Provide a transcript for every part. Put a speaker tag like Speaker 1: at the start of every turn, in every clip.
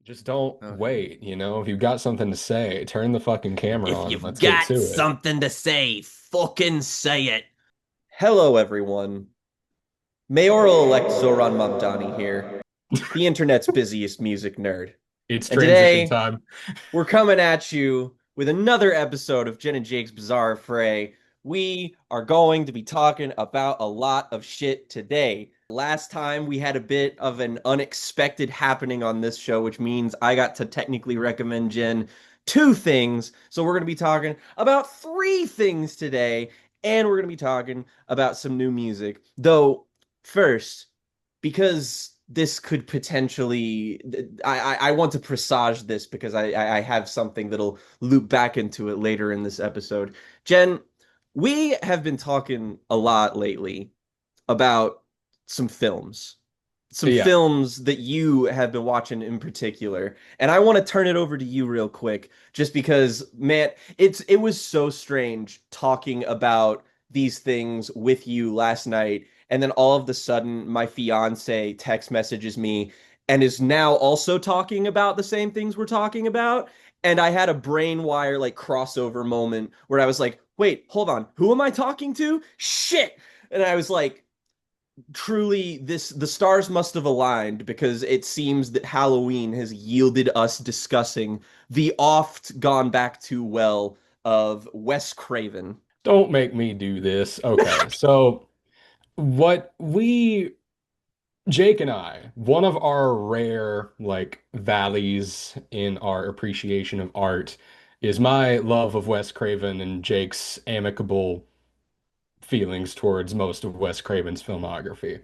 Speaker 1: Just don't
Speaker 2: Okay.
Speaker 1: wait, you know? If you've got something to say, turn the fucking camera
Speaker 2: If
Speaker 1: on and
Speaker 2: you've
Speaker 1: let's get
Speaker 2: got
Speaker 1: to it.
Speaker 2: something to say, fucking say it. Hello, everyone. Mayoral-elect Zoran Mamdani here, the internet's busiest music nerd.
Speaker 1: It's
Speaker 2: And
Speaker 1: transition
Speaker 2: today,
Speaker 1: time.
Speaker 2: we're coming at you with another episode of Jen and Jake's Bizarre Fray. We are going to be talking about a lot of shit today. Last time we had a bit of an unexpected happening on this show, which means I got to technically recommend Jen two things. So we're going to be talking about three things today, and we're going to be talking about some new music. Though, first, because this could potentially I want to presage this because I have something that'll loop back into it later in this episode. Jen, we have been talking a lot lately about some films. Some
Speaker 1: Yeah.
Speaker 2: films that you have been watching in particular. And I want to turn it over to you real quick just because man, it was so strange talking about these things with you last night and then all of the sudden my fiance text messages me and is now also talking about the same things we're talking about. And I had a brain wire like crossover moment where I was like, wait, hold on, who am I talking to? Shit. And I was like, truly, this the stars must have aligned because it seems that Halloween has yielded us discussing the oft gone back to well of Wes Craven.
Speaker 1: Don't make me do this. Okay. So what we Jake and I, one of our rare like valleys in our appreciation of art is my love of Wes Craven and Jake's amicable feelings towards most of Wes Craven's filmography.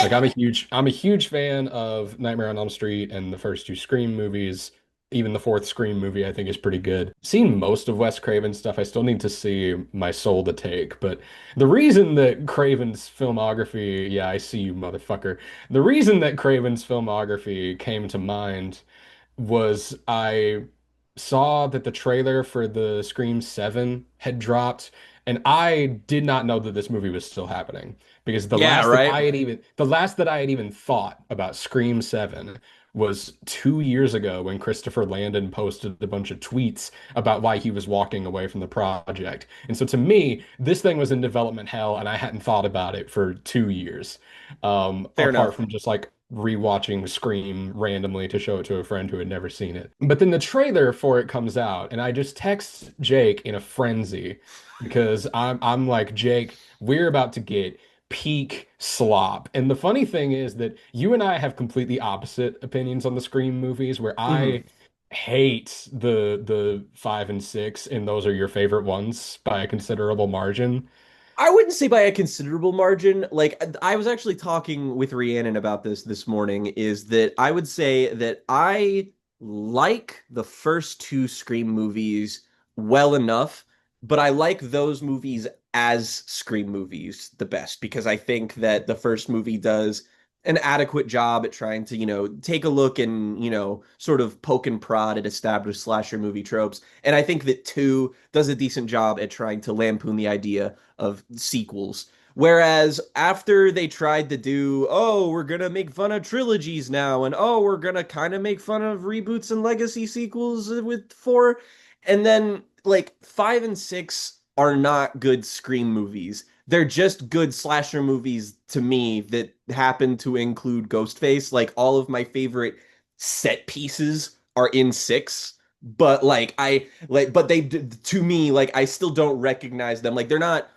Speaker 1: Like
Speaker 2: Yeah.
Speaker 1: I'm a huge fan of Nightmare on Elm Street and the first two Scream movies. Even the fourth Scream movie I think is pretty good. Seen most of Wes Craven's stuff. I still need to see My Soul to Take, but the reason that Craven's filmography, yeah, I see you, motherfucker. The reason that Craven's filmography came to mind was I saw that the trailer for the Scream 7 had dropped, and I did not know that this movie was still happening because
Speaker 2: Yeah, right.
Speaker 1: the last that I had even thought about Scream 7 was 2 years ago when Christopher Landon posted a bunch of tweets about why he was walking away from the project. And so to me, this thing was in development hell, and I hadn't thought about it for 2 years.
Speaker 2: Fair
Speaker 1: Apart
Speaker 2: enough.
Speaker 1: from just like rewatching Scream randomly to show it to a friend who had never seen it. But then the trailer for it comes out, and I just text Jake in a frenzy because I'm like, Jake, we're about to get peak slop. And the funny thing is that you and I have completely opposite opinions on the Scream movies, where
Speaker 2: Mhm.
Speaker 1: I hate the five and six, and those are your favorite ones by a considerable margin.
Speaker 2: I wouldn't say by a considerable margin. Like I was actually talking with Rhiannon about this morning, is that I would say that I like the first two Scream movies well enough, but I like those movies as Scream movies the best because I think that the first movie does an adequate job at trying to, take a look and, sort of poke and prod at established slasher movie tropes. And I think that two does a decent job at trying to lampoon the idea of sequels. Whereas after they tried to do, oh, we're gonna make fun of trilogies now, and oh, we're gonna kind of make fun of reboots and legacy sequels with four, and then like five and six are not good Scream movies. They're just good slasher movies to me that happen to include Ghostface. Like all of my favorite set pieces are in six, but but they to me like I still don't recognize them. Like they're not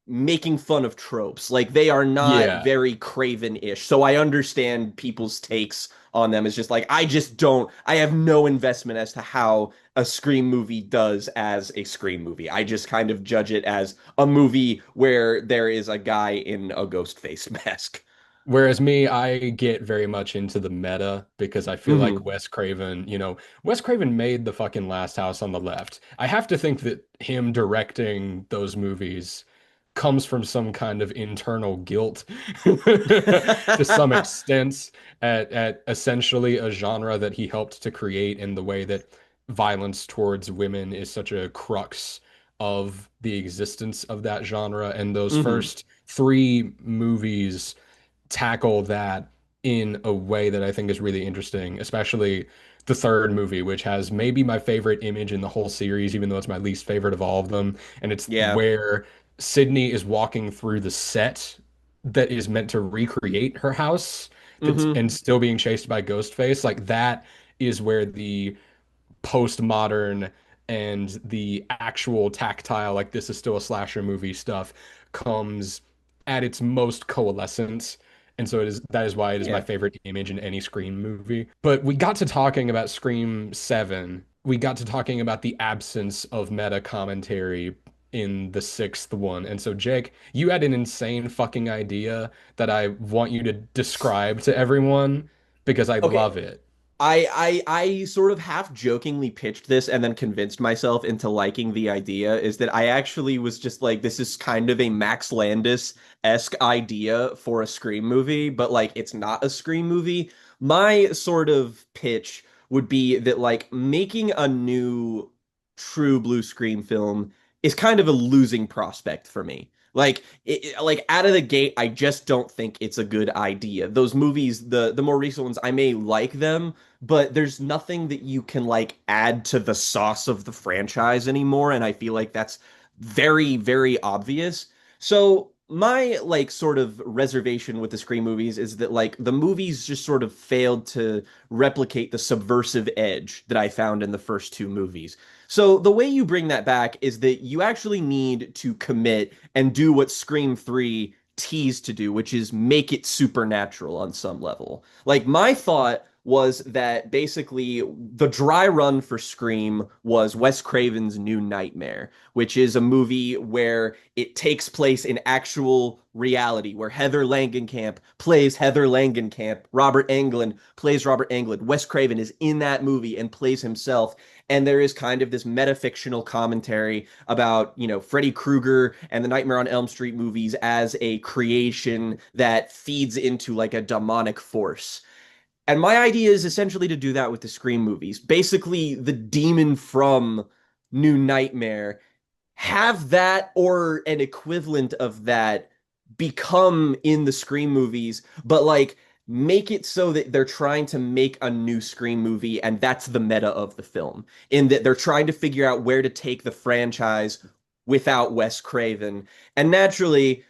Speaker 2: making fun of tropes. Like they are not
Speaker 1: Yeah.
Speaker 2: very Craven-ish. So I understand people's takes on them. It's just like I just don't. I have no investment as to how a Scream movie does as a Scream movie. I just kind of judge it as a movie where there is a guy in a ghost face mask.
Speaker 1: Whereas me, I get very much into the meta because I feel like
Speaker 2: Hmm.
Speaker 1: Wes Craven, Wes Craven made the fucking Last House on the Left. I have to think that him directing those movies comes from some kind of internal guilt to some extent at essentially a genre that he helped to create in the way that violence towards women is such a crux of the existence of that genre. And those
Speaker 2: Hmm.
Speaker 1: first three movies tackle that in a way that I think is really interesting, especially the third movie, which has maybe my favorite image in the whole series, even though it's my least favorite of all of them. And it's
Speaker 2: Yeah.
Speaker 1: where Sydney is walking through the set that is meant to recreate her house that's
Speaker 2: Hmm.
Speaker 1: and still being chased by Ghostface. Like that is where the postmodern and the actual tactile, like this is still a slasher movie stuff, comes at its most coalescence. And so that is why it is my
Speaker 2: Yeah.
Speaker 1: favorite image in any Scream movie. But we got to talking about Scream 7. We got to talking about the absence of meta commentary in the sixth one. And so, Jake, you had an insane fucking idea that I want you to describe to everyone because I
Speaker 2: Okay.
Speaker 1: love it.
Speaker 2: I sort of half jokingly pitched this and then convinced myself into liking the idea is that I actually was just like, this is kind of a Max Landis-esque idea for a Scream movie, but like it's not a Scream movie. My sort of pitch would be that like making a new true blue Scream film is kind of a losing prospect for me. Like out of the gate, I just don't think it's a good idea. Those movies, the more recent ones, I may like them, but there's nothing that you can like add to the sauce of the franchise anymore, and I feel like that's very, very obvious. So my like sort of reservation with the Scream movies is that like the movies just sort of failed to replicate the subversive edge that I found in the first two movies. So the way you bring that back is that you actually need to commit and do what Scream 3 teased to do, which is make it supernatural on some level. Like my thought was that basically the dry run for Scream was Wes Craven's New Nightmare, which is a movie where it takes place in actual reality, where Heather Langenkamp plays Heather Langenkamp, Robert Englund plays Robert Englund. Wes Craven is in that movie and plays himself. And there is kind of this metafictional commentary about, you know, Freddy Krueger and the Nightmare on Elm Street movies as a creation that feeds into like a demonic force. And my idea is essentially to do that with the Scream movies. Basically, the demon from New Nightmare, have that or an equivalent of that become in the Scream movies, but like make it so that they're trying to make a new Scream movie, and that's the meta of the film, in that they're trying to figure out where to take the franchise without Wes Craven. And naturally,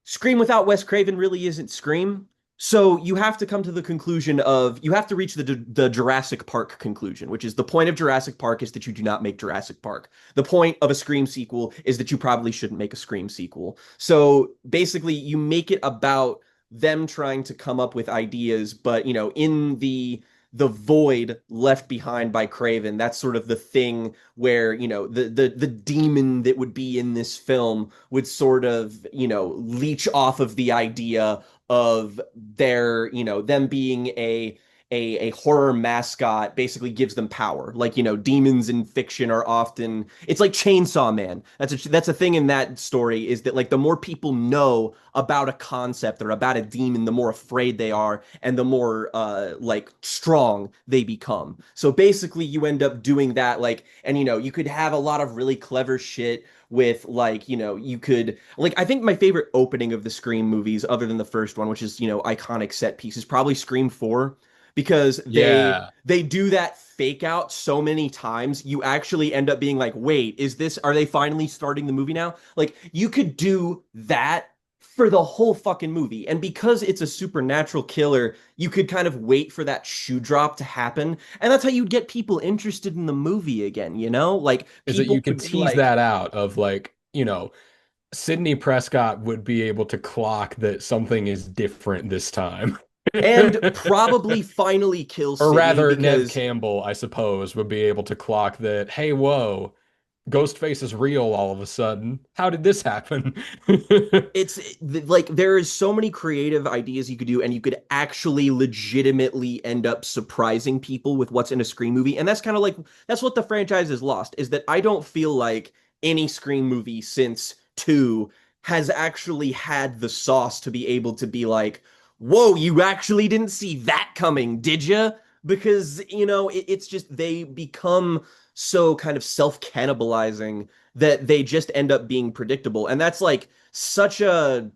Speaker 2: Scream without Wes Craven really isn't Scream. So you have to come to the conclusion of you have to reach the Jurassic Park conclusion, which is the point of Jurassic Park is that you do not make Jurassic Park. The point of a Scream sequel is that you probably shouldn't make a Scream sequel. So basically, you make it about them trying to come up with ideas, but you know, in the void left behind by Craven, that's sort of the thing where, you know, the demon that would be in this film would sort of, you know, leech off of the idea of their, you know, them being a horror mascot basically gives them power. Like, you know, demons in fiction are often it's like Chainsaw Man. That's a thing in that story is that like the more people know about a concept or about a demon, the more afraid they are and the more like strong they become. So basically you end up doing that like and you know, you could have a lot of really clever shit with like you know you could like I think my favorite opening of the Scream movies other than the first one which is you know iconic set piece is probably Scream 4 because
Speaker 1: Yeah.
Speaker 2: they do that fake out so many times you actually end up being like wait is this are they finally starting the movie now like you could do that for the whole fucking movie and because it's a supernatural killer you could kind of wait for that shoe drop to happen and that's how you'd get people interested in the movie again you know like
Speaker 1: Is that
Speaker 2: people
Speaker 1: you could
Speaker 2: would be
Speaker 1: tease
Speaker 2: like
Speaker 1: that out of like, Sidney Prescott would be able to clock that something is different this time.
Speaker 2: and probably finally kill
Speaker 1: Or
Speaker 2: Sydney
Speaker 1: rather, Nev
Speaker 2: because
Speaker 1: Campbell, I suppose, would be able to clock that, hey, whoa, Ghostface is real all of a sudden. How did this happen?
Speaker 2: it's like there is so many creative ideas you could do and you could actually legitimately end up surprising people with what's in a Scream movie and that's kind of like that's what the franchise has lost is that I don't feel like any Scream movie since 2 has actually had the sauce to be able to be like whoa you actually didn't see that coming did you because you know it's just they become so kind of self-cannibalizing that they just end up being predictable and that's like such a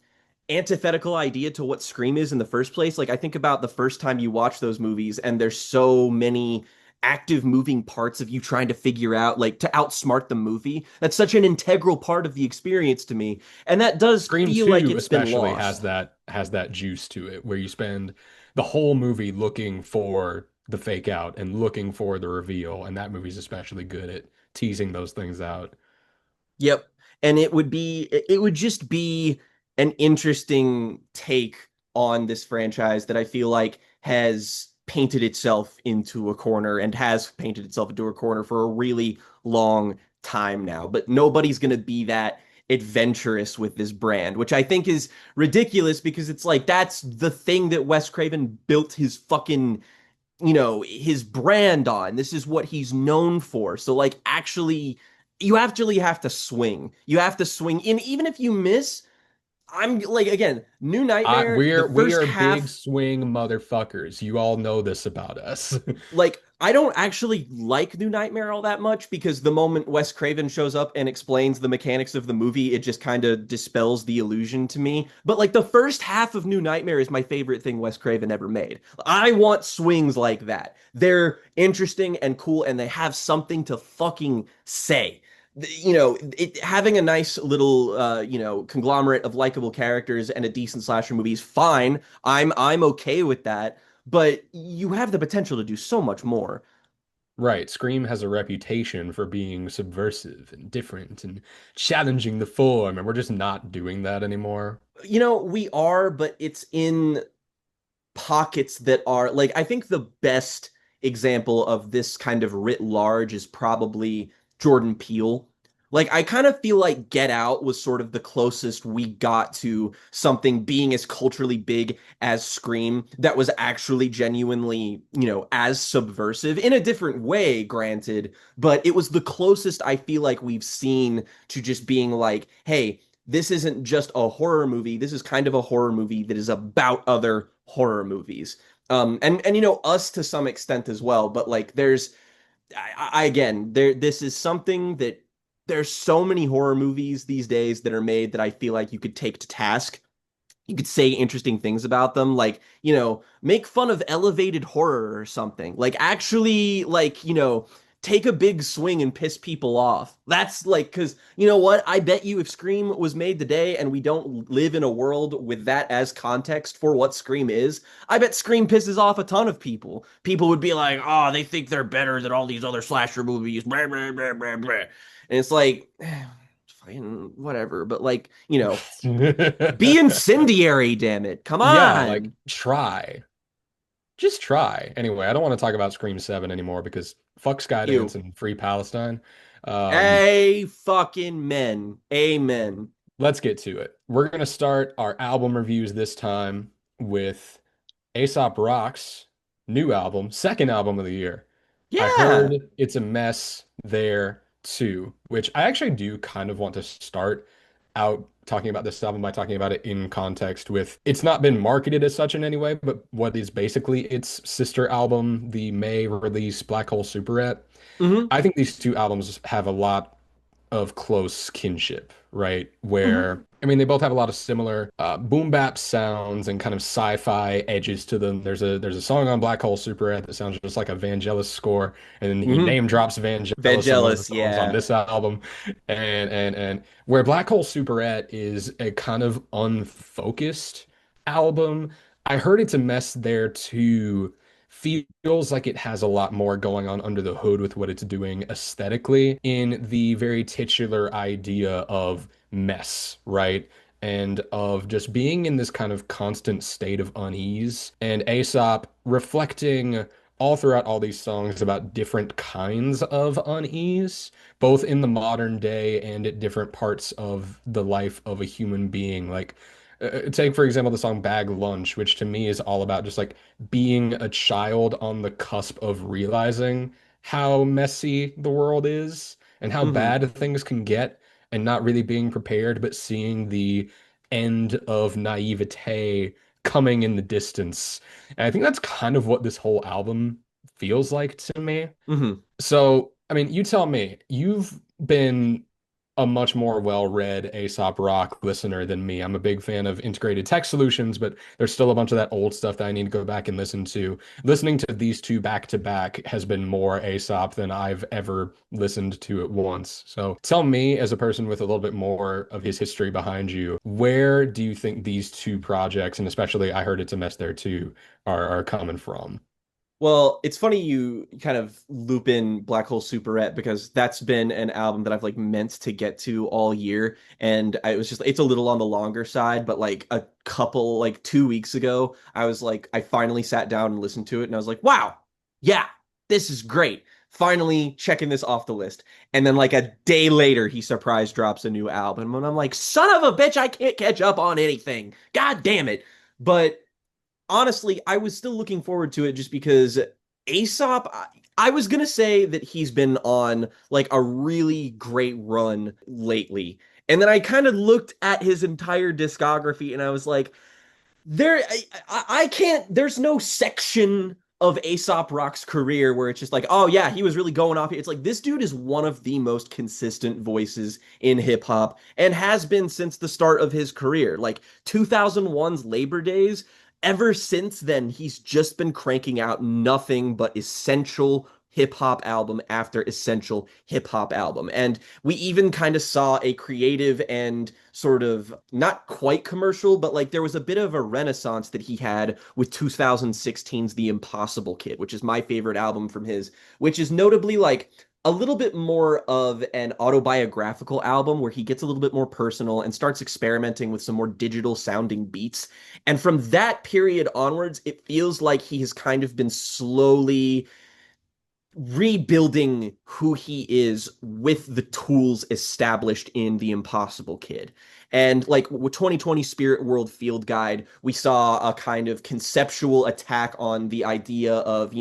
Speaker 2: antithetical idea to what Scream is in the first place. Like I think about the first time you watch those movies and there's so many active moving parts of you trying to figure out like to outsmart the movie. That's such an integral part of the experience to me. And that does
Speaker 1: Scream
Speaker 2: feel like
Speaker 1: 2
Speaker 2: it's been
Speaker 1: especially
Speaker 2: lost.
Speaker 1: has that juice to it where you spend the whole movie looking for the fake out and looking for the reveal, and that movie's especially good at teasing those things out.
Speaker 2: Yep. And it would just be an interesting take on this franchise that I feel like has painted itself into a corner and has painted itself into a corner for a really long time now. But nobody's going to be that adventurous with this brand, which I think is ridiculous because it's like that's the thing that Wes Craven built his fucking his brand on. This is what he's known for. So like actually have to swing. You have to swing in even if you miss. I'm like again, New Nightmare, the
Speaker 1: We
Speaker 2: first
Speaker 1: are big
Speaker 2: half
Speaker 1: swing motherfuckers. You all know this about us.
Speaker 2: like I don't actually like New Nightmare all that much because the moment Wes Craven shows up and explains the mechanics of the movie, it just kind of dispels the illusion to me. But like the first half of New Nightmare is my favorite thing Wes Craven ever made. I want swings like that. They're interesting and cool and they have something to fucking say. Having a nice little conglomerate of likable characters and a decent slasher movie is fine. I'm okay with that, but you have the potential to do so much more.
Speaker 1: Right, Scream has a reputation for being subversive and different and challenging the form, and we're just not doing that anymore.
Speaker 2: We are, but it's in pockets that are like I think the best example of this kind of writ large is probably Jordan Peele. Like I kind of feel like Get Out was sort of the closest we got to something being as culturally big as Scream that was actually genuinely, as subversive in a different way, granted, but it was the closest I feel like we've seen to just being like, hey, this isn't just a horror movie. This is kind of a horror movie that is about other horror movies. And us to some extent as well, but like there's I again, this is something that there's so many horror movies these days that are made that I feel like you could take to task. You could say interesting things about them, like, make fun of elevated horror or something. Like actually like, take a big swing and piss people off. That's like, because you know what? I bet you if Scream was made today and we don't live in a world with that as context for what Scream is, I bet Scream pisses off a ton of people. People would be like, oh, they think they're better than all these other slasher movies. Blah, blah, blah, blah, blah. And it's like, fucking whatever. But like, be incendiary, damn it. Come
Speaker 1: Yeah, like
Speaker 2: on.
Speaker 1: try. Just try. Anyway, I don't want to talk about Scream 7 anymore because fuck Skydance
Speaker 2: You.
Speaker 1: and Free Palestine. Um,
Speaker 2: A fucking men. Amen.
Speaker 1: let's get to it. We're gonna start our album reviews this time with Aesop Rock's new album, second album of the year. I heard
Speaker 2: Yeah.
Speaker 1: it's a mess there too, which I actually do kind of want to start out talking about this album by talking about it in context with it's not been marketed as such in any way, but what is basically its sister album, the May release Black Hole Superette.
Speaker 2: Hmm.
Speaker 1: I think these two albums have a lot of close kinship, right?
Speaker 2: Hmm.
Speaker 1: Where I mean, they both have a lot of similar boom bap sounds and kind of sci-fi edges to them. There's a song on Black Hole Superette that sounds just like a Vangelis score, and then he
Speaker 2: Hmm.
Speaker 1: name drops Vangelis in one of the
Speaker 2: Vangelis,
Speaker 1: songs on
Speaker 2: yeah.
Speaker 1: this album, and where Black Hole Superette is a kind of unfocused album. I heard it's a mess there too feels like it has a lot more going on under the hood with what it's doing aesthetically in the very titular idea of mess, right? And of just being in this kind of constant state of unease. And Aesop reflecting all throughout all these songs about different kinds of unease, both in the modern day and at different parts of the life of a human being. Like, take, for example, the song Bag Lunch, which to me is all about just like being a child on the cusp of realizing how messy the world is and how
Speaker 2: Hmm.
Speaker 1: bad things can get and not really being prepared, but seeing the end of naivete coming in the distance. And I think that's kind of what this whole album feels like to me.
Speaker 2: Hmm.
Speaker 1: So, I mean, you tell me, you've been a much more well-read Aesop rock listener than me. I'm a big fan of integrated text solutions, but there's still a bunch of that old stuff that I need to go back and listen to. Listening to these two back to back has been more Aesop than I've ever listened to at once. So tell me, as a person with a little bit more of his history behind you, where do you think these two projects, and especially I Heard It's a Mess There Too, are coming from?
Speaker 2: Well, it's funny you kind of loop in Black Hole Superette because that's been an album that I've like meant to get to all year. And I was just, it's a little on the longer side, but like a couple, like 2 weeks ago, I was like, I finally sat down and listened to it and I was like, wow, yeah, this is great. Finally checking this off the list. And then like a day later, he surprise drops a new album. And I'm like, son of a bitch, I can't catch up on anything. God damn it. But honestly, I was still looking forward to it just because Aesop, I was gonna say that he's been on like a really great run lately. And then I kind of looked at his entire discography and I was like, I can't, there's no section of Aesop Rock's career where it's just like, oh yeah, he was really going off. It's like this dude is one of the most consistent voices in hip hop and has been since the start of his career. Like 2001's Labor Days, ever since then, he's just been cranking out nothing but essential hip hop album after essential hip hop album. And we even kind of saw a creative and sort of not quite commercial, but like there was a bit of a renaissance that he had with 2016's The Impossible Kid, which is my favorite album from his, which is notably like a little bit more of an autobiographical album where he gets a little bit more personal and starts experimenting with some more digital sounding beats. And from that period onwards, it feels like he has kind of been slowly rebuilding who he is with the tools established in The Impossible Kid. And like with 2020 Spirit World Field Guide, we saw a kind of conceptual attack on the idea of,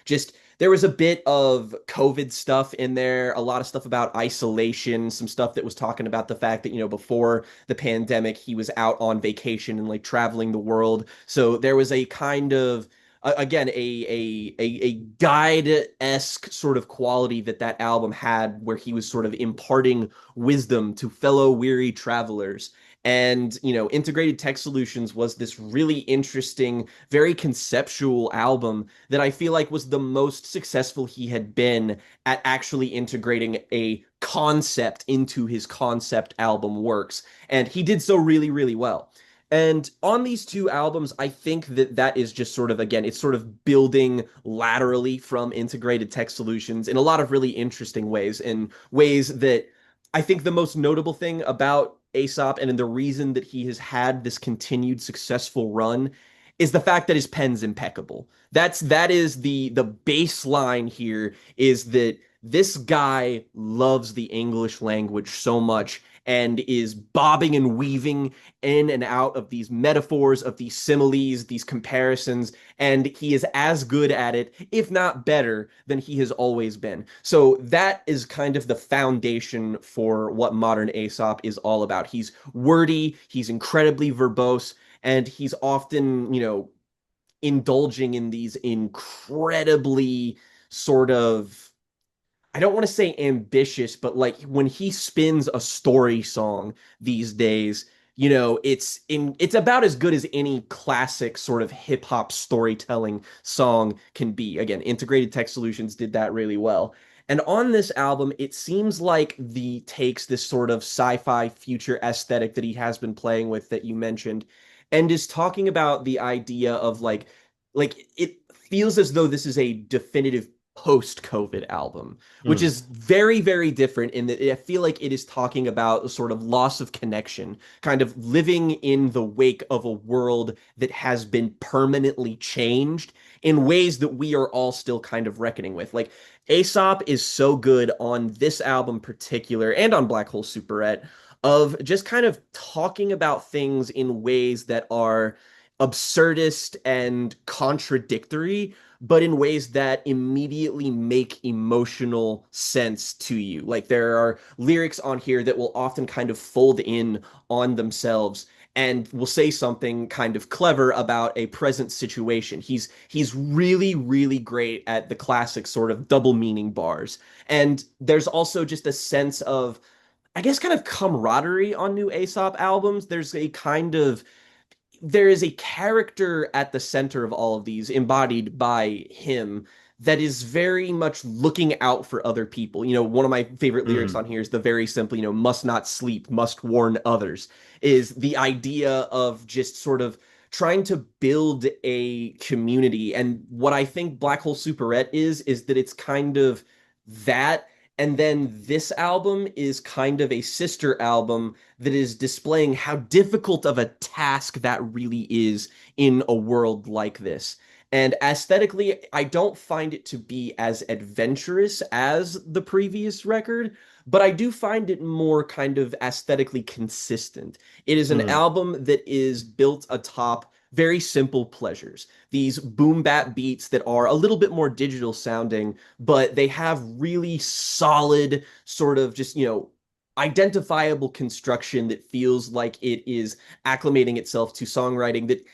Speaker 2: just there was a bit of COVID stuff in there, a lot of stuff about isolation, some stuff that was talking about the fact that, before the pandemic, he was out on vacation and like traveling the world. So there was a kind of again a guide-esque sort of quality that that album had where he was sort of imparting wisdom to fellow weary travelers. And integrated text solutions was this really interesting, very conceptual album that I feel like was the most successful he had been at actually integrating a concept into his concept album works, and he did so really really well. And on these two albums, I think that that is just sort of, again, it's sort of building laterally from integrated text solutions in a lot of really interesting ways, in ways that I think the most notable thing about Aesop and the reason that he has had this continued successful run is the fact that his pen's impeccable. That is the baseline here, is that this guy loves the English language so much and is bobbing and weaving in and out of these metaphors, of these similes, these comparisons, and he is as good at it, if not better, than he has always been. So that is kind of the foundation for what modern Aesop is all about. He's wordy, he's incredibly verbose, and he's often, indulging in these incredibly sort of, I don't want to say ambitious, but like when he spins a story song these days, it's about as good as any classic sort of hip hop storytelling song can be. Again, integrated text solutions did that really well. And on this album, it seems like the takes this sort of sci-fi future aesthetic that he has been playing with that you mentioned, and is talking about the idea of like it feels as though this is a definitive post-COVID album, which
Speaker 1: Mm.
Speaker 2: is very, very different in that I feel like it is talking about a sort of loss of connection, kind of living in the wake of a world that has been permanently changed in ways that we are all still kind of reckoning with. Like Aesop is so good on this album particular and on Black Hole Superette of just kind of talking about things in ways that are absurdist and contradictory, but in ways that immediately make emotional sense to you. Like there are lyrics on here that will often kind of fold in on themselves and will say something kind of clever about a present situation. He's really really great at the classic sort of double meaning bars. And there's also just a sense of I guess kind of camaraderie on new Aesop albums. There is a character at the center of all of these, embodied by him, that is very much looking out for other people. One of my favorite lyrics
Speaker 1: Mm.
Speaker 2: on here is the very simple, must not sleep, must warn others, is the idea of just sort of trying to build a community. And what I think Black Hole Superette is that it's kind of that. And then this album is kind of a sister album that is displaying how difficult of a task that really is in a world like this. And aesthetically, I don't find it to be as adventurous as the previous record, but I do find it more kind of aesthetically consistent. It is an
Speaker 1: Mm.
Speaker 2: album that is built atop very simple pleasures. These boom bap beats that are a little bit more digital sounding, but they have really solid sort of just, identifiable construction that feels like it is acclimating itself to songwriting that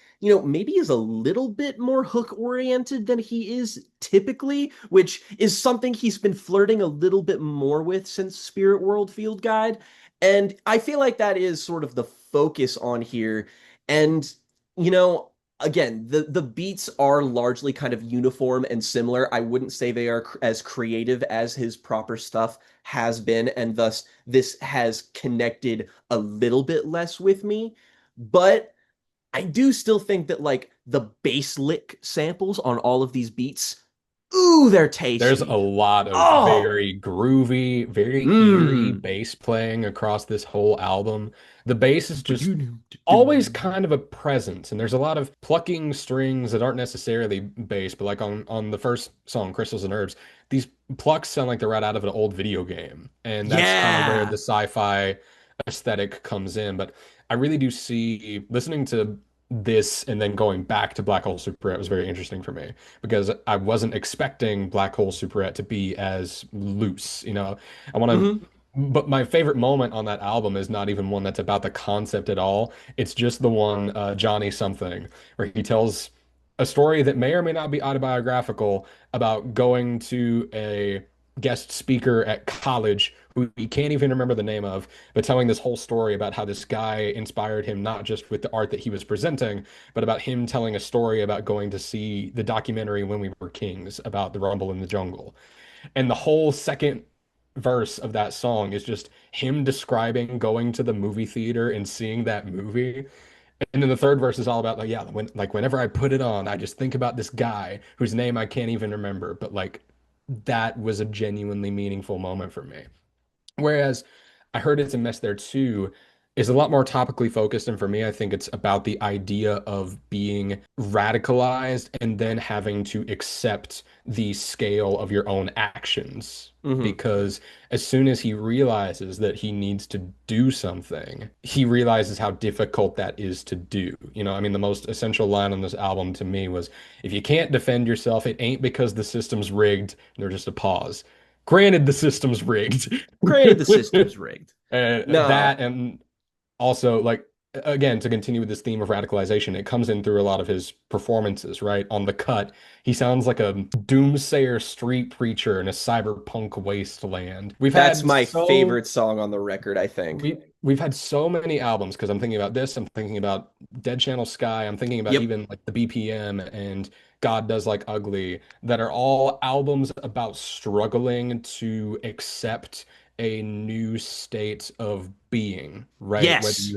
Speaker 2: maybe is a little bit more hook oriented than he is typically, which is something he's been flirting a little bit more with since Spirit World Field Guide. And I feel like that is sort of the focus on here. And, you know, again, the beats are largely kind of uniform and similar. I wouldn't say they are as creative as his proper stuff has been, and thus this has connected a little bit less with me. But I do still think that like the bass lick samples on all of these beats, ooh, they're
Speaker 1: There's a
Speaker 2: tasty.
Speaker 1: lot of
Speaker 2: Oh,
Speaker 1: very groovy, very eerie
Speaker 2: mmm.
Speaker 1: bass playing across this whole album. The bass is just always kind of a presence, and there's a lot of plucking strings that aren't necessarily bass, but like on the first song, Crystals and Herbs, these plucks sound like they're right out of an old video game, and that's kind of where the
Speaker 2: Yeah.
Speaker 1: sci-fi aesthetic comes in. But I really do see listening to this and then going back to Black Hole Super was very interesting for me because I wasn't expecting Black Hole Superette to be as loose. I want to,
Speaker 2: Hmm.
Speaker 1: but my favorite moment on that album is not even one that's about the concept at all. It's just the one, Johnny Something, where he tells a story that may or may not be autobiographical about going to a guest speaker at college who he can't even remember the name of, but telling this whole story about how this guy inspired him not just with the art that he was presenting, but about him telling a story about going to see the documentary When We Were Kings about the Rumble in the Jungle. And the whole second verse of that song is just him describing going to the movie theater and seeing that movie. And then the third verse is all about like, yeah, whenever I put it on, I just think about this guy whose name I can't even remember, but like that was a genuinely meaningful moment for me. Whereas I heard It's a Mess There Too is a lot more topically focused. And for me, I think it's about the idea of being radicalized and then having to accept the scale of your own actions.
Speaker 2: Hmm.
Speaker 1: Because as soon as he realizes that he needs to do something, he realizes how difficult that is to do. I mean, the most essential line on this album to me was, if you can't defend yourself, it ain't because the system's rigged, nor just a pause. Granted, the system's rigged.
Speaker 2: Granted, the system's rigged.
Speaker 1: That
Speaker 2: No.
Speaker 1: and also like again to continue with this theme of radicalization, it comes in through a lot of his performances, right? On the cut, he sounds like a doomsayer street preacher in a cyberpunk wasteland. We've
Speaker 2: That's
Speaker 1: had
Speaker 2: my
Speaker 1: so
Speaker 2: favorite song on the record, I think.
Speaker 1: we've had so many albums because I'm thinking about this, I'm thinking about Dead Channel Sky, I'm thinking about
Speaker 2: Yep.
Speaker 1: even like the BPM and God Does Like Ugly, that are all albums about struggling to accept a new state of being, right?
Speaker 2: Yes.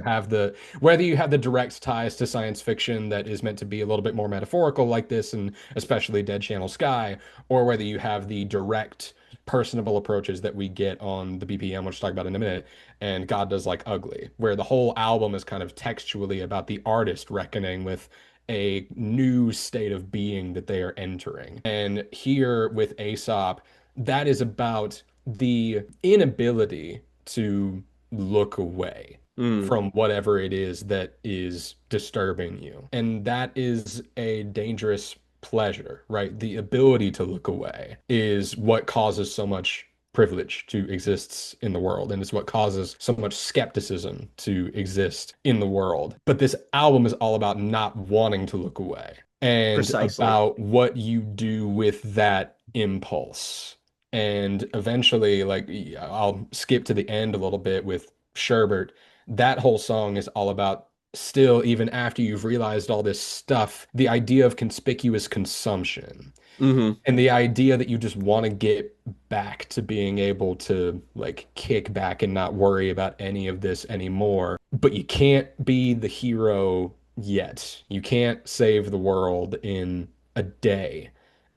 Speaker 1: Whether you have the direct ties to science fiction that is meant to be a little bit more metaphorical like this, and especially Dead Channel Sky, or whether you have the direct personable approaches that we get on the BPM, which we'll talk about in a minute, and God Does Like Ugly, where the whole album is kind of textually about the artist reckoning with a new state of being that they are entering. And here with Aesop, that is about the inability to look away
Speaker 2: Mm.
Speaker 1: from whatever it is that is disturbing you. And that is a dangerous pleasure, right? The ability to look away is what causes so much privilege to exist in the world, and it's what causes so much skepticism to exist in the world. But this album is all about not wanting to look away and
Speaker 2: Precisely.
Speaker 1: about what you do with that impulse. And eventually, like I'll skip to the end a little bit with Sherbert. That whole song is all about still, even after you've realized all this stuff, the idea of conspicuous consumption.
Speaker 2: Hmm.
Speaker 1: And the idea that you just want to get back to being able to like kick back and not worry about any of this anymore. But you can't be the hero yet. You can't save the world in a day.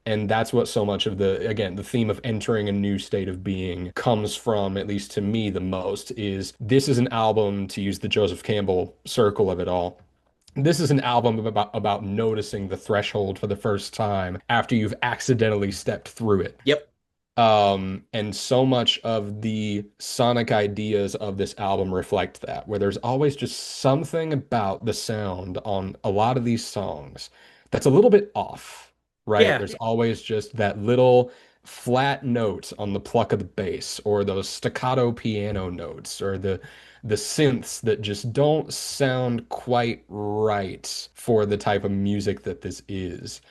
Speaker 1: And that's what so much of the, again, the theme of entering a new state of being comes from, at least to me, the most, is this is an album, to use the Joseph Campbell circle of it all. This is an album about noticing the threshold for the first time after you've accidentally stepped through it.
Speaker 2: Yep.
Speaker 1: And so much of the sonic ideas of this album reflect that, where there's always just something about the sound on a lot of these songs that's a little bit off, right?
Speaker 2: Yeah.
Speaker 1: There's always just that little flat note on the pluck of the bass, or those staccato piano notes, or the synths that just don't sound quite right for the type of music that this is.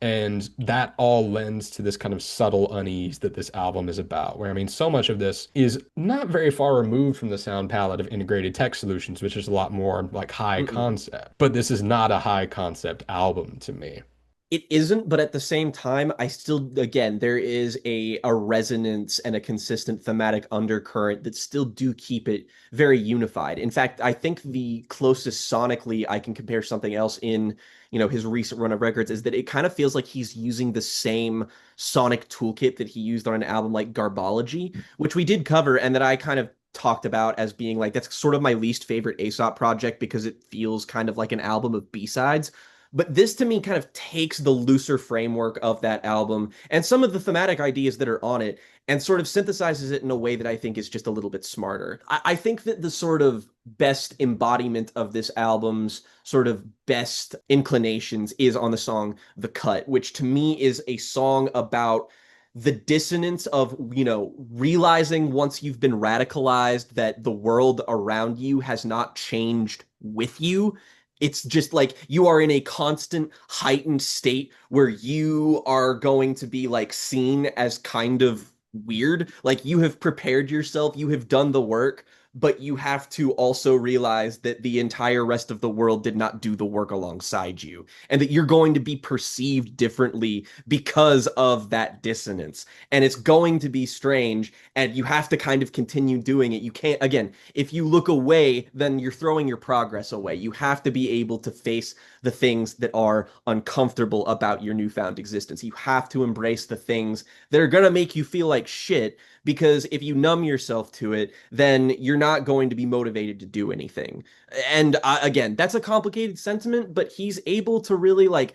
Speaker 1: And that all lends to this kind of subtle unease that this album is about, where I mean, so much of this is not very far removed from the sound palette of integrated tech solutions, which is a lot more like high
Speaker 2: Mm-mm.
Speaker 1: concept. But this is not a high concept album to me.
Speaker 2: It isn't, but at the same time, I still, again, there is a resonance and a consistent thematic undercurrent that still do keep it very unified. In fact, I think the closest sonically I can compare something else in, his recent run of records is that it kind of feels like he's using the same sonic toolkit that he used on an album like Garbology, which we did cover and that I kind of talked about as being like that's sort of my least favorite Aesop project because it feels kind of like an album of B-sides. But this to me kind of takes the looser framework of that album and some of the thematic ideas that are on it and sort of synthesizes it in a way that I think is just a little bit smarter. I think that the sort of best embodiment of this album's sort of best inclinations is on the song The Cut, which to me is a song about the dissonance of, realizing once you've been radicalized that the world around you has not changed with you. It's just like you are in a constant heightened state where you are going to be like seen as kind of weird. Like you have prepared yourself, you have done the work, but you have to also realize that the entire rest of the world did not do the work alongside you, and that you're going to be perceived differently because of that dissonance. And it's going to be strange, and you have to kind of continue doing it. You can't, again, if you look away, then you're throwing your progress away. You have to be able to face the things that are uncomfortable about your newfound existence. You have to embrace the things that are going to make you feel like shit, because if you numb yourself to it, then you're not going to be motivated to do anything. And again, that's a complicated sentiment, but he's able to really like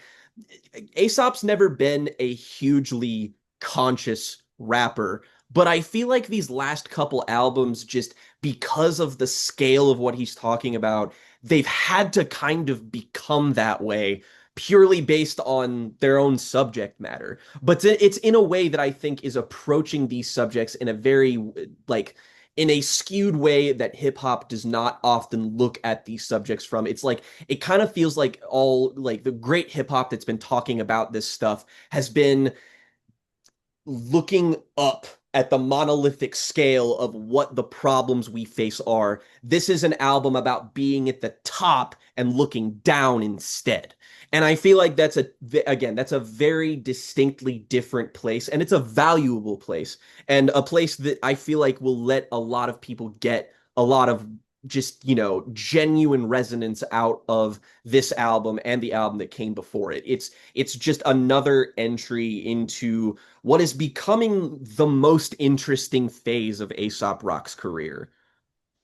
Speaker 2: Aesop's never been a hugely conscious rapper, but I feel like these last couple albums, just because of the scale of what he's talking about, they've had to kind of become that way purely based on their own subject matter. But it's in a way that I think is approaching these subjects in a very like in a skewed way that hip hop does not often look at these subjects from. It's like it kind of feels like all like the great hip hop that's been talking about this stuff has been looking up at the monolithic scale of what the problems we face are. This is an album about being at the top and looking down instead. And I feel like that's a very distinctly different place, and it's a valuable place, and a place that I feel like will let a lot of people get a lot of just, genuine resonance out of this album and the album that came before it. It's just another entry into what is becoming the most interesting phase of Aesop Rock's career.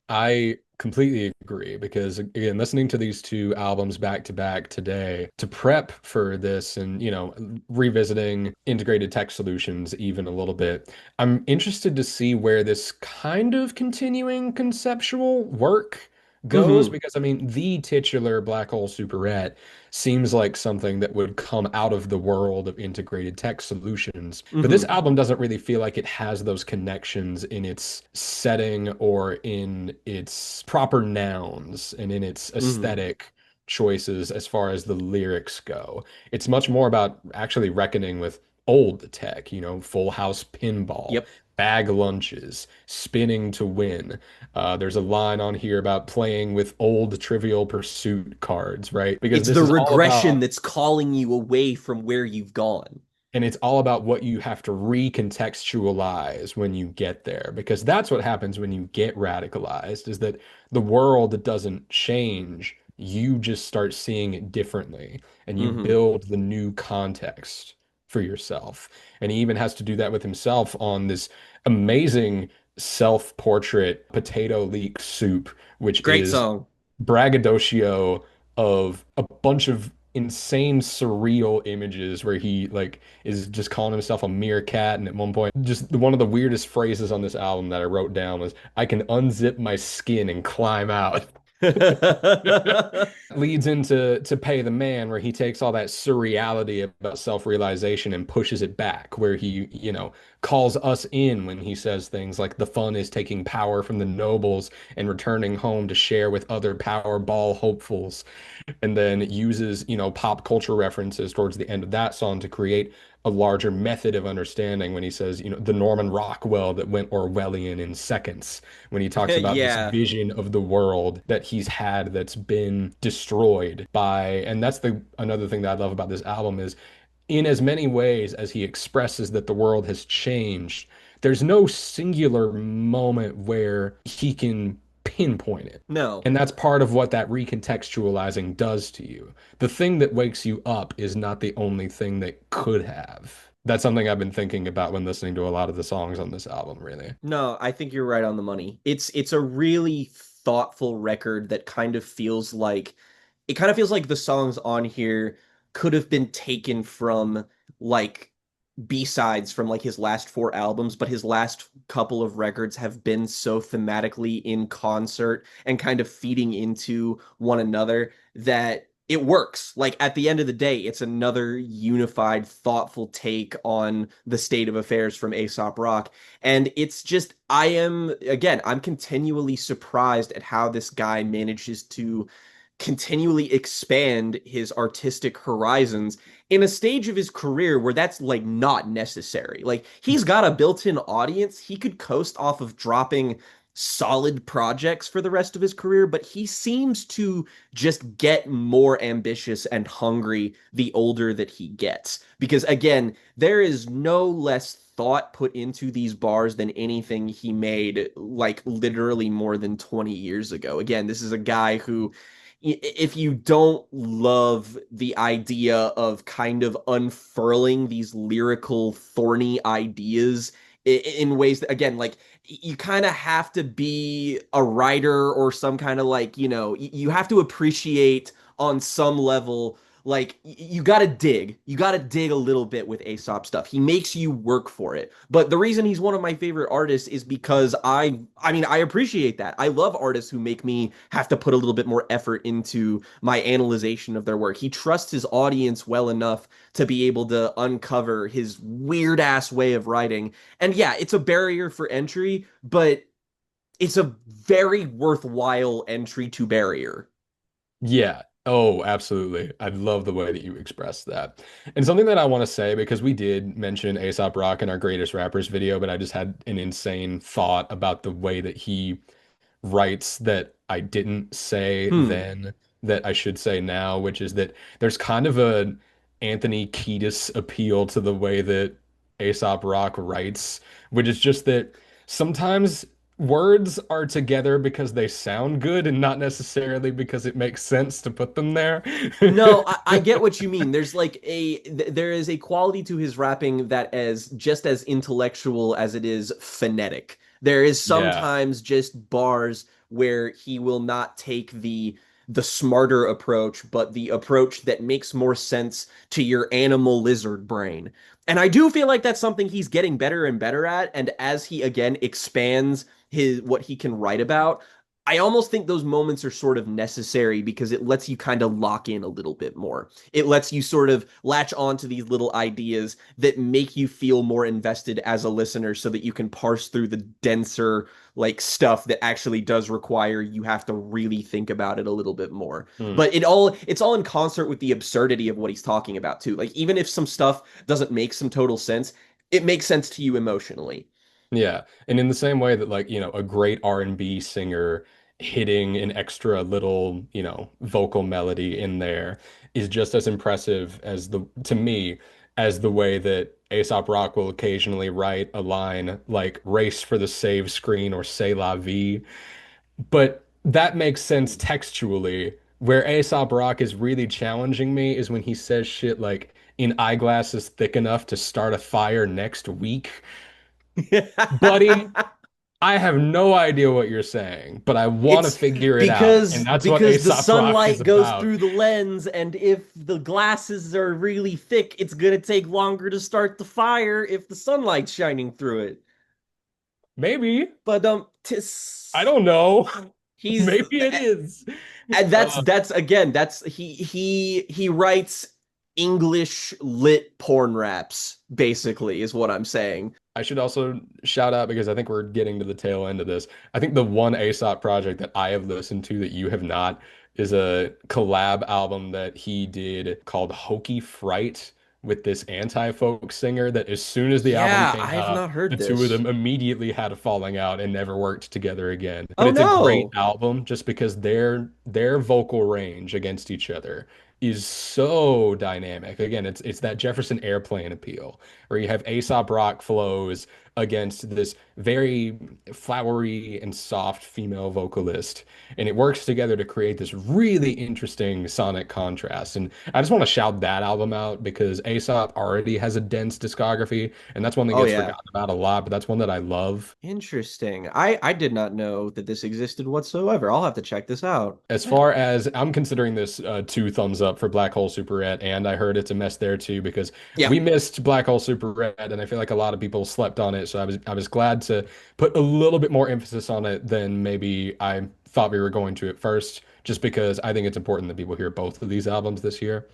Speaker 1: I completely agree because again, listening to these two albums back to back today to prep for this and, revisiting integrated tech solutions even a little bit, I'm interested to see where this kind of continuing conceptual work goes
Speaker 2: Hmm.
Speaker 1: because I mean, the titular Black Hole Superette seems like something that would come out of the world of integrated tech solutions. But this
Speaker 2: Hmm.
Speaker 1: album doesn't really feel like it has those connections in its setting or in its proper nouns and in its
Speaker 2: Hmm.
Speaker 1: aesthetic choices as far as the lyrics go. It's much more about actually reckoning with old tech, Full House pinball,
Speaker 2: Yep.
Speaker 1: bag lunches, spinning to win. There's a line on here about playing with old Trivial Pursuit cards, right? Because
Speaker 2: It's
Speaker 1: this
Speaker 2: the
Speaker 1: is all
Speaker 2: regression
Speaker 1: about
Speaker 2: that's calling you away from where you've gone.
Speaker 1: And it's all about what you have to recontextualize when you get there, because that's what happens when you get radicalized, is that the world doesn't change. You just start seeing it differently and you
Speaker 2: Hmm.
Speaker 1: build the new context for yourself. And he even has to do that with himself on this amazing self-portrait Potato Leek Soup, which
Speaker 2: Great
Speaker 1: is
Speaker 2: song.
Speaker 1: braggadocio of a bunch of insane surreal images where he like is just calling himself a meerkat, and at one point just one of the weirdest phrases on this album that I wrote down was I can unzip my skin and climb out. Leads into To Pay the Man, where he takes all that surreality about self-realization and pushes it back, where he, calls us in when he says things like the fun is taking power from the nobles and returning home to share with other Powerball hopefuls, and then uses, pop culture references towards the end of that song to create a larger method of understanding when he says, the Norman Rockwell that went Orwellian in seconds, when he talks about this
Speaker 2: Yeah.
Speaker 1: vision of the world that he's had that's been destroyed by, and that's the another thing that I love about this album is in as many ways as he expresses that the world has changed, there's no singular moment where he can pinpoint it.
Speaker 2: No.
Speaker 1: And that's part of what that recontextualizing does to you. The thing that wakes you up is not the only thing that could have. That's something I've been thinking about when listening to a lot of the songs on this album, really.
Speaker 2: No, I think you're right on the money. It's a really thoughtful record that kind of feels like the songs on here could have been taken from like B-sides from like his last four albums, but his last couple of records have been so thematically in concert and kind of feeding into one another that it works. Like at the end of the day, it's another unified, thoughtful take on the state of affairs from Aesop Rock. And it's just, I'm continually surprised at how this guy manages to continually expand his artistic horizons in a stage of his career where that's like not necessary. Like he's got a built-in audience. He could coast off of dropping solid projects for the rest of his career, but he seems to just get more ambitious and hungry the older that he gets. Because again, there is no less thought put into these bars than anything he made like literally more than 20 years ago. Again, this is a guy who if you don't love the idea of kind of unfurling these lyrical thorny ideas in ways that again like you kind of have to be a writer or some kind of like you have to appreciate on some level like you got to dig a little bit with Aesop stuff. He makes you work for it. But the reason he's one of my favorite artists is because I appreciate that. I love artists who make me have to put a little bit more effort into my analyzation of their work. He trusts his audience well enough to be able to uncover his weird ass way of writing. And yeah, it's a barrier for entry, but it's a very worthwhile entry to barrier.
Speaker 1: Yeah. Oh, absolutely. I love the way that you expressed that. And something that I want to say, because we did mention Aesop Rock in our Greatest Rappers video, but I just had an insane thought about the way that he writes that I didn't say
Speaker 2: Hmm.
Speaker 1: then that I should say now, which is that there's kind of a Anthony Kiedis appeal to the way that Aesop Rock writes, which is just that sometimes words are together because they sound good and not necessarily because it makes sense to put them there.
Speaker 2: No, I get what you mean. There is a quality to his rapping that is just as intellectual as it is phonetic. There is
Speaker 1: Yeah.
Speaker 2: sometimes just bars where he will not take the smarter approach, but the approach that makes more sense to your animal lizard brain. And I do feel like that's something he's getting better and better at. And as he again expands his what he can write about, I almost think those moments are sort of necessary because it lets you kind of lock in a little bit more. It lets you sort of latch on to these little ideas that make you feel more invested as a listener so that you can parse through the denser like stuff that actually does require you have to really think about it a little bit more.
Speaker 1: Hmm.
Speaker 2: But it's all in concert with the absurdity of what he's talking about too. Like even if some stuff doesn't make some total sense, it makes sense to you emotionally.
Speaker 1: Yeah. And in the same way that like, a great R&B singer hitting an extra little, vocal melody in there is just as impressive as to me, as the way that Aesop Rock will occasionally write a line like race for the save screen or say la vie. But that makes sense textually. Where Aesop Rock is really challenging me is when he says shit like in eyeglasses thick enough to start a fire next week. Buddy, I have no idea what you're saying, but I want to
Speaker 2: It's
Speaker 1: figure it out. And
Speaker 2: because
Speaker 1: that's what
Speaker 2: the
Speaker 1: Aesop Rock is
Speaker 2: sunlight goes
Speaker 1: about.
Speaker 2: through the lens, and if the glasses are really thick, it's gonna take longer to start the fire if the sunlight's shining through it.
Speaker 1: Maybe.
Speaker 2: But
Speaker 1: I don't know.
Speaker 2: he's
Speaker 1: Maybe it is.
Speaker 2: and
Speaker 1: Uh,
Speaker 2: that's again that's he writes English lit porn raps basically is what I'm saying.
Speaker 1: I should also shout out because I think we're getting to the tail end of this. I think the one Aesop project that I have listened to that you have not is a collab album that he did called Hokey Fright with this anti-folk singer that as soon as the album
Speaker 2: Yeah,
Speaker 1: came
Speaker 2: I've
Speaker 1: out,
Speaker 2: not
Speaker 1: the
Speaker 2: heard
Speaker 1: two of
Speaker 2: this.
Speaker 1: them immediately had a falling out and never worked together again. But
Speaker 2: Oh
Speaker 1: it's a great
Speaker 2: no.
Speaker 1: album just because their vocal range against each other is so dynamic. Again, it's that Jefferson Airplane appeal where you have Aesop Rock flows against this very flowery and soft female vocalist. And it works together to create this really interesting sonic contrast. And I just want to shout that album out because Aesop already has a dense discography, and that's one that
Speaker 2: Oh
Speaker 1: gets
Speaker 2: yeah.
Speaker 1: forgotten about a lot, but that's one that I love.
Speaker 2: Interesting. I did not know that this existed whatsoever. I'll have to check this out.
Speaker 1: As far as I'm considering this two thumbs up for Black Hole Super Red, and I heard it's a mess there too because
Speaker 2: Yeah.
Speaker 1: we missed Black Hole Super Red, and I feel like a lot of people slept on it. So I was glad to put a little bit more emphasis on it than maybe I thought we were going to at first, just because I think it's important that people hear both of these albums this year.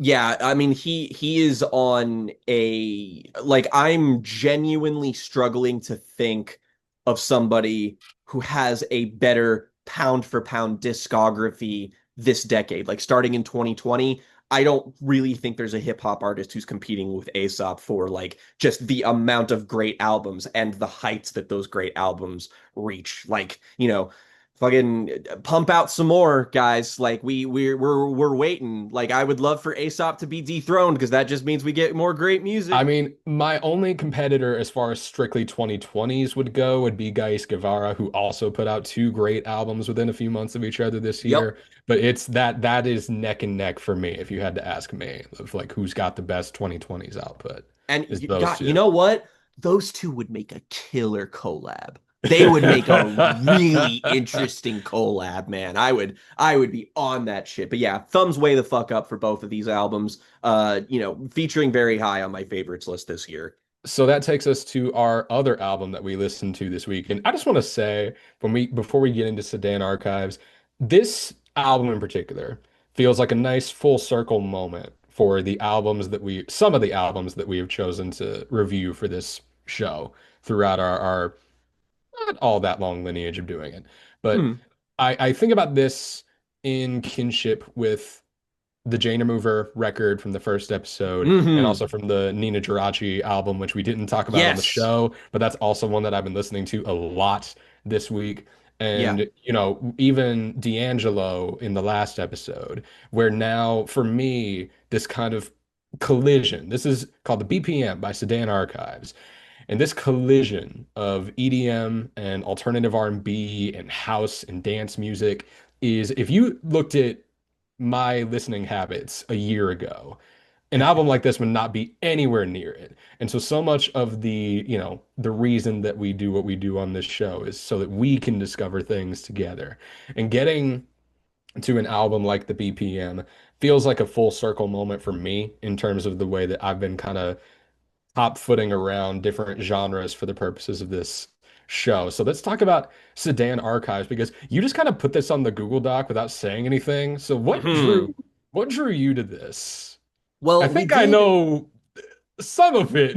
Speaker 2: Yeah, I mean he is on a like I'm genuinely struggling to think of somebody who has a better pound for pound discography this decade. Like starting in 2020, I don't really think there's a hip hop artist who's competing with Aesop for like just the amount of great albums and the heights that those great albums reach. Like, fucking pump out some more, guys. Like we're waiting. Like I would love for Aesop to be dethroned because that just means we get more great
Speaker 1: I
Speaker 2: music.
Speaker 1: mean, my only competitor as far as strictly 2020s would go would be Gais Guevara, who also put out two great albums within a few months of each other this
Speaker 2: Yep.
Speaker 1: year. But it's that is neck and neck for me if you had to ask me of like who's got the best 2020s output
Speaker 2: And
Speaker 1: is
Speaker 2: you
Speaker 1: those
Speaker 2: got, you
Speaker 1: two.
Speaker 2: know what? Those two would make a killer collab. They would make a really interesting collab, man. I would be on that shit. But yeah, thumbs way the fuck up for both of these albums. Featuring very high on my favorites list this year.
Speaker 1: So that takes us to our other album that we listened to this week. And I just want to say before we get into Sedan Archives, this album in particular feels like a nice full circle moment for some of the albums that we have chosen to review for this show throughout our not all that long lineage of doing it. But
Speaker 2: Hmm.
Speaker 1: I think about this in kinship with the Jane Remover record from the first episode, and
Speaker 2: Mm-hmm.
Speaker 1: also from the Nina Geraci album, which we didn't talk about on the
Speaker 2: Yes.
Speaker 1: show, but that's also one that I've been listening to a lot this week.
Speaker 2: Yeah.
Speaker 1: And, even D'Angelo in the last episode, where now for me, this kind of collision, this is called the BPM by Sedan Archives. And this collision of EDM and alternative R&B and house and dance music is, if you looked at my listening habits a year ago, an album like this would not be anywhere near it. And so much of the reason that we do what we do on this show is so that we can discover things together. And getting to an album like the BPM feels like a full circle moment for me in terms of the way that I've been kind of top footing around different genres for the purposes of this show. So let's talk about Sudan archives because you just kind of put this on the Google Doc without saying anything. So
Speaker 2: Mhm.
Speaker 1: what drew you to this? I
Speaker 2: Well, we
Speaker 1: think I
Speaker 2: did.
Speaker 1: know some of it.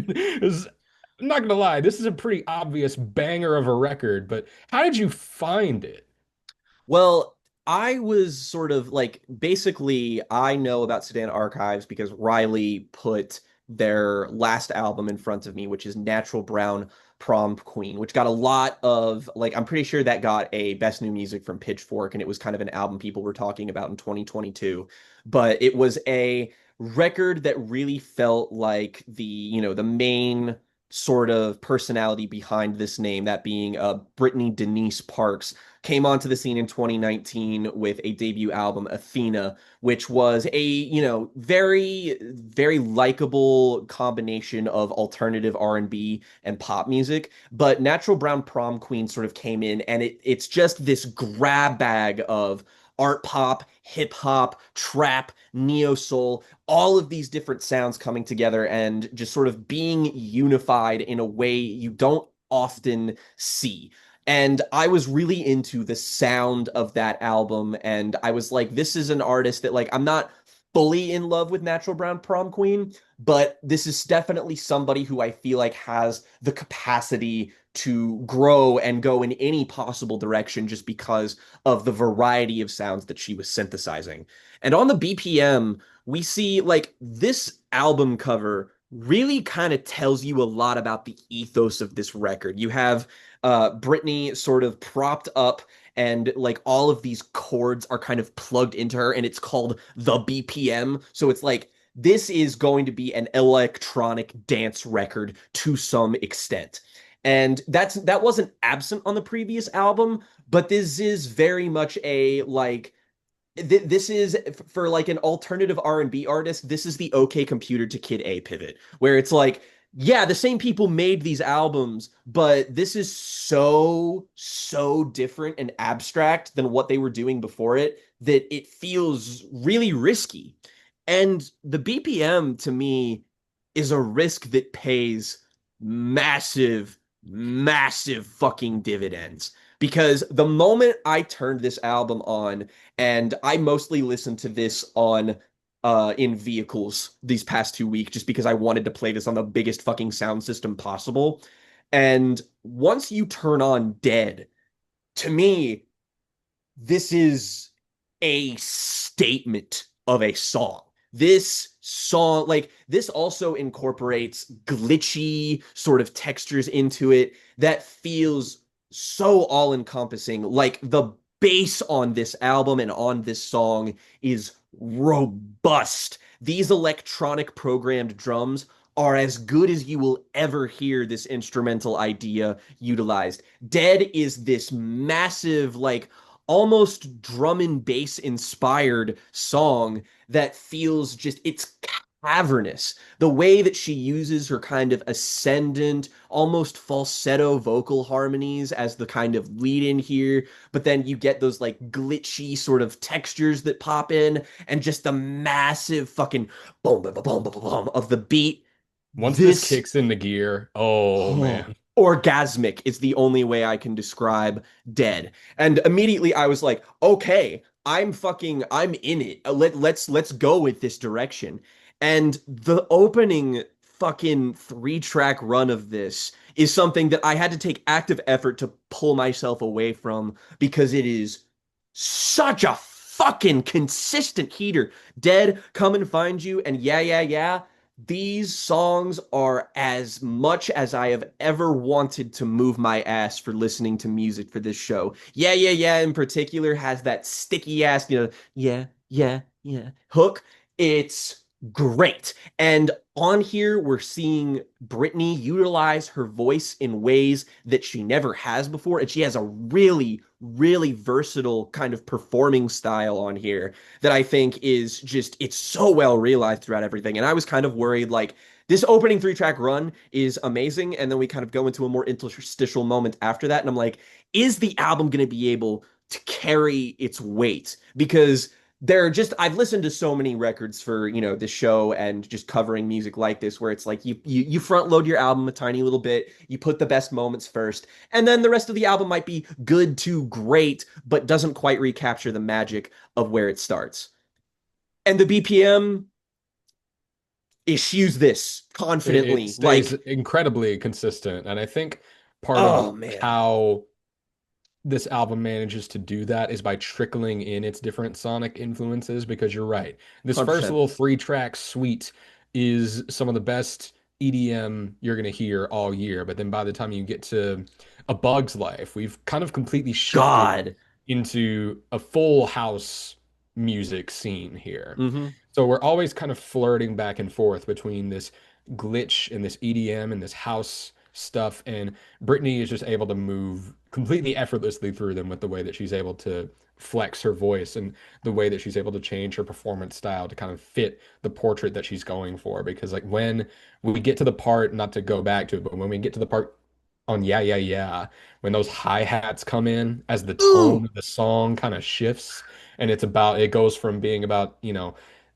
Speaker 1: I'm not gonna lie, this is a pretty obvious banger of a record, but how did you find it?
Speaker 2: Well, I was sort of like basically I know about Sudan Archives because Riley put their last album in front of me, which is Natural Brown Prom Queen, which got a lot of like I'm pretty sure that got a Best New Music from Pitchfork, and it was kind of an album people were talking about in 2022. But it was a record that really felt like the main sort of personality behind this name, that being Brittany Denise Parks came onto the scene in 2019 with a debut album, Athena, which was a, very, very likable combination of alternative R&B and pop music. But Natural Brown Prom Queen sort of came in, and it's just this grab bag of art pop, hip hop, trap, neo soul, all of these different sounds coming together and just sort of being unified in a way you don't often see. And I was really into the sound of that album. And I was like, this is an artist that, like, I'm not fully in love with Natural Brown Prom Queen, but this is definitely somebody who I feel like has the capacity to grow and go in any possible direction just because of the variety of sounds that she was synthesizing. And on the BPM, we see like this album cover really kind of tells you a lot about the ethos of this record. You have Brittany sort of propped up, and like all of these chords are kind of plugged into her, and it's called the BPM. So it's like this is going to be an electronic dance record to some extent. And that wasn't absent on the previous album, but this is very much a like this is for like an alternative R&B artist, this is the OK Computer to Kid A pivot, where it's like, yeah, the same people made these albums, but this is so different and abstract than what they were doing before it that it feels really risky. And the BPM to me is a risk that pays massive, massive fucking dividends. Because the moment I turned this album on, and I mostly listened to this on in vehicles these past 2 weeks just because I wanted to play this on the biggest fucking sound system possible. And once you turn on Dead, to me, this is a statement of a song. This song, like, this also incorporates glitchy sort of textures into it that feels so all encompassing. Like, the bass on this album and on this song is robust. These electronic programmed drums are as good as you will ever hear this instrumental idea utilized. Dead is this massive, like, almost drum and bass inspired song that feels just it's cavernous. The way that she uses her kind of ascendant, almost falsetto vocal harmonies as the kind of lead in here, but then you get those like glitchy sort of textures that pop in and just the massive fucking boom boom boom boom boom boom of the beat.
Speaker 1: Once this
Speaker 2: This
Speaker 1: kicks into gear, oh
Speaker 2: Oh,
Speaker 1: man.
Speaker 2: orgasmic is the only way I can describe Dead. And immediately I was like, okay, I'm in it. Let's go with this direction. And the opening fucking 3-track run of this is something that I had to take active effort to pull myself away from because it is such a fucking consistent heater. Dead, Come and Find You, and Yeah, Yeah, Yeah. These songs are as much as I have ever wanted to move my ass for listening to music for this show. Yeah, Yeah, Yeah, in particular, has that sticky ass, yeah, yeah, yeah hook. It's great. And on here, we're seeing Britney utilize her voice in ways that she never has before. And she has a really, really versatile kind of performing style on here that I think is just it's so well realized throughout everything. And I was kind of worried like this opening 3-track run is amazing, and then we kind of go into a more interstitial moment after that, and I'm like, is the album going to be able to carry its weight? Because There are just I've listened to so many records for, the show and just covering music like this where it's like you front load your album a tiny little bit, you put the best moments first, and then the rest of the album might be good to great, but doesn't quite recapture the magic of where it starts. And the BPM eschews this
Speaker 1: It
Speaker 2: confidently.
Speaker 1: stays
Speaker 2: Like,
Speaker 1: incredibly consistent, and I think part of
Speaker 2: oh man,
Speaker 1: how this album manages to do that is by trickling in its different sonic influences, because you're right. This first
Speaker 2: 100%.
Speaker 1: little three-track suite is some of the best EDM you're going to hear all year, but then by the time you get to A Bug's Life, we've kind of completely shifted
Speaker 2: God.
Speaker 1: into a full house music scene here.
Speaker 2: Hmm.
Speaker 1: So we're always kind of flirting back and forth between this glitch and this EDM and this house stuff, and Britney is just able to move completely effortlessly through them with the way that she's able to flex her voice and the way that she's able to change her performance style to kind of fit the portrait that she's going for. Because like when we get to the part, not to go back to it, but when we get to the part on Yeah Yeah Yeah, when those hi-hats come in as the tone
Speaker 2: Ooh,
Speaker 1: of the song kind of shifts, and it goes from being about,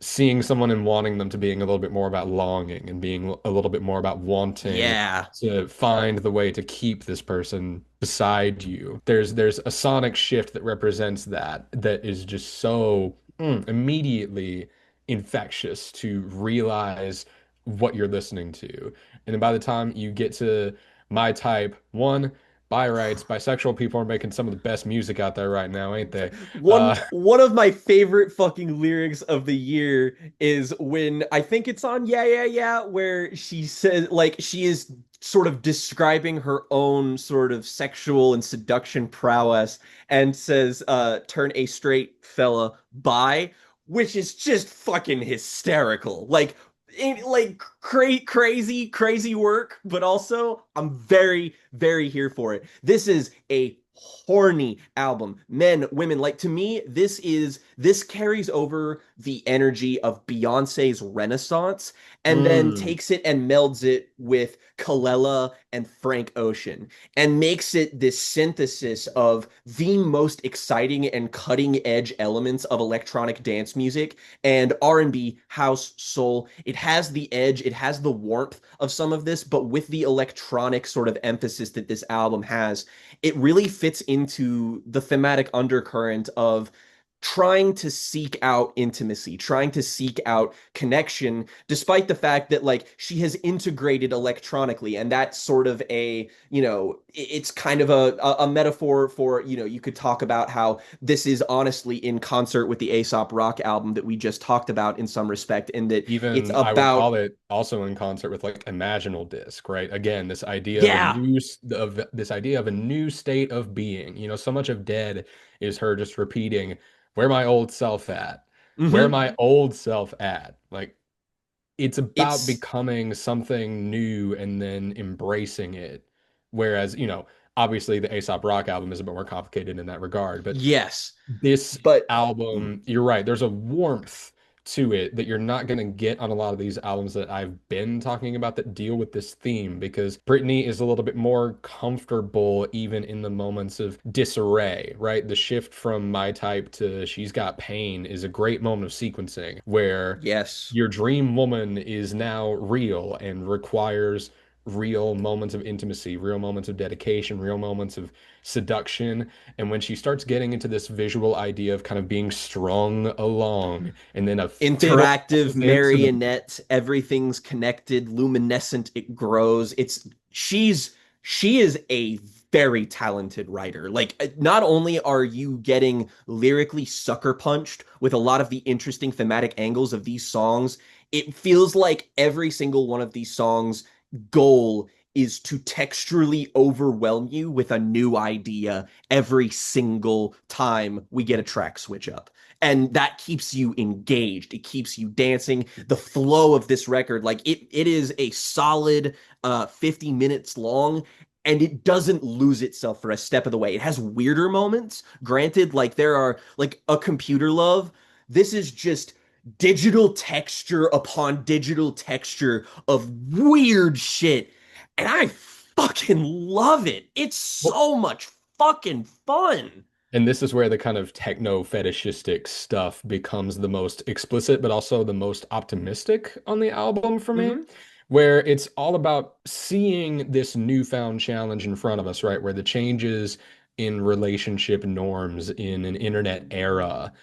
Speaker 1: seeing someone and wanting them to being a little bit more about longing and being a little bit more about wanting
Speaker 2: yeah.
Speaker 1: to find the way to keep this person beside you. There's a sonic shift that represents that is just so immediately infectious to realize what you're listening to. And then by the time you get to My Type, one, bi rights, bisexual people are making some of the best music out there right now, ain't they?
Speaker 2: One
Speaker 1: Uh,
Speaker 2: one of my favorite fucking lyrics of the year is when I think it's on Yeah Yeah Yeah where she says like she is sort of describing her own sort of sexual and seduction prowess and says turn a straight fella bi, which is just fucking hysterical. Like crazy work, but also I'm very very here for it. This is a horny album. Men, women, like to me, this carries over the energy of Beyonce's Renaissance and then
Speaker 1: mm,
Speaker 2: takes it and melds it with Kalela and Frank Ocean and makes it this synthesis of the most exciting and cutting edge elements of electronic dance music and R&B, house, soul. It has the edge, it has the warmth of some of this, but with the electronic sort of emphasis that this album has, it really fits into the thematic undercurrent of trying to seek out intimacy, trying to seek out connection, despite the fact that like she has integrated electronically, and that's sort of it's kind of a metaphor for, you could talk about how this is honestly in concert with the Aesop Rock album that we just talked about in some respect, in that it's
Speaker 1: even I would
Speaker 2: about
Speaker 1: call it also in concert with like imaginal disc, right? Again,
Speaker 2: yeah.
Speaker 1: this idea of a new state of being. So much of Dead is her just repeating, "Where my old self at? Where
Speaker 2: Hmm.
Speaker 1: my old self at?" Like it's about
Speaker 2: It's
Speaker 1: becoming something new and then embracing it. Whereas, obviously the Aesop Rock album is a bit more complicated in that regard, but
Speaker 2: yes,
Speaker 1: this
Speaker 2: but
Speaker 1: album, you're right, there's a warmth to it that you're not going to get on a lot of these albums that I've been talking about that deal with this theme, because Britney is a little bit more comfortable even in the moments of disarray, right? The shift from My Type to She's Got Pain is a great moment of sequencing where
Speaker 2: yes.
Speaker 1: your dream woman is now real and requires real moments of intimacy, real moments of dedication, real moments of seduction. And when she starts getting into this visual idea of kind of being strung along, and then a fiddle
Speaker 2: Interactive
Speaker 1: comes into the
Speaker 2: marionette, everything's connected, luminescent, it grows. She is a very talented writer. Like, not only are you getting lyrically sucker punched with a lot of the interesting thematic angles of these songs, it feels like every single one of these songs goal is to texturally overwhelm you with a new idea every single time we get a track switch up, and that keeps you engaged, it keeps you dancing. The flow of this record, like it is a solid 50 minutes long, and it doesn't lose itself for a step of the way. It has weirder moments, granted, like there are like a Computer Love. This is just digital texture upon digital texture of weird shit, and I fucking love it. It's
Speaker 1: well,
Speaker 2: so much fucking fun.
Speaker 1: And this is where the kind of techno fetishistic stuff becomes the most explicit, but also the most optimistic on the album for me,
Speaker 2: Hmm.
Speaker 1: where it's all about seeing this newfound challenge in front of us, right? Where the changes in relationship norms in an internet era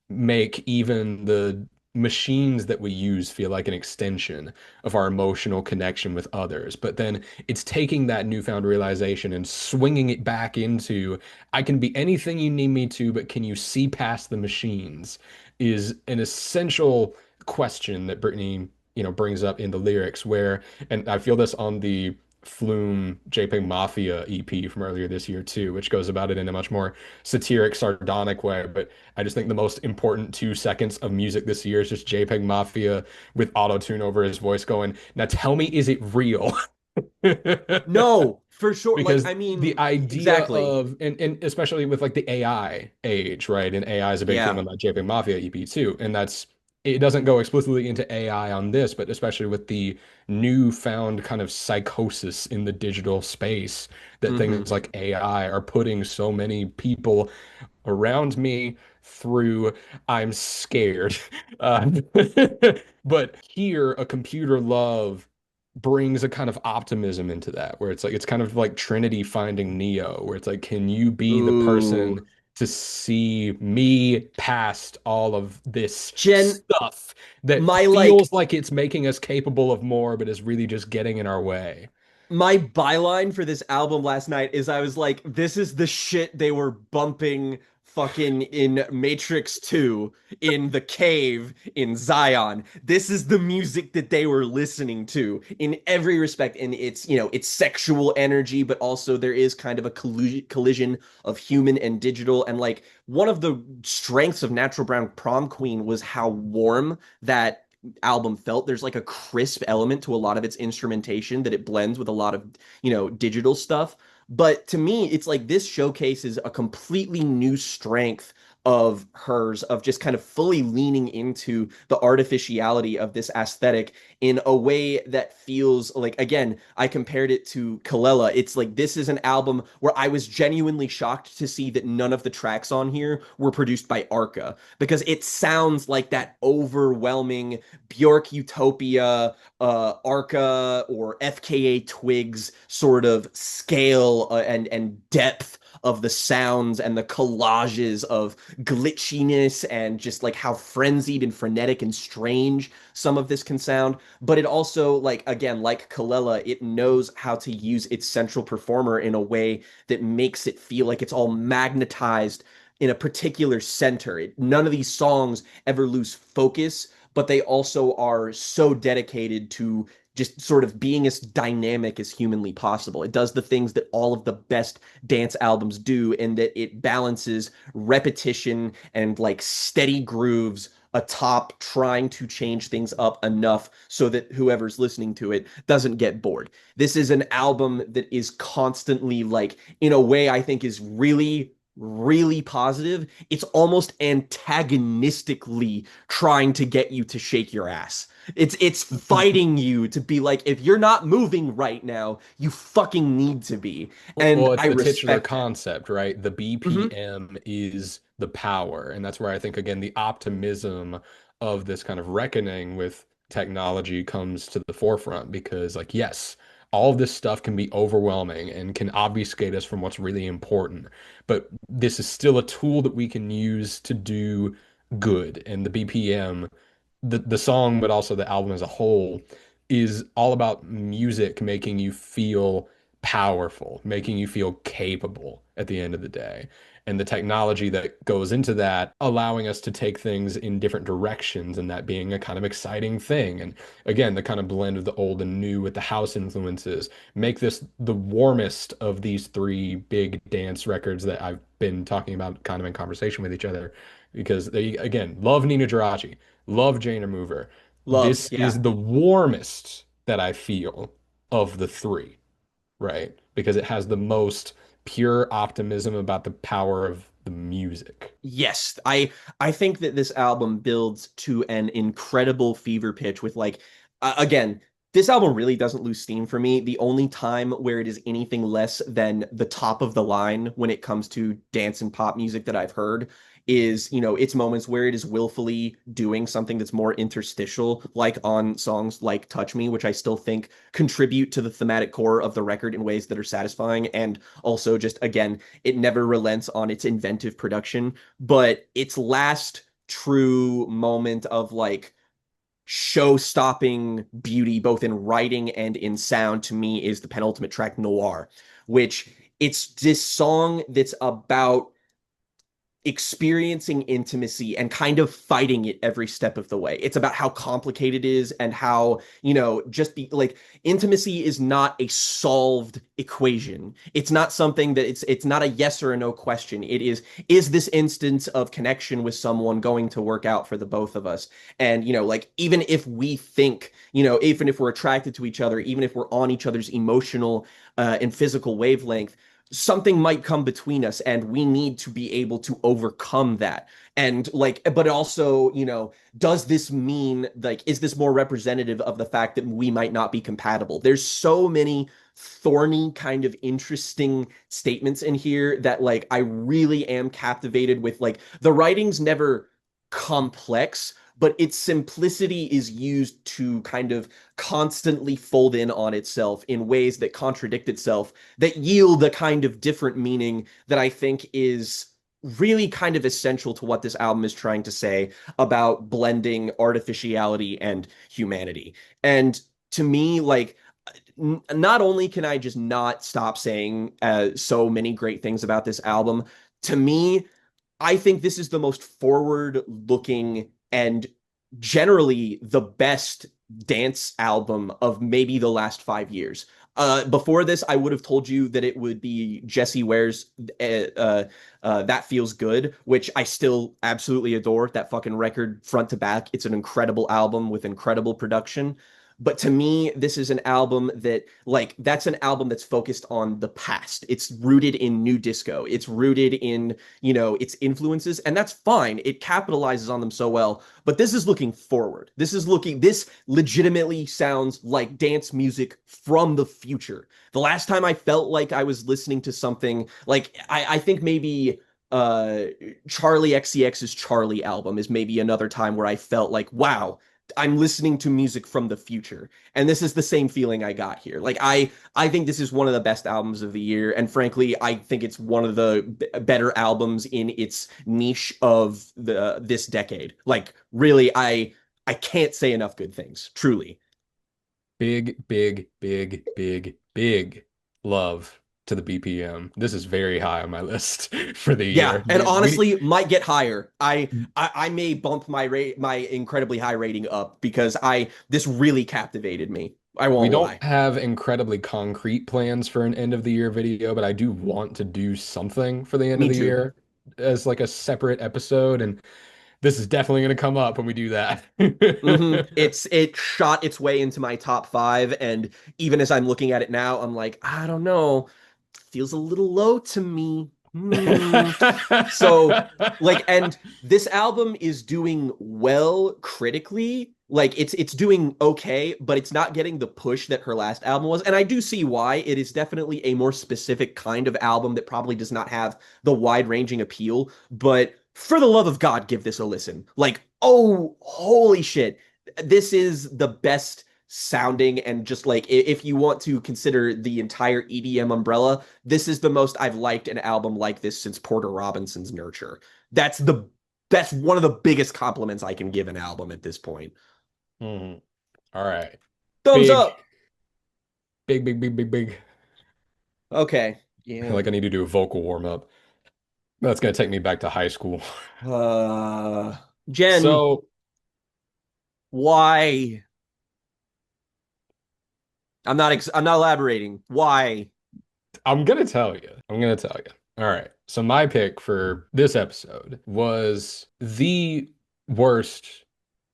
Speaker 1: make even the machines that we use feel like an extension of our emotional connection with others. But then it's taking that newfound realization and swinging it back into I can be anything you need me to, but can you see past the machines? Is an essential question that Brittany, brings up in the lyrics where, and I feel this on the Flume JPEG Mafia EP from earlier this year too, which goes about it in a much more satiric, sardonic way. But I just think the most important 2 seconds of music this year is just JPEG Mafia with auto tune over his voice going, "Now tell me, is it real?"
Speaker 2: No, for sure. Like,
Speaker 1: Because
Speaker 2: I
Speaker 1: the
Speaker 2: mean,
Speaker 1: idea
Speaker 2: exactly.
Speaker 1: of and especially with like the AI age, right? And AI is a big theme
Speaker 2: Yeah.
Speaker 1: on that JPEG Mafia EP too. And that's it doesn't go explicitly into AI on this, but especially with the newfound kind of psychosis in the digital space that things
Speaker 2: Hmm.
Speaker 1: like AI are putting so many people around me through I'm scared. Uh, but here, a computer love brings a kind of optimism into that, where it's like it's kind of like Trinity finding Neo, where it's like, can you be the person
Speaker 2: Ooh.
Speaker 1: to see me past all of this
Speaker 2: Jen,
Speaker 1: stuff that
Speaker 2: my like
Speaker 1: feels like it's making us capable of more, but is really just getting in our way?
Speaker 2: my byline for this album last night is I was like, this is the shit they were bumping fucking in Matrix 2 in the cave in Zion. This is the music that they were listening to in every respect. And it's, it's sexual energy, but also there is kind of a collision of human and digital. And like one of the strengths of Natural Brown Prom Queen was how warm that album felt. There's like a crisp element to a lot of its instrumentation that it blends with a lot of, digital stuff. But to me, it's like this showcases a completely new strength of hers, of just kind of fully leaning into the artificiality of this aesthetic in a way that feels like, again, I compared it to Kalela. It's like this is an album where I was genuinely shocked to see that none of the tracks on here were produced by Arca, because it sounds like that overwhelming Bjork Utopia, Arca or FKA Twigs sort of scale and depth of the sounds and the collages of glitchiness and just like how frenzied and frenetic and strange some of this can sound. But it also, like, again, like Kalela, it knows how to use its central performer in a way that makes it feel like it's all magnetized in a particular center. None of these songs ever lose focus, but they also are so dedicated to just sort of being as dynamic as humanly possible. It does the things that all of the best dance albums do, in that it balances repetition and like steady grooves atop trying to change things up enough so that whoever's listening to it doesn't get bored. This is an album that is constantly, like, in a way I think is really really positive. It's almost antagonistically trying to get you to shake your ass. It's fighting you to be like, if you're not moving right now, you fucking need to be. And
Speaker 1: Well, it's
Speaker 2: I
Speaker 1: the titular
Speaker 2: respect that.
Speaker 1: concept, right? The
Speaker 2: Hmm.
Speaker 1: BPM is the power. And that's where I think, again, the optimism of this kind of reckoning with technology comes to the forefront because, like, yes, all of this stuff can be overwhelming and can obfuscate us from what's really important. But this is still a tool that we can use to do good. And the BPM, the song, but also the album as a whole, is all about music making you feel powerful, making you feel capable at the end of the day. And the technology that goes into that, allowing us to take things in different directions, and that being a kind of exciting thing. And again, the kind of blend of the old and new with the house influences make this the warmest of these three big dance records that I've been talking about kind of in conversation with each other. Because they, again, love Nina Geraci, love Jane Mover.
Speaker 2: Love,
Speaker 1: This
Speaker 2: yeah.
Speaker 1: is the warmest that I feel of the three, right? Because it has the most pure optimism about the power of the music.
Speaker 2: Yes, I think that this album builds to an incredible fever pitch with, like, again, This album really doesn't lose steam for me. The only time where it is anything less than the top of the line when it comes to dance and pop music that I've heard is, its moments where it is willfully doing something that's more interstitial, like on songs like Touch Me, which I still think contribute to the thematic core of the record in ways that are satisfying. And also, just again, it never relents on its inventive production. But its last true moment of like, show-stopping beauty, both in writing and in sound, to me is the penultimate track, Noir, which it's this song that's about experiencing intimacy and kind of fighting it every step of the way. It's about how complicated it is and how, just be like intimacy is not a solved equation. It's not something that it's not a yes or a no question. It is this instance of connection with someone going to work out for the both of us? And, like even if we think, even if we're attracted to each other, even if we're on each other's emotional and physical wavelength, something might come between us and we need to be able to overcome that. And like, but also, does this mean like, is this more representative of the fact that we might not be compatible? There's so many thorny kind of interesting statements in here that like I really am captivated with. Like the writing's never complex, but its simplicity is used to kind of constantly fold in on itself in ways that contradict itself, that yield a kind of different meaning that I think is really kind of essential to what this album is trying to say about blending artificiality and humanity. And to me, like, not only can I just not stop saying so many great things about this album, to me, I think this is the most forward looking and generally the best dance album of maybe the last 5 years. Before this, I would have told you that it would be Jessie Ware's That Feels Good, which I still absolutely adore. That fucking record front to back. It's an incredible album with incredible production. But to me, this is an album that, like, that's an album that's focused on the past. It's rooted in new disco. It's rooted in, its influences, and that's fine. It capitalizes on them so well. But this is looking forward. This legitimately sounds like dance music from the future. The last time I felt like I was listening to something, like, I think maybe Charlie XCX's Charlie album is maybe another time where I felt like, wow, I'm listening to music from the future. And this is the same feeling I got here. Like I think this is one of the best albums of the year, and frankly, I think it's one of the better albums in its niche of this decade. Like really, I can't say enough good things, truly.
Speaker 1: Big, big, big, big, big love to the BPM. This is very high on my list for the
Speaker 2: Yeah,
Speaker 1: year.
Speaker 2: and
Speaker 1: We
Speaker 2: honestly, might get higher. I may bump my incredibly high rating up because I this really captivated me. I
Speaker 1: we
Speaker 2: won't
Speaker 1: don't
Speaker 2: lie.
Speaker 1: have incredibly concrete plans for an end of the year video, but I do want to do something for the end of
Speaker 2: Me
Speaker 1: the
Speaker 2: too.
Speaker 1: year as like a separate episode, and this is definitely going to come up when we do that.
Speaker 2: It shot its way into my top five, and even as I'm looking at it now, I'm like, I don't know, feels a little low to me. So, like, and this album is doing well critically. Like, it's doing okay, but it's not getting the push that her last album was. And I do see why. It is definitely a more specific kind of album that probably does not have the wide-ranging appeal. But for the love of God, give this a listen. Like, oh, holy shit. This is the best sounding, and just like if you want to consider the entire EDM umbrella, this is the most I've liked an album like this since Porter Robinson's Nurture. That's one of the biggest compliments I can give an album at this point.
Speaker 1: Mhm. All right.
Speaker 2: Thumbs
Speaker 1: Big,
Speaker 2: up.
Speaker 1: big, big, big, big, big.
Speaker 2: Okay.
Speaker 1: I feel
Speaker 2: Yeah.
Speaker 1: like I need to do a vocal warm up. That's going to take me back to high school.
Speaker 2: Uh Jen,
Speaker 1: So
Speaker 2: why? I'm not elaborating. Why?
Speaker 1: I'm going to tell you. I'm going to tell you. All right. So my pick for this episode was the worst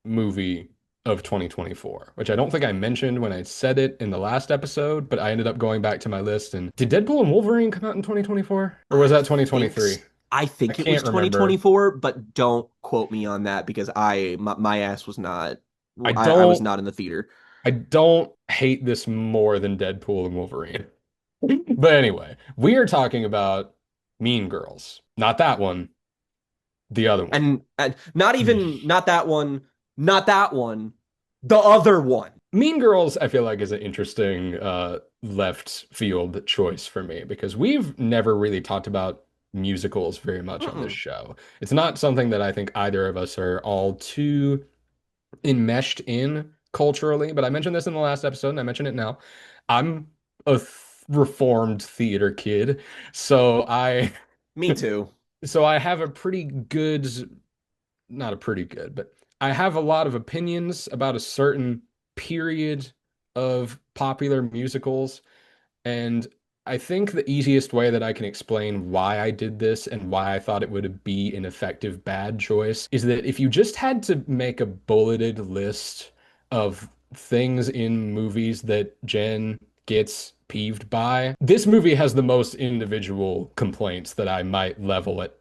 Speaker 1: movie of 2024, which I don't think I mentioned when I said it in the last episode, but I ended up going back to my list. And did Deadpool and Wolverine come out in 2024 or was
Speaker 2: I
Speaker 1: that
Speaker 2: think
Speaker 1: 2023?
Speaker 2: I
Speaker 1: I
Speaker 2: think it was
Speaker 1: can't remember.
Speaker 2: 2024, but don't quote me on that because my ass was not
Speaker 1: I
Speaker 2: I was
Speaker 1: don't
Speaker 2: not in the theater.
Speaker 1: I don't hate this more than Deadpool and Wolverine. But anyway, we are talking about Mean Girls. Not that one, the other one.
Speaker 2: And not even not that one, not that one, the other one.
Speaker 1: Mean Girls, I feel like, is an interesting left field choice for me because we've never really talked about musicals very much on this
Speaker 2: Mm-mm.
Speaker 1: show. It's not something that I think either of us are all too enmeshed in culturally, but I mentioned this in the last episode and I mention it now. I'm a reformed theater kid, so I
Speaker 2: Me too.
Speaker 1: so I have a pretty good, not a pretty good, but I have a lot of opinions about a certain period of popular musicals. And I think the easiest way that I can explain why I did this and why I thought it would be an effective bad choice is that if you just had to make a bulleted list of things in movies that Jen gets peeved by, this movie has the most individual complaints that I might level at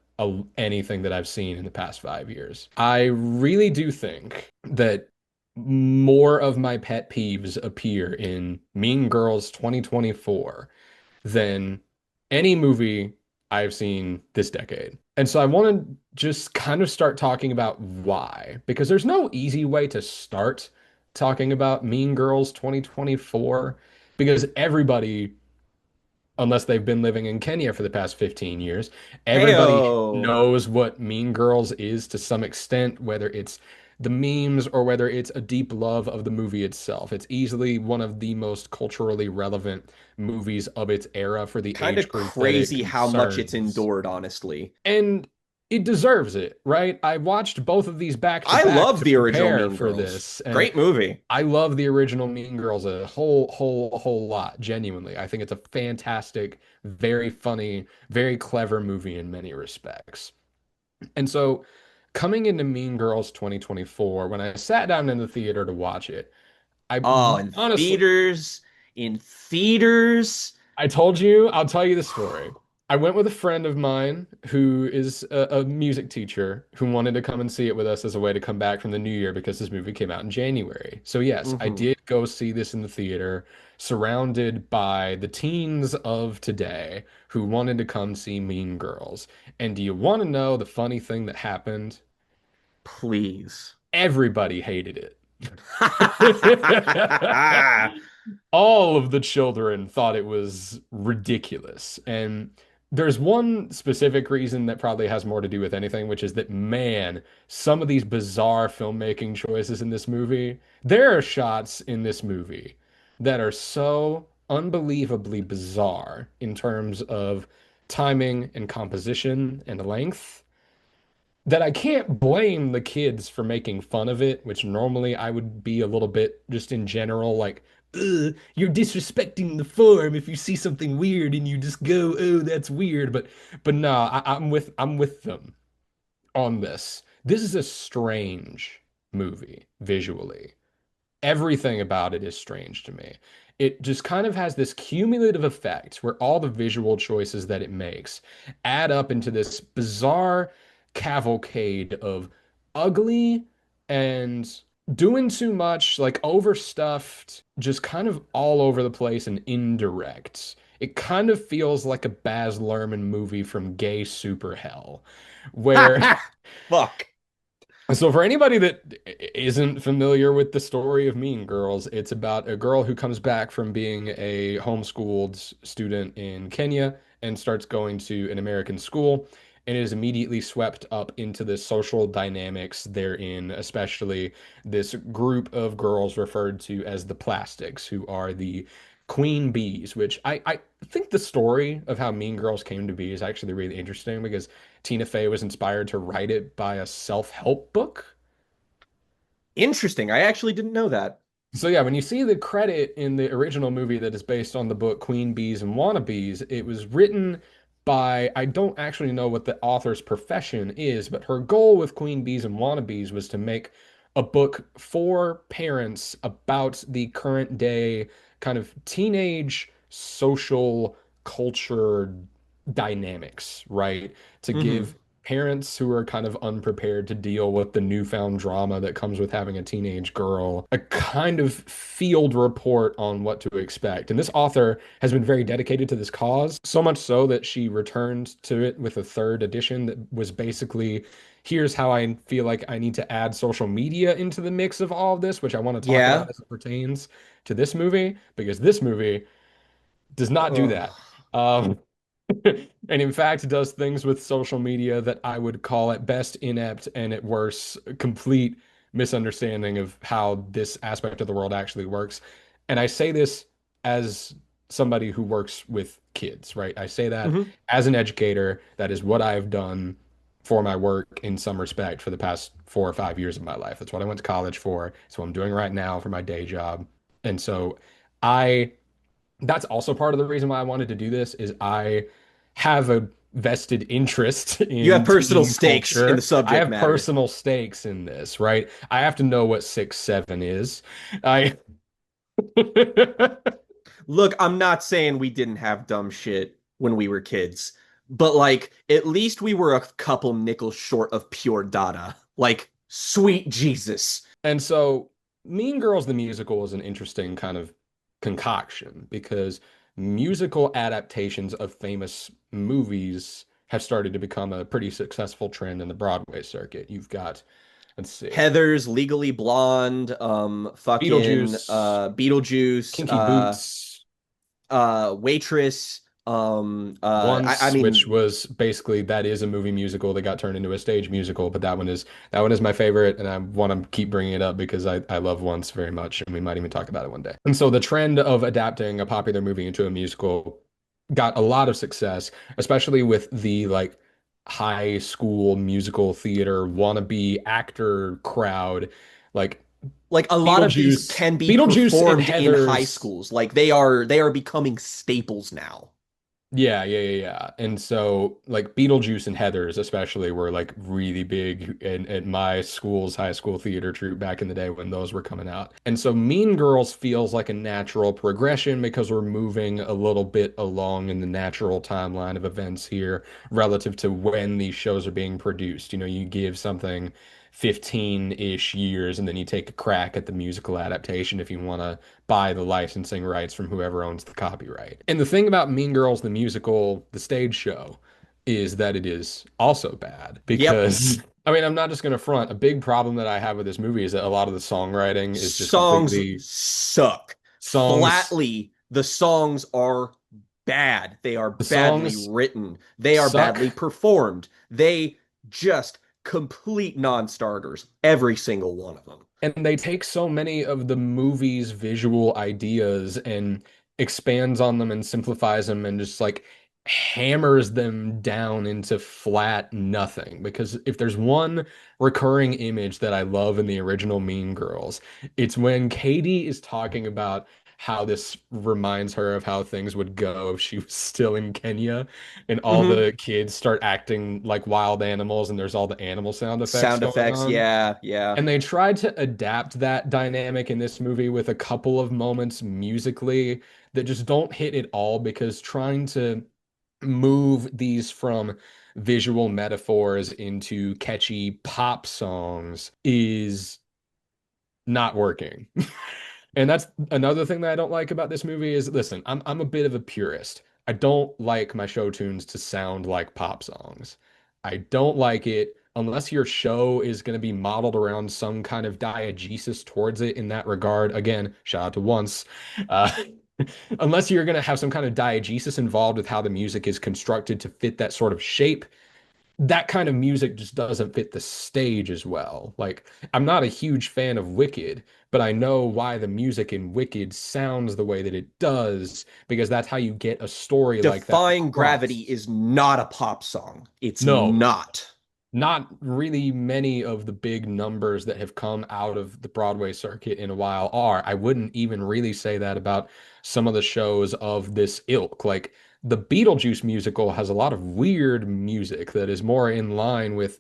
Speaker 1: anything that I've seen in the past 5 years. I really do think that more of my pet peeves appear in Mean Girls 2024 than any movie I've seen this decade. And so I want to just kind of start talking about why, because there's no easy way to start talking about Mean Girls 2024 because everybody, unless they've been living in Kenya for the past 15 years, everybody
Speaker 2: Heyo.
Speaker 1: knows what Mean Girls is to some extent, whether it's the memes or whether it's a deep love of the movie itself. It's easily one of the most culturally relevant movies of its era for the
Speaker 2: Kind
Speaker 1: age
Speaker 2: of
Speaker 1: group that it
Speaker 2: crazy how much it's
Speaker 1: concerns.
Speaker 2: endured, honestly.
Speaker 1: And it deserves it, right? I watched both of these back to
Speaker 2: I
Speaker 1: back
Speaker 2: love
Speaker 1: to
Speaker 2: the original
Speaker 1: prepare
Speaker 2: Mean
Speaker 1: for
Speaker 2: Girls.
Speaker 1: this, and
Speaker 2: Great movie.
Speaker 1: I love the original Mean Girls a whole lot, genuinely. I think it's a fantastic, very funny, very clever movie in many respects. And so, coming into Mean Girls 2024, when I sat down in the theater to watch it, I
Speaker 2: Oh, in
Speaker 1: honestly,
Speaker 2: theaters, in theaters.
Speaker 1: I told you, I'll tell you the story. I went with a friend of mine who is a music teacher who wanted to come and see it with us as a way to come back from the new year because this movie came out in January. So, yes, I
Speaker 2: Hmm.
Speaker 1: did go see this in the theater, surrounded by the teens of today who wanted to come see Mean Girls. And do you want to know the funny thing that happened?
Speaker 2: Please.
Speaker 1: Everybody hated it. All of the children thought it was ridiculous. And there's one specific reason that probably has more to do with anything, which is that, man, some of these bizarre filmmaking choices in this movie, there are shots in this movie that are so unbelievably bizarre in terms of timing and composition and length that I can't blame the kids for making fun of it, which normally I would be a little bit just in general like, ugh, you're disrespecting the form if you see something weird and you just go, oh, that's weird. But no, I'm with them on this. This is a strange movie visually. Everything about it is strange to me. It just kind of has this cumulative effect where all the visual choices that it makes add up into this bizarre cavalcade of ugly and doing too much, like overstuffed, just kind of all over the place and indirect. It kind of feels like a Baz Luhrmann movie from gay super hell, where
Speaker 2: Fuck.
Speaker 1: so, for anybody that isn't familiar with the story of Mean Girls, it's about a girl who comes back from being a homeschooled student in Kenya and starts going to an American school and is immediately swept up into the social dynamics therein, especially this group of girls referred to as the Plastics, who are the queen bees, which I think the story of how Mean Girls came to be is actually really interesting because Tina Fey was inspired to write it by a self-help book.
Speaker 2: Interesting. I actually didn't know that.
Speaker 1: So yeah, when you see the credit in the original movie that is based on the book Queen Bees and Wannabes, it was written by, I don't actually know what the author's profession is, but her goal with Queen Bees and Wannabes was to make a book for parents about the current day kind of teenage social culture dynamics, right? To
Speaker 2: Hmm.
Speaker 1: give parents who are kind of unprepared to deal with the newfound drama that comes with having a teenage girl, a kind of field report on what to expect. And this author has been very dedicated to this cause, so much so that she returned to it with a third edition that was basically, here's how I feel like I need to add social media into the mix of all of this, which I want to talk about
Speaker 2: Yeah.
Speaker 1: as it pertains to this movie, because this movie does not do
Speaker 2: Ugh.
Speaker 1: that. And in fact, does things with social media that I would call at best inept and at worst a complete misunderstanding of how this aspect of the world actually works. And I say this as somebody who works with kids, right? I say that
Speaker 2: Mhm.
Speaker 1: as an educator. That is what I've done for my work in some respect for the past 4 or 5 years of my life. That's what I went to college for. It's what I'm doing right now for my day job. And so I that's also part of the reason why I wanted to do this is I have a vested interest
Speaker 2: You have
Speaker 1: in
Speaker 2: personal
Speaker 1: teen
Speaker 2: stakes in the
Speaker 1: culture. I
Speaker 2: subject
Speaker 1: have
Speaker 2: matter.
Speaker 1: personal stakes in this, right? I have to know what 6'7" is. I
Speaker 2: Look, I'm not saying we didn't have dumb shit when we were kids, but like at least we were a couple nickels short of pure data. Like, sweet Jesus.
Speaker 1: And so Mean Girls the musical is an interesting kind of concoction because musical adaptations of famous movies have started to become a pretty successful trend in the Broadway circuit. You've got, let's see,
Speaker 2: Heather's Legally Blonde, fucking
Speaker 1: Beetlejuice,
Speaker 2: Beetlejuice,
Speaker 1: Kinky Boots,
Speaker 2: Waitress, I
Speaker 1: Once, which
Speaker 2: mean,
Speaker 1: was basically that is a movie musical that got turned into a stage musical, but that one is my favorite, and I want to keep bringing it up because I love Once very much, and we might even talk about it one day. And so the trend of adapting a popular movie into a musical got a lot of success, especially with the like high school musical theater wannabe actor crowd, like
Speaker 2: like a lot of these
Speaker 1: Beetlejuice,
Speaker 2: can be
Speaker 1: Beetlejuice and
Speaker 2: performed in high
Speaker 1: Heathers.
Speaker 2: schools. Like they are becoming staples now.
Speaker 1: Yeah, yeah, yeah, yeah. And so like Beetlejuice and Heathers especially were like really big in at my school's high school theater troupe back in the day when those were coming out. And so Mean Girls feels like a natural progression because we're moving a little bit along in the natural timeline of events here relative to when these shows are being produced. You know, you give something 15-ish years and then you take a crack at the musical adaptation if you want to buy the licensing rights from whoever owns the copyright. And the thing about Mean Girls, the musical, the stage show, is that it is also bad
Speaker 2: Yep.
Speaker 1: because I mean, I'm not just going to front. A big problem that I have with this movie is that a lot of the songwriting is just
Speaker 2: Songs
Speaker 1: completely
Speaker 2: suck.
Speaker 1: songs
Speaker 2: Flatly, the songs are bad. They are
Speaker 1: the
Speaker 2: badly
Speaker 1: songs
Speaker 2: written. They are
Speaker 1: suck.
Speaker 2: badly performed. They just complete non-starters, every single one of them.
Speaker 1: And they take so many of the movie's visual ideas and expands on them and simplifies them and just like hammers them down into flat nothing. Because if there's one recurring image that I love in the original Mean Girls, it's when Katie is talking about how this reminds her of how things would go if she was still in Kenya and all
Speaker 2: Hmm.
Speaker 1: the kids start acting like wild animals and there's all the animal sound effects
Speaker 2: Sound
Speaker 1: going
Speaker 2: effects,
Speaker 1: on.
Speaker 2: yeah, yeah.
Speaker 1: And they tried to adapt that dynamic in this movie with a couple of moments musically that just don't hit it all because trying to move these from visual metaphors into catchy pop songs is not working. And that's another thing that I don't like about this movie is listen, I'm a bit of a purist. I don't like my show tunes to sound like pop songs. I don't like it unless your show is going to be modeled around some kind of diegesis towards it in that regard. Again, shout out to Once. Uh, unless you're going to have some kind of diegesis involved with how the music is constructed to fit that sort of shape, that kind of music just doesn't fit the stage as well. Like, I'm not a huge fan of Wicked, but I know why the music in Wicked sounds the way that it does, because that's how you get a story like that
Speaker 2: Defying Gravity
Speaker 1: across.
Speaker 2: is not a pop song. It's
Speaker 1: No,
Speaker 2: not.
Speaker 1: not really many of the big numbers that have come out of the Broadway circuit in a while are. I wouldn't even really say that about some of the shows of this ilk. Like the Beetlejuice musical has a lot of weird music that is more in line with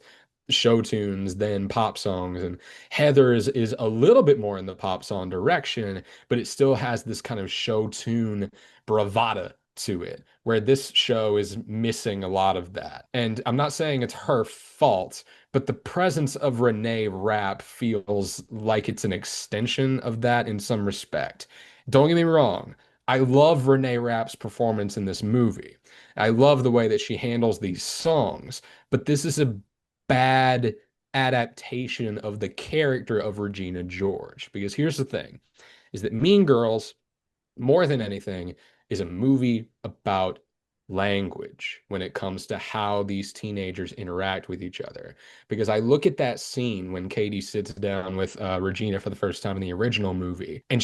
Speaker 1: show tunes than pop songs. And Heather's is a little bit more in the pop song direction, but it still has this kind of show tune bravada to it, where this show is missing a lot of that. And I'm not saying it's her fault, but the presence of Renee Rapp feels like it's an extension of that in some respect. Don't get me wrong. I love Renee Rapp's performance in this movie. I love the way that she handles these songs, but this is a bad adaptation of the character of Regina George. Because here's the thing, is that Mean Girls, more than anything, is a movie about language when it comes to how these teenagers interact with each other. Because I look at that scene when Katie sits down with Regina for the first time in the original movie, and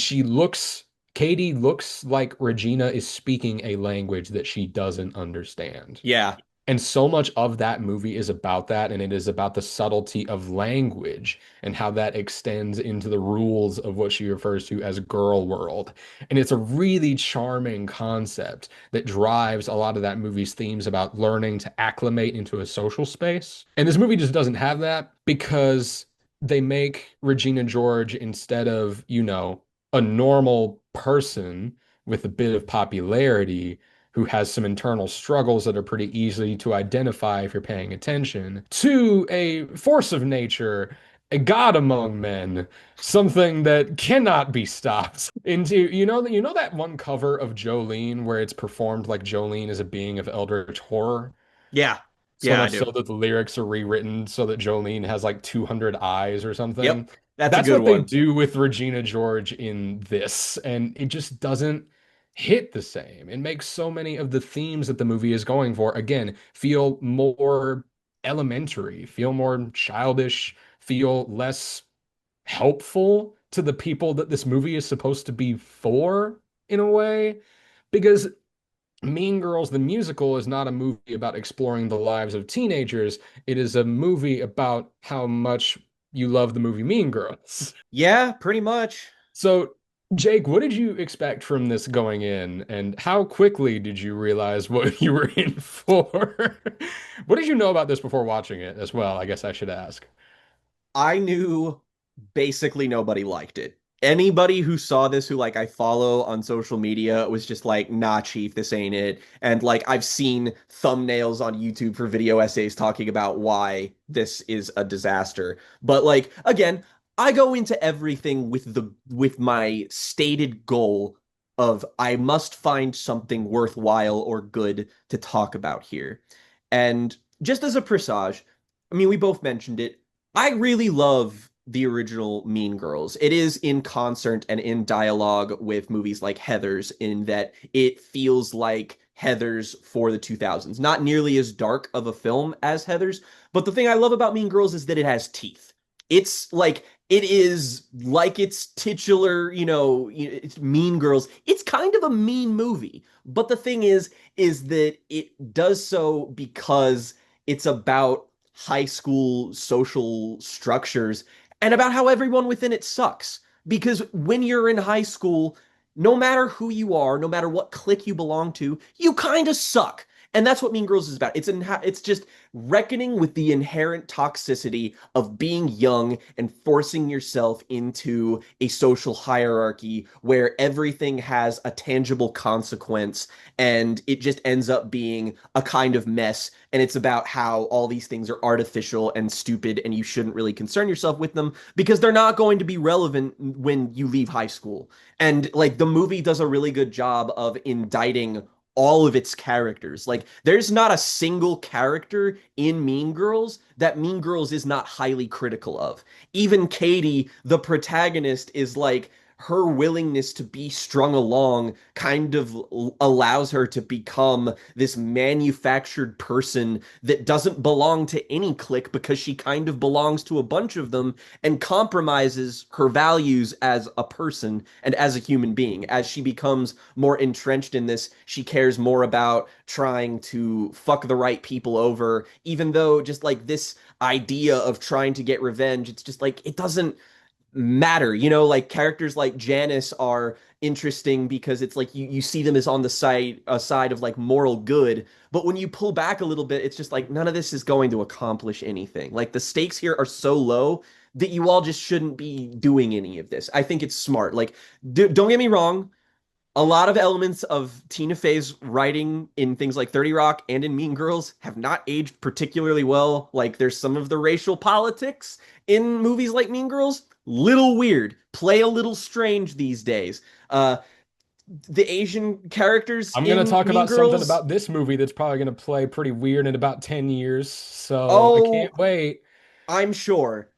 Speaker 1: Katie looks like Regina is speaking a language that she doesn't understand.
Speaker 2: Yeah.
Speaker 1: And so much of that movie is about that, and it is about the subtlety of language and how that extends into the rules of what she refers to as girl world. And it's a really charming concept that drives a lot of that movie's themes about learning to acclimate into a social space. And this movie just doesn't have that because they make Regina George, instead of, a normal person with a bit of popularity, who has some internal struggles that are pretty easy to identify if you're paying attention, to a force of nature, a god among men, something that cannot be stopped. Into that one cover of Jolene where it's performed like Jolene is a being of eldritch horror.
Speaker 2: Yeah.
Speaker 1: So
Speaker 2: Yeah, I
Speaker 1: much
Speaker 2: do.
Speaker 1: so that the lyrics are rewritten so that Jolene has like 200 eyes or something.
Speaker 2: Yep. That's a
Speaker 1: That's
Speaker 2: good
Speaker 1: what they
Speaker 2: one.
Speaker 1: do with Regina George in this, and it just doesn't hit the same. It makes so many of the themes that the movie is going for, again, feel more elementary, feel more childish, feel less helpful to the people that this movie is supposed to be for, in a way. Because Mean Girls, the musical, is not a movie about exploring the lives of teenagers. It is a movie about how much you love the movie Mean Girls.
Speaker 2: Yeah, pretty much.
Speaker 1: So, Jake, what did you expect from this going in, and how quickly did you realize what you were in for? What did you know about this before watching it as well? I guess I should ask.
Speaker 2: I knew basically nobody liked it. Anybody who saw this, who like I follow on social media, was just like, nah, Chief, this ain't it. And like I've seen thumbnails on YouTube for video essays talking about why this is a disaster. But like again, I go into everything with my stated goal of I must find something worthwhile or good to talk about here. And just as a presage, I mean, we both mentioned it. I really love the original Mean Girls. It is in concert and in dialogue with movies like Heathers, in that it feels like Heathers for the 2000s. Not nearly as dark of a film as Heathers, but the thing I love about Mean Girls is that it has teeth. It's like it is like its titular, it's Mean Girls. It's kind of a mean movie, but the thing is that it does so because it's about high school social structures and about how everyone within it sucks. Because when you're in high school, no matter who you are, no matter what clique you belong to, you kind of suck. And that's what Mean Girls is about. It's just reckoning with the inherent toxicity of being young and forcing yourself into a social hierarchy where everything has a tangible consequence, and it just ends up being a kind of mess. And it's about how all these things are artificial and stupid, and you shouldn't really concern yourself with them because they're not going to be relevant when you leave high school. And like the movie does a really good job of indicting all of its characters. Like there's not a single character in Mean Girls that Mean Girls is not highly critical of. Even Katie, the protagonist, is like her willingness to be strung along kind of allows her to become this manufactured person that doesn't belong to any clique because she kind of belongs to a bunch of them and compromises her values as a person and as a human being. As she becomes more entrenched in this, she cares more about trying to fuck the right people over, even though just like this idea of trying to get revenge, it's just like it doesn't matter. Like characters like Janice are interesting because it's like you see them as on the side of like moral good, but when you pull back a little bit, it's just like none of this is going to accomplish anything. Like the stakes here are so low that you all just shouldn't be doing any of this. I think it's smart. Like don't get me wrong, A lot of elements of Tina Fey's writing in things like 30 Rock and in Mean Girls have not aged particularly well. Like there's some of the racial politics in movies like Mean Girls, little weird, play a little strange these days. The Asian characters
Speaker 1: I'm gonna
Speaker 2: in
Speaker 1: talk
Speaker 2: Mean
Speaker 1: about something
Speaker 2: Girls,
Speaker 1: about this movie that's probably gonna play pretty weird in about 10 years, so I
Speaker 2: oh,
Speaker 1: can't wait.
Speaker 2: I'm sure.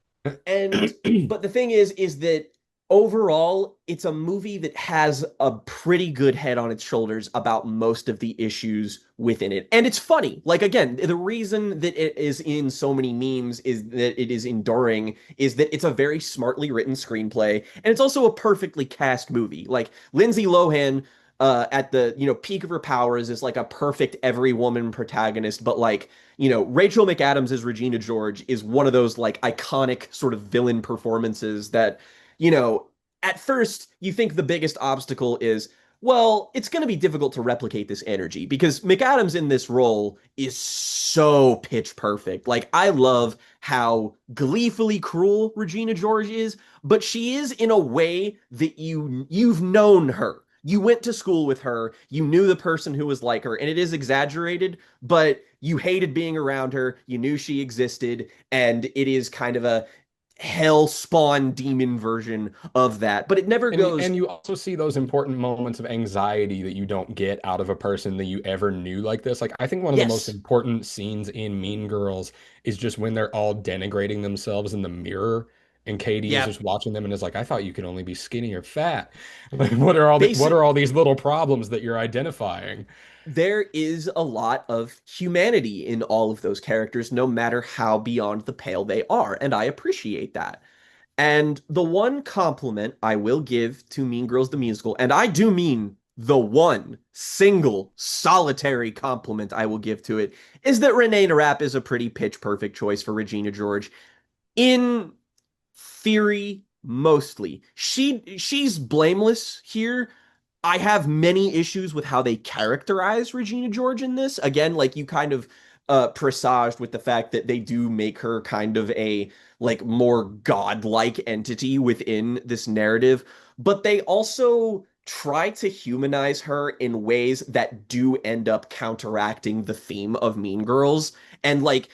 Speaker 2: And but the thing is that overall it's a movie that has a pretty good head on its shoulders about most of the issues within it. And it's funny. Like again, the reason that it is in so many memes is that it is enduring is that it's a very smartly written screenplay and it's also a perfectly cast movie. Like Lindsay Lohan at the peak of her powers is like a perfect every woman protagonist, but like Rachel McAdams as Regina George is one of those like iconic sort of villain performances that, you know, at first you think the biggest obstacle is, well, it's going to be difficult to replicate this energy because McAdams in this role is so pitch perfect. Like, I love how gleefully cruel Regina George is, but she is in a way that you've known her. You went to school with her, you knew the person who was like her, and it is exaggerated, but you hated being around her, you knew she existed, and it is kind of a hell spawn demon version of that. But it never goes,
Speaker 1: And you also see those important moments of anxiety that you don't get out of a person that you ever knew like this. Like I think one of the most
Speaker 2: yes,
Speaker 1: important scenes in Mean Girls is just when they're all denigrating themselves in the mirror and Katie is
Speaker 2: yeah,
Speaker 1: just watching them and is like, I thought you could only be skinny or fat. Like what
Speaker 2: basic.
Speaker 1: are all these little problems that you're identifying?
Speaker 2: There is a lot of humanity in all of those characters, no matter how beyond the pale they are, and I appreciate that. And the one compliment I will give to Mean Girls the musical, and I do mean the one single solitary compliment I will give to it, is that Renee Rapp is a pretty pitch perfect choice for Regina George. In theory, mostly. She's blameless here. I have many issues with how they characterize Regina George in this. Again, like you kind of presaged with the fact that they do make her kind of a like more godlike entity within this narrative, but they also try to humanize her in ways that do end up counteracting the theme of Mean Girls. And like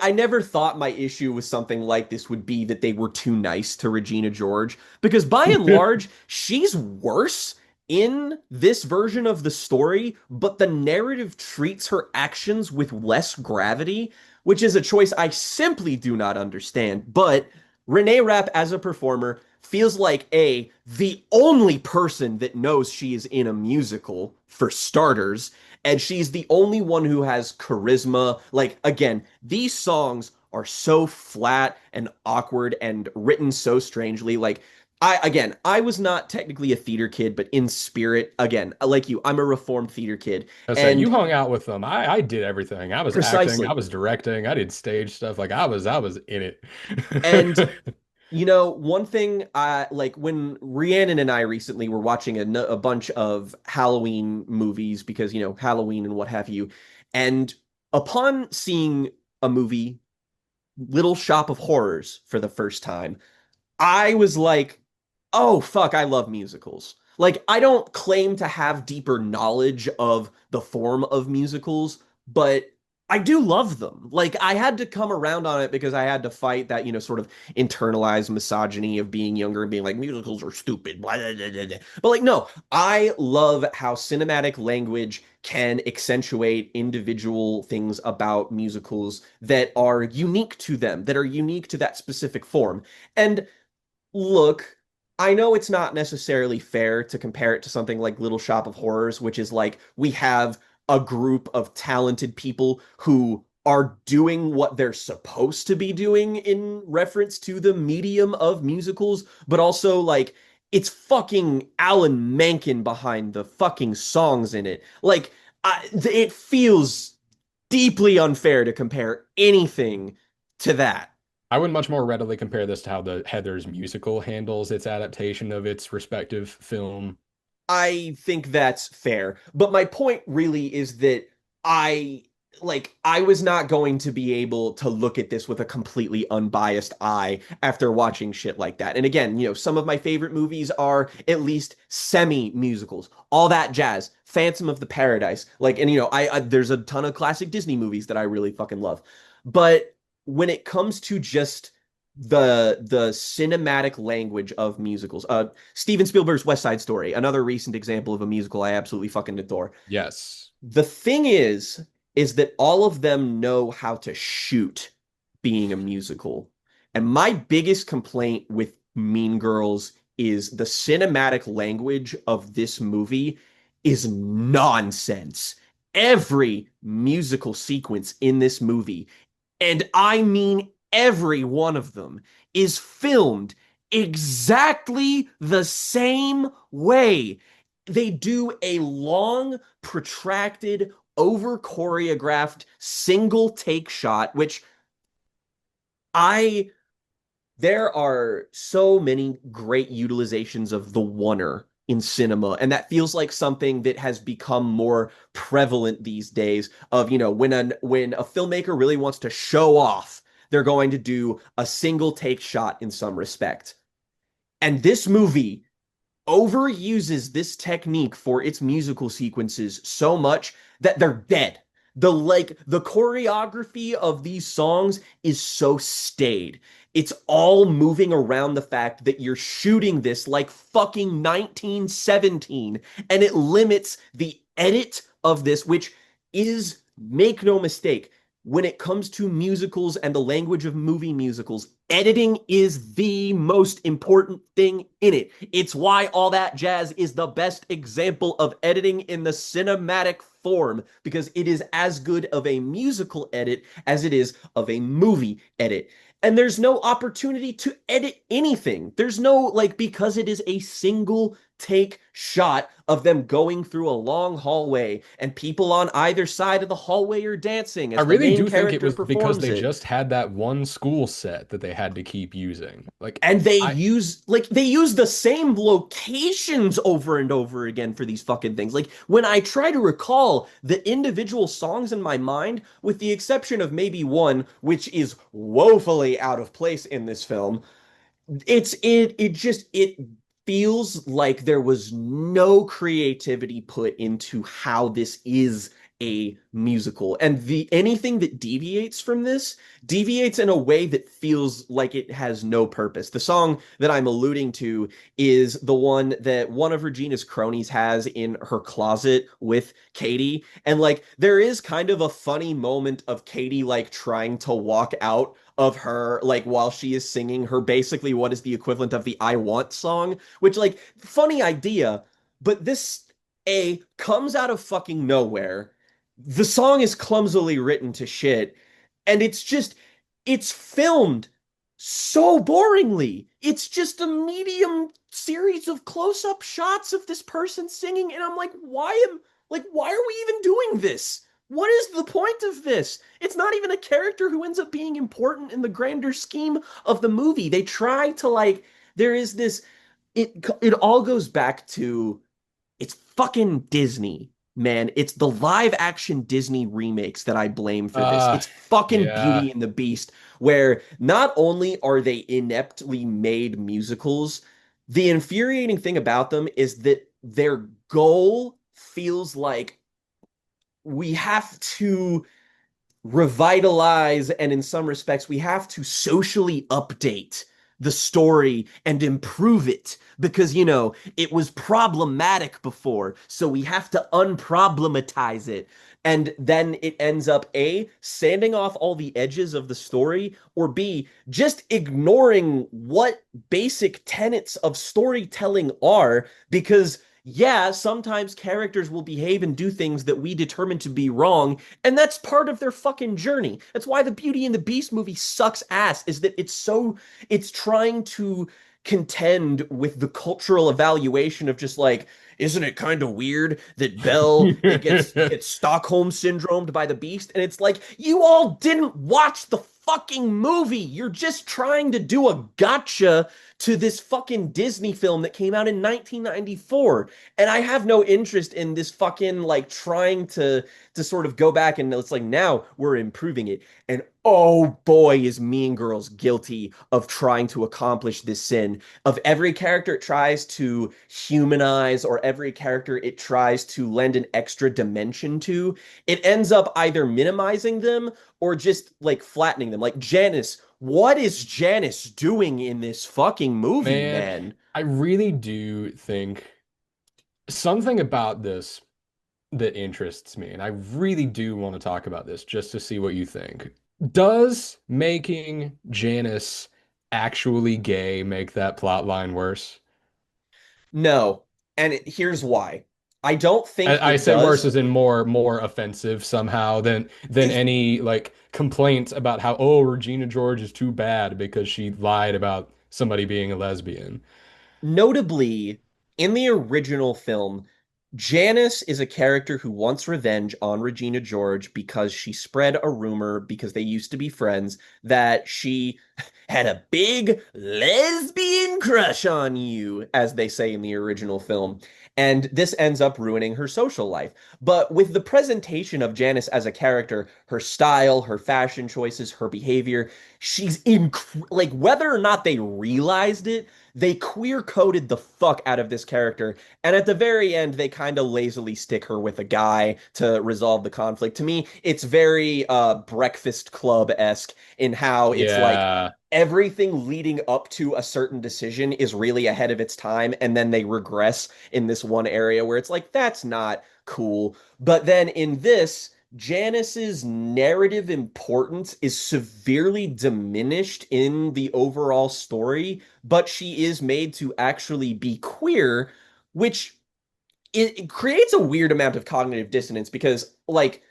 Speaker 2: I never thought my issue with something like this would be that they were too nice to Regina George because by and large she's worse in this version of the story, but the narrative treats her actions with less gravity, which is a choice I simply do not understand. But Renee Rapp as a performer feels like the only person that knows she is in a musical for starters, and she's the only one who has charisma. Like again, these songs are so flat and awkward and written so strangely. Like I was not technically a theater kid, but in spirit, again, like you, I'm a reformed theater kid.
Speaker 1: I say you
Speaker 2: And
Speaker 1: hung out with them. I did everything. I was acting, I
Speaker 2: precisely.
Speaker 1: was directing, I did stage stuff. Like I was in
Speaker 2: And
Speaker 1: it.
Speaker 2: one thing I like when Rhiannon and I recently were watching a bunch of Halloween movies because, Halloween and what have you. And upon seeing a movie, Little Shop of Horrors, for the first time, I was like, oh, fuck, I love musicals. Like, I don't claim to have deeper knowledge of the form of musicals, but I do love them. Like, I had to come around on it because I had to fight that, sort of internalized misogyny of being younger and being like, musicals are stupid. Blah, blah, blah, blah. But, like, no, I love how cinematic language can accentuate individual things about musicals that are unique to them, that are unique to that specific form. And look, I know it's not necessarily fair to compare it to something like Little Shop of Horrors, which is like we have a group of talented people who are doing what they're supposed to be doing in reference to the medium of musicals, but also like it's fucking Alan Menken behind the fucking songs in it. Like, it feels deeply unfair to compare anything to that.
Speaker 1: I would much more readily compare this to how the Heathers musical handles its adaptation of its respective film.
Speaker 2: I think that's fair. But my point really is that I like I was not going to be able to look at this with a completely unbiased eye after watching shit like that. And again, some of my favorite movies are at least semi-musicals, all that jazz, Phantom of the Paradise, like, and I there's a ton of classic Disney movies that I really fucking love. But when it comes to just the cinematic language of musicals, Steven Spielberg's West Side Story, another recent example of a musical I absolutely fucking adore.
Speaker 1: Yes.
Speaker 2: The thing is that all of them know how to shoot being a musical. And my biggest complaint with Mean Girls is the cinematic language of this movie is nonsense. Every musical sequence in this movie, and I mean every one of them, is filmed exactly the same way. They do a long, protracted, over choreographed single take shot, which I there are so many great utilizations of the oneer in cinema, and that feels like something that has become more prevalent these days of, when a filmmaker really wants to show off, they're going to do a single take shot in some respect. And this movie overuses this technique for its musical sequences so much that they're dead. The choreography of these songs is so staid. It's all moving around the fact that you're shooting this like fucking 1917, and it limits the edit of this, which is, make no mistake, when it comes to musicals and the language of movie musicals, editing is the most important thing in it. It's why All That Jazz is the best example of editing in the cinematic form, because it is as good of a musical edit as it is of a movie edit. And there's no opportunity to edit anything. There's no, like, because it is a single take shot of them going through a long hallway and people on either side of the hallway are dancing
Speaker 1: I
Speaker 2: as the
Speaker 1: really
Speaker 2: main
Speaker 1: do think it
Speaker 2: character
Speaker 1: was because
Speaker 2: performs
Speaker 1: they
Speaker 2: it.
Speaker 1: just had that one school set that they had to keep using. Like,
Speaker 2: And
Speaker 1: I
Speaker 2: they use the same locations over and over again for these fucking things. Like when I try to recall the individual songs in my mind, with the exception of maybe one, which is woefully out of place in this film, it feels like there was no creativity put into how this is a musical, and the anything that deviates from this deviates in a way that feels like it has no purpose. The song that I'm alluding to is the one that one of Regina's cronies has in her closet with Katie, and like there is kind of a funny moment of Katie like trying to walk out of her, like while she is singing her basically what is the equivalent of the I Want song, which, like, funny idea, but this A comes out of fucking nowhere. The song is clumsily written to shit, and it's filmed so boringly. It's just a medium series of close-up shots of this person singing, and I'm like, why are we even doing this? What is the point of this? It's not even a character who ends up being important in the grander scheme of the movie. They try to, like, there is this, it all goes back to, it's fucking Disney, man. It's the live action Disney remakes that I blame for this.
Speaker 1: uh
Speaker 2: It's fucking
Speaker 1: yeah.
Speaker 2: Beauty and the Beast, where not only are they ineptly made musicals, the infuriating thing about them is that their goal feels like we have to revitalize, and in some respects we have to socially update the story and improve it because it was problematic before, so we have to unproblematize it. And then it ends up A, sanding off all the edges of the story, or B, just ignoring what basic tenets of storytelling are, because yeah, sometimes characters will behave and do things that we determine to be wrong, and that's part of their fucking journey. That's why the Beauty and the Beast movie sucks ass, is that it's trying to contend with the cultural evaluation of just like, isn't it kind of weird that Belle gets Stockholm syndromed by the Beast? And it's like, you all didn't watch the fucking movie. You're just trying to do a gotcha to this fucking Disney film that came out in 1994. And I have no interest in this fucking like trying to sort of go back and it's like now we're improving it. And oh boy, is Mean Girls guilty of trying to accomplish this sin. Of every character it tries to humanize or every character it tries to lend an extra dimension to, it ends up either minimizing them or just like flattening them. Like Janice, what is Janice doing in this fucking movie,
Speaker 1: Man,
Speaker 2: man?
Speaker 1: I really do think something about this that interests me, and I really do want to talk about this just to see what you think. Does making Janice actually gay make that plot line worse?
Speaker 2: No. And here's why. I don't think
Speaker 1: I
Speaker 2: it
Speaker 1: say worse
Speaker 2: does.
Speaker 1: as in more offensive somehow than
Speaker 2: If
Speaker 1: any like complaint about how, oh, Regina George is too bad because she lied about somebody being a lesbian.
Speaker 2: Notably, in the original film, Janice is a character who wants revenge on Regina George because she spread a rumor, because they used to be friends, that she had a big lesbian crush on you, as they say in the original film. And this ends up ruining her social life. But with the presentation of Janice as a character, her style, her fashion choices, her behavior, like whether or not they realized it, they queer coded the fuck out of this character. And at the very end, they kind of lazily stick her with a guy to resolve the conflict. To me, it's very Breakfast Club-esque in how it's like
Speaker 1: Yeah.
Speaker 2: everything leading up to a certain decision is really ahead of its time, and then they regress in this one area where it's like, that's not cool. But then in this, Janice's narrative importance is severely diminished in the overall story, but she is made to actually be queer, which it creates a weird amount of cognitive dissonance because, like,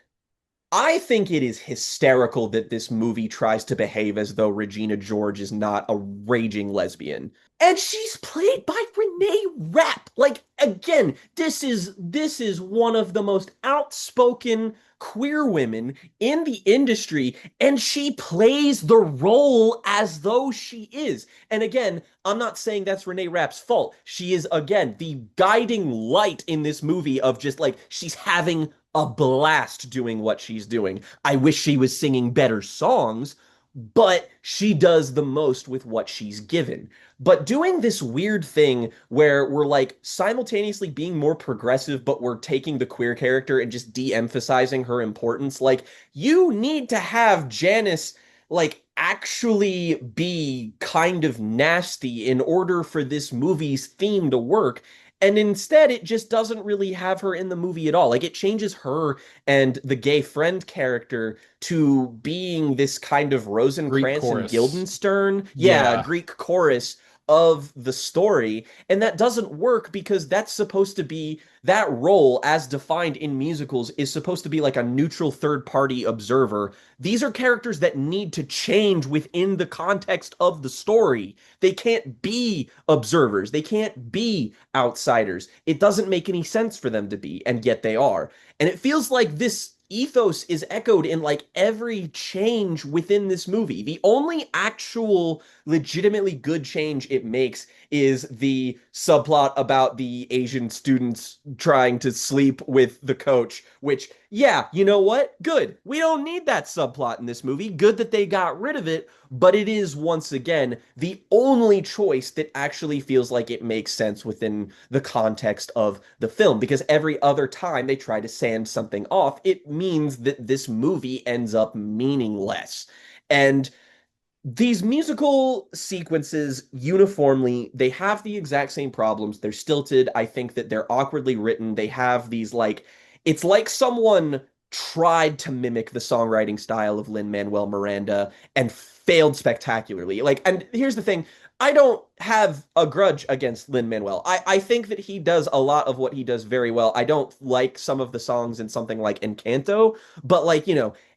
Speaker 2: I think it is hysterical that this movie tries to behave as though Regina George is not a raging lesbian. And she's played by Renee Rapp. Like again, this is one of the most outspoken queer women in the industry, and she plays the role as though she is. And again, I'm not saying that's Renee Rapp's fault. She is again the guiding light in this movie of just like she's having a blast doing what she's doing. I wish she was singing better songs, but she does the most with what she's given. But doing this weird thing where we're like simultaneously being more progressive, but we're taking the queer character and just de emphasizing her importance, like, you need to have Janice, like, actually be kind of nasty in order for this movie's theme to work. And instead, it just doesn't really have her in the movie at all. Like, it changes her and the gay friend character to being this kind of
Speaker 1: Greek
Speaker 2: Rosencrantz and
Speaker 1: chorus.
Speaker 2: Guildenstern, yeah,
Speaker 1: Yeah.
Speaker 2: Greek chorus of the story. And that doesn't work because that's supposed to be that role as defined in musicals is supposed to be like a neutral third party observer. These are characters that need to change within the context of the story. They can't be observers. They can't be outsiders. It doesn't make any sense for them to be, and yet they are. And it feels like this ethos is echoed in like every change within this movie. The only actual legitimately good change it makes is the subplot about the Asian students trying to sleep with the coach, which, yeah, you know what? Good. We don't need that subplot in this movie. Good that they got rid of it, but it is once again the only choice that actually feels like it makes sense within the context of the film, because every other time they try to sand something off, it means that this movie ends up meaningless. And these musical sequences uniformly, they have the exact same problems. They're stilted. I think that they're awkwardly written. They have these like, it's like someone tried to mimic the songwriting style of Lin-Manuel Miranda and failed spectacularly. Like, and here's the thing, I don't have a grudge against Lin-Manuel. I think that he does a lot of what he does very well. I don't like some of the songs in something like Encanto, but like,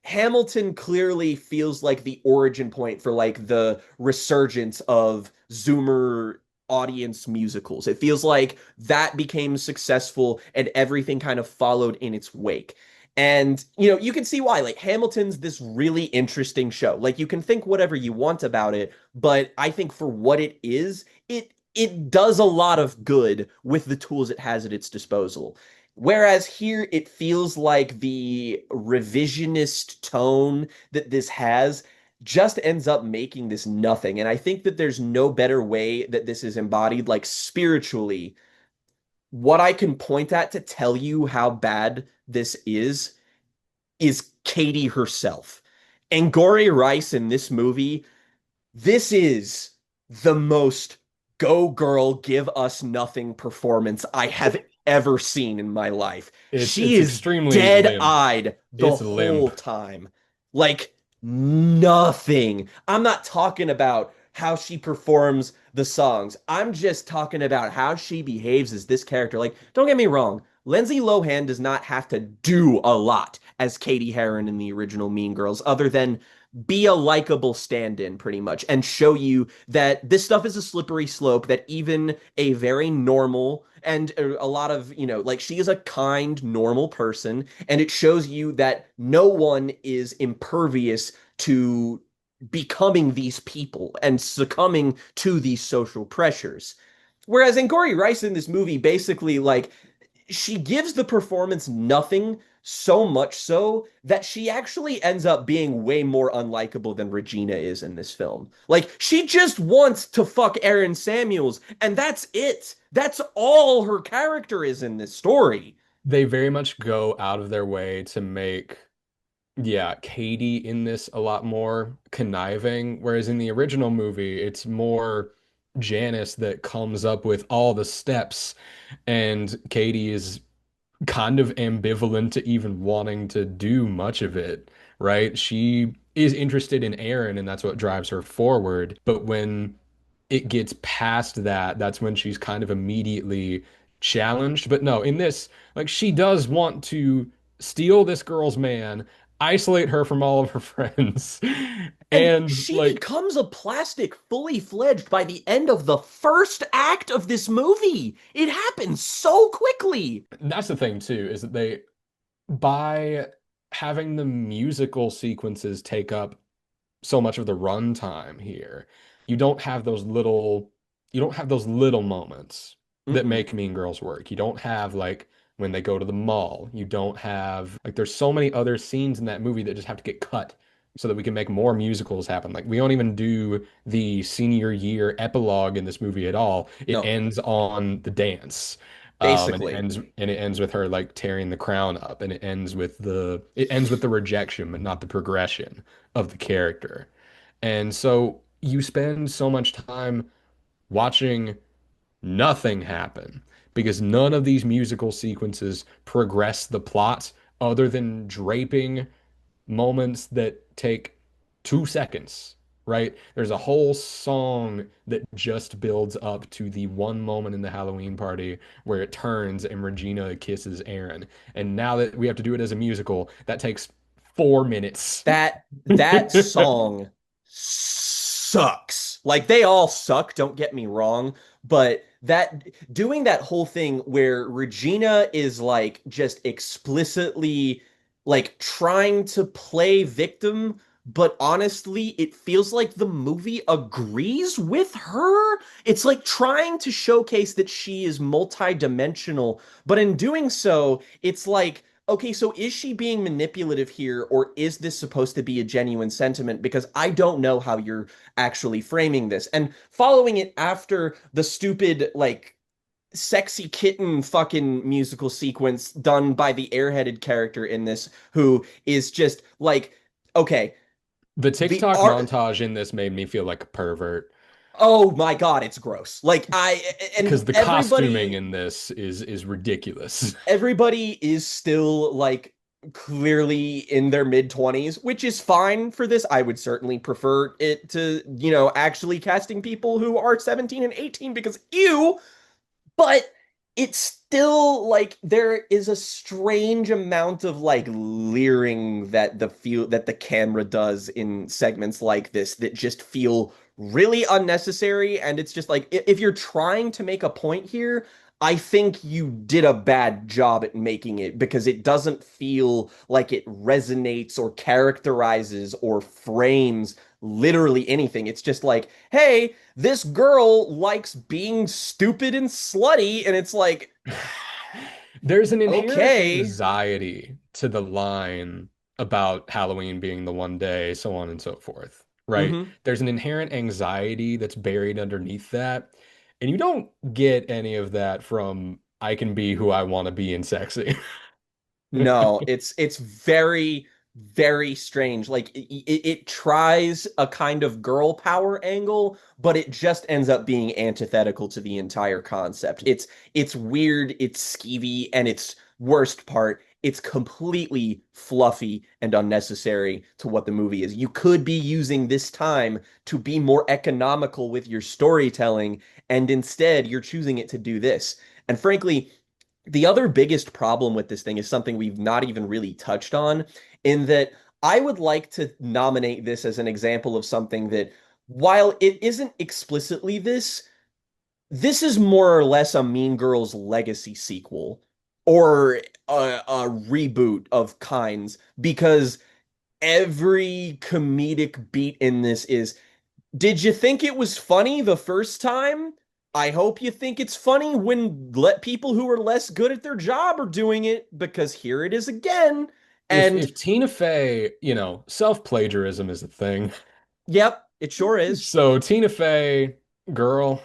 Speaker 2: Hamilton clearly feels like the origin point for like the resurgence of Zoomer audience musicals. It feels like that became successful and everything kind of followed in its wake. And, you can see why. Like, Hamilton's this really interesting show. Like, you can think whatever you want about it, but I think for what it is, it does a lot of good with the tools it has at its disposal. Whereas here, it feels like the revisionist tone that this has just ends up making this nothing. And I think that there's no better way that this is embodied, like spiritually. What I can point at to tell you how bad this is Katie herself. Angori Rice in this movie, this is the most go girl, give us nothing performance I have ever seen in my life. She
Speaker 1: It's
Speaker 2: is
Speaker 1: extremely limp.
Speaker 2: dead-eyed the
Speaker 1: It's
Speaker 2: whole
Speaker 1: limp.
Speaker 2: time. Like nothing. I'm not talking about how she performs the songs. I'm just talking about how she behaves as this character. Like, don't get me wrong. Lindsay Lohan does not have to do a lot as Katie Heron in the original Mean Girls, other than be a likable stand-in pretty much and show you that this stuff is a slippery slope, that even a very normal and a lot of, like she is a kind, normal person, and it shows you that no one is impervious to becoming these people and succumbing to these social pressures. Whereas Angori Rice in this movie basically like she gives the performance nothing, so much so that she actually ends up being way more unlikable than Regina is in this film. Like, she just wants to fuck Aaron Samuels, and that's it. That's all her character is in this story.
Speaker 1: They very much go out of their way to make, yeah, Katie in this a lot more conniving, whereas in the original movie, it's more Janice that comes up with all the steps, and Katie is kind of ambivalent to even wanting to do much of it, right? She is interested in Aaron, and that's what drives her forward. But when it gets past that, that's when she's kind of immediately challenged. But no, in this, like she does want to steal this girl's man, isolate her from all of her friends,
Speaker 2: And
Speaker 1: and
Speaker 2: she
Speaker 1: like
Speaker 2: becomes a plastic fully fledged by the end of the first act of this movie. It happens so quickly.
Speaker 1: that's the thing too, is that they by having the musical sequences take up so much of the runtime here. You don't have those little you don't have those little moments that
Speaker 2: Mm-mm.
Speaker 1: make Mean Girls work. You don't have like when they go to the mall. You don't have like there's so many other scenes in that movie that just have to get cut so that we can make more musicals happen. Like we don't even do the senior year epilogue in this movie at all. It
Speaker 2: No,
Speaker 1: ends on the dance. And it
Speaker 2: basically.
Speaker 1: ends with her like tearing the crown up, and it ends with the rejection, but not the progression of the character. And so you spend so much time watching nothing happen because none of these musical sequences progress the plot other than draping moments that take 2 seconds, right? There's a whole song that just builds up to the one moment in the Halloween party where it turns and Regina kisses Aaron. And now that we have to do it as a musical, that takes 4 minutes.
Speaker 2: That song sucks. Like they all suck, don't get me wrong, but that doing that whole thing where Regina is like just explicitly like trying to play victim, but honestly, it feels like the movie agrees with her. It's like trying to showcase that she is multidimensional, but in doing so, it's like okay, so is she being manipulative here, or is this supposed to be a genuine sentiment? Because I don't know how you're actually framing this. And following it after the stupid, like, sexy kitten fucking musical sequence done by the airheaded character in this, who is just like, okay,
Speaker 1: The
Speaker 2: the
Speaker 1: TikTok
Speaker 2: art.
Speaker 1: montage in this made me feel like a pervert
Speaker 2: Oh my God, it's gross. Like, and
Speaker 1: because the costuming
Speaker 2: everybody
Speaker 1: in this is ridiculous.
Speaker 2: everybody is still like clearly in their mid 20s, which is fine for this. I would certainly prefer it to, actually casting people who are 17 and 18 because ew, but it's still like there is a strange amount of like leering that the camera does in segments like this that just feel really unnecessary, and it's just like if you're trying to make a point here, I think you did a bad job at making it because it doesn't feel like it resonates or characterizes or frames literally anything. It's just like, hey, this girl likes being stupid and slutty, and it's like,
Speaker 1: There's an inherent
Speaker 2: okay.
Speaker 1: anxiety to the line about Halloween being the one day, so on and so forth, right?
Speaker 2: Hmm.
Speaker 1: There's an inherent anxiety that's buried underneath that. And you don't get any of that from I can be who I want to be and sexy.
Speaker 2: No, it's very very strange. Like it tries a kind of girl power angle, but it just ends up being antithetical to the entire concept. It's weird, it's skeevy, and its worst part, it's completely fluffy and unnecessary to what the movie is. You could be using this time to be more economical with your storytelling, and instead you're choosing it to do this. And frankly, the other biggest problem with this thing is something we've not even really touched on, in that I would like to nominate this as an example of something that, while it isn't explicitly this, this is more or less a Mean Girls legacy sequel or a reboot of kinds, because every comedic beat in this is, did you think it was funny the first time? I hope you think it's funny when let people who are less good at their job are doing it, because here it is again. And
Speaker 1: If Tina Fey, self-plagiarism is a thing.
Speaker 2: yep, it sure is.
Speaker 1: So Tina Fey, girl,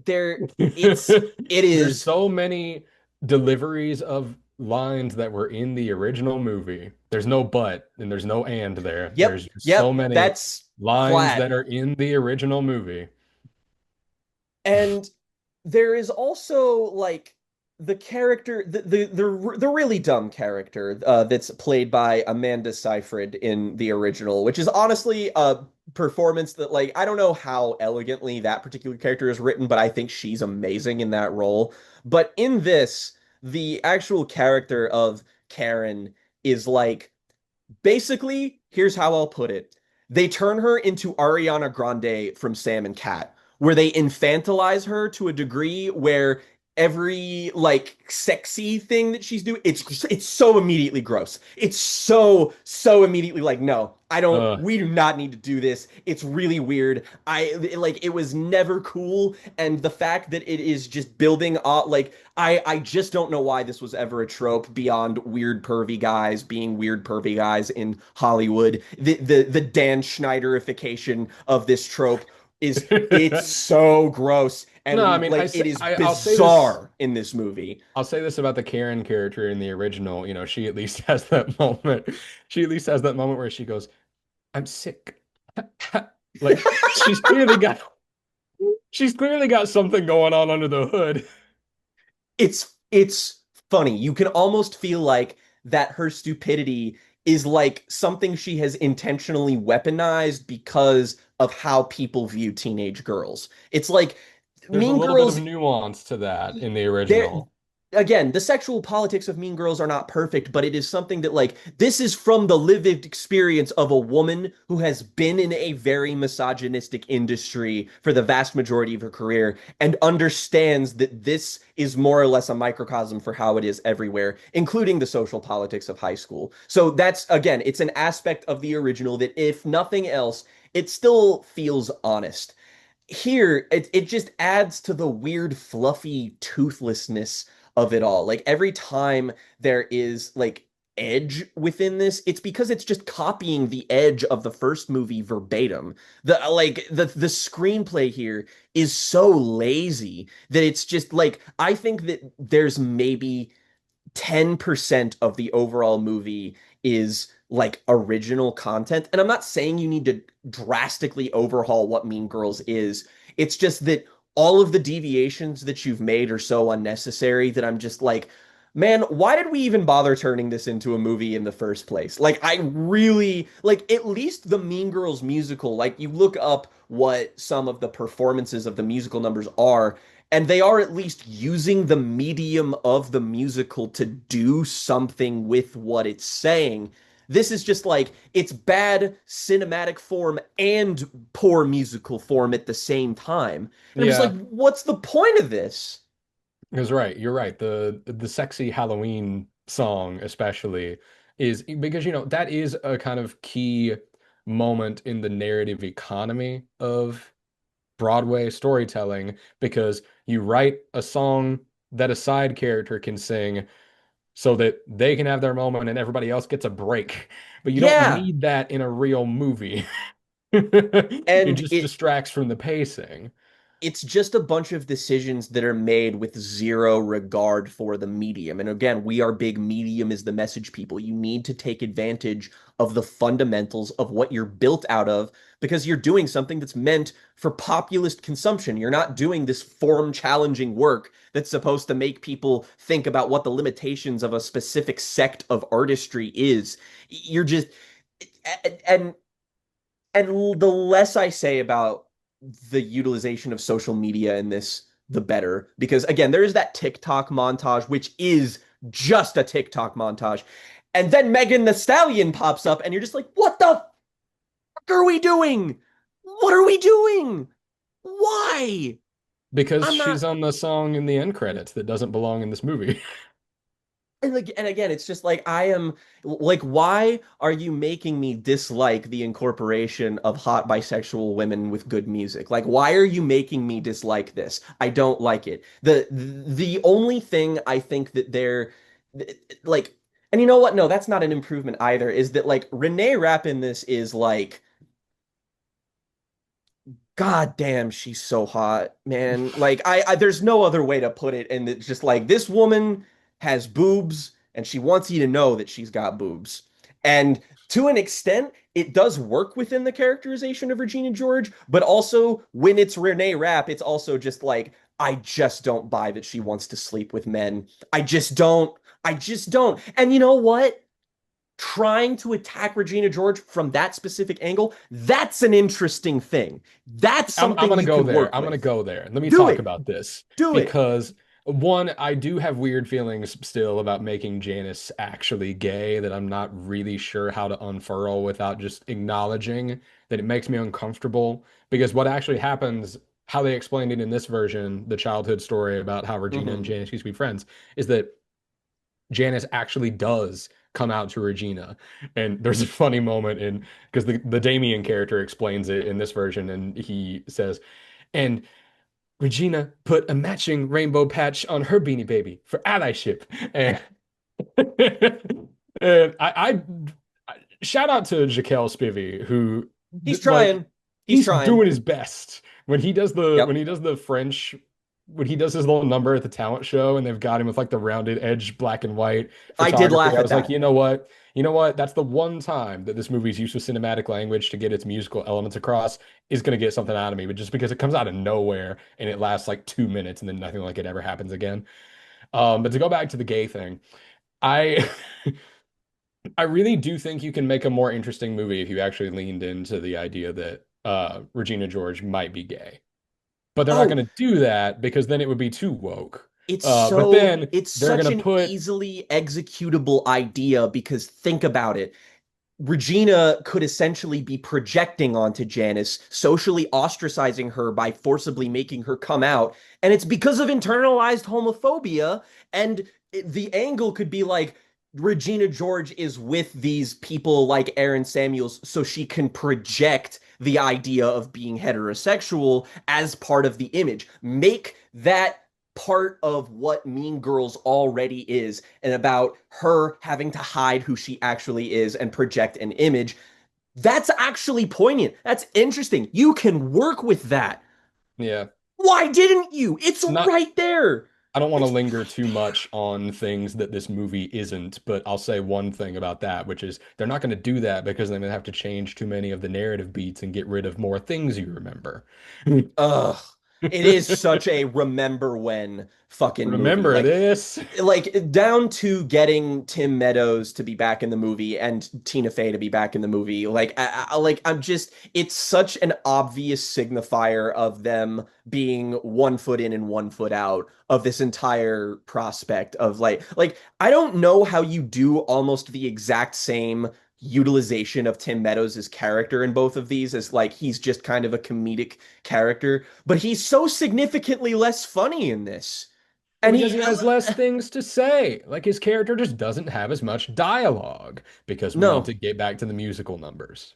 Speaker 2: There it
Speaker 1: there's
Speaker 2: is.
Speaker 1: so many deliveries of lines that were in the original movie. There's no but and there's no and there.
Speaker 2: Yep,
Speaker 1: There's just so
Speaker 2: yep,
Speaker 1: many
Speaker 2: that's
Speaker 1: lines
Speaker 2: flat.
Speaker 1: that are in the original movie.
Speaker 2: And there is also like the character, the really dumb character that's played by Amanda Seyfried in the original, which is honestly a performance that, like, I don't know how elegantly that particular character is written, but I think she's amazing in that role. But in this, the actual character of Karen is like, basically, here's how I'll put it. They turn her into Ariana Grande from Sam and Cat, where they infantilize her to a degree where every like sexy thing that she's doing, it's so immediately gross. It's so immediately like, no, I don't,
Speaker 1: Uh,
Speaker 2: we do not need to do this. It's really weird. It was never cool, and the fact that it is just building up, like, I just don't know why this was ever a trope beyond weird pervy guys being weird pervy guys in Hollywood. The Dan Schneiderification of this trope is, it's so gross, and
Speaker 1: no, I
Speaker 2: we,
Speaker 1: mean,
Speaker 2: like, it is
Speaker 1: I'll say this.
Speaker 2: bizarre in this movie.
Speaker 1: I'll say this about the Karen character in the original. She at least has that moment. She at least has that moment where she goes, "I'm sick." Like she's clearly got something going on under the hood.
Speaker 2: It's funny. You can almost feel like that her stupidity is like something she has intentionally weaponized because of how people view teenage girls. It's like
Speaker 1: There's a
Speaker 2: Mean
Speaker 1: little bit of
Speaker 2: Girls,
Speaker 1: nuance to that in the
Speaker 2: there,
Speaker 1: original.
Speaker 2: again, the sexual politics of Mean Girls are not perfect, but it is something that, like, this is from the lived experience of a woman who has been in a very misogynistic industry for the vast majority of her career and understands that this is more or less a microcosm for how it is everywhere, including the social politics of high school. So that's, again, it's an aspect of the original that, if nothing else, it still feels honest. Here it just adds to the weird fluffy toothlessness of it all. Like, every time there is like edge within this, it's because it's just copying the edge of the first movie verbatim. The screenplay here is so lazy that it's just like, I think that there's maybe 10% of the overall movie is like original content. And I'm not saying you need to drastically overhaul what Mean Girls is. It's just that all of the deviations that you've made are so unnecessary that I'm just like, man, why did we even bother turning this into a movie in the first place? Like, I really, like, at least the Mean Girls musical, like, you look up what some of the performances of the musical numbers are, and they are at least using the medium of the musical to do something with what it's saying. This is just like, it's bad cinematic form and poor musical form at the same time. And I'm just like,
Speaker 1: Yeah.
Speaker 2: what's the point of this?
Speaker 1: Because right, you're right. The sexy Halloween song especially is because that is a kind of key moment in the narrative economy of Broadway storytelling because you write a song that a side character can sing so that they can have their moment and everybody else gets a break. But you don't
Speaker 2: Yeah.
Speaker 1: need that in a real movie. It
Speaker 2: And
Speaker 1: just distracts from the pacing.
Speaker 2: it's just a bunch of decisions that are made with zero regard for the medium. And again, we are big medium is the message people. You need to take advantage of the fundamentals of what you're built out of because you're doing something that's meant for populist consumption. You're not doing this form challenging work that's supposed to make people think about what the limitations of a specific sect of artistry is. You're just and and the less I say about the utilization of social media in this, the better. Because again, there is that TikTok montage, which is just a TikTok montage. And then Megan the Stallion pops up, and you're just like, what the fuck are we doing? What are we doing? Why?
Speaker 1: Because
Speaker 2: I'm not.
Speaker 1: she's on the song in the end credits that doesn't belong in this movie.
Speaker 2: And again, it's just like I am like, why are you making me dislike the incorporation of hot bisexual women with good music? Like, why are you making me dislike this? I don't like it. The only thing I think that they're like, and you know what? No, that's not an improvement either, is that like Renee Rapp in this is like God damn, she's so hot, man. Like I there's no other way to put it. And it's just like this woman has boobs and she wants you to know that she's got boobs. And to an extent, it does work within the characterization of Regina George, but also when it's Renee Rapp, it's also just like, I just don't buy that she wants to sleep with men. I just don't. I just don't. And you know what? Trying to attack Regina George from that specific angle, that's an interesting thing. That's
Speaker 1: I'm
Speaker 2: something
Speaker 1: gonna
Speaker 2: you
Speaker 1: go
Speaker 2: can
Speaker 1: there.
Speaker 2: work
Speaker 1: I'm gonna
Speaker 2: with.
Speaker 1: go there. Let me
Speaker 2: Do
Speaker 1: talk
Speaker 2: it.
Speaker 1: about this
Speaker 2: Do it.
Speaker 1: because one, I do have weird feelings still about making Janice actually gay that I'm not really sure how to unfurl without just acknowledging that it makes me uncomfortable. Because what actually happens, how they explained it in this version, the childhood story about how Regina and
Speaker 2: Hmm.
Speaker 1: Janice used to be friends, is that Janice actually does come out to Regina. And there's a funny moment in because the Damien character explains it in this version, and he says, and Regina put a matching rainbow patch on her Beanie Baby for allyship. And, and shout out to Jaquel Spivey, who
Speaker 2: He's
Speaker 1: like
Speaker 2: trying. He's
Speaker 1: he's
Speaker 2: trying.
Speaker 1: doing his best when he does
Speaker 2: Yep.
Speaker 1: the French when he does his little number at the talent show and they've got him with like the rounded edge black and white
Speaker 2: I did
Speaker 1: photography.
Speaker 2: laugh
Speaker 1: I
Speaker 2: at
Speaker 1: was like,
Speaker 2: that.
Speaker 1: you know what? That's the one time that this movie's use of cinematic language to get its musical elements across is going to get something out of me. But just because it comes out of nowhere and it lasts like 2 minutes and then nothing like it ever happens again. But to go back to the gay thing, I I really do think you can make a more interesting movie if you actually leaned into the idea that Regina George might be gay. But they're not
Speaker 2: Oh,
Speaker 1: going to do that because then it would be too woke. But then
Speaker 2: it's
Speaker 1: they're
Speaker 2: such
Speaker 1: going to
Speaker 2: an
Speaker 1: put,
Speaker 2: easily executable idea because think about it. Regina could essentially be projecting onto Janice, socially ostracizing her by forcibly making her come out. And it's because of internalized homophobia. And the angle could be like Regina George is with these people like Aaron Samuels so she can project the idea of being heterosexual as part of the image. Make that part of what Mean Girls already is and about her having to hide who she actually is and project an image. That's actually poignant. That's interesting. You can work with that.
Speaker 1: yeah,
Speaker 2: Why didn't you? It's
Speaker 1: not,
Speaker 2: right there.
Speaker 1: I don't want to
Speaker 2: It's
Speaker 1: linger too much on things that this movie isn't, but I'll say one thing about that, which is they're not going to do that because they're going to have to change too many of the narrative beats and get rid of more things you remember.
Speaker 2: ugh. It is such a remember when fucking movie.
Speaker 1: Remember this?
Speaker 2: Like down to getting Tim Meadows to be back in the movie and Tina Fey to be back in the movie. Like I'm just it's such an obvious signifier of them being 1 foot in and 1 foot out of this entire prospect of like I don't know how you do almost the exact same utilization of Tim Meadows' character in both of these as like he's just kind of a comedic character, but he's so significantly less funny in this. And
Speaker 1: Because
Speaker 2: he
Speaker 1: he has less things to say. Like his character just doesn't have as much dialogue because we need
Speaker 2: no.
Speaker 1: to get back to the musical numbers.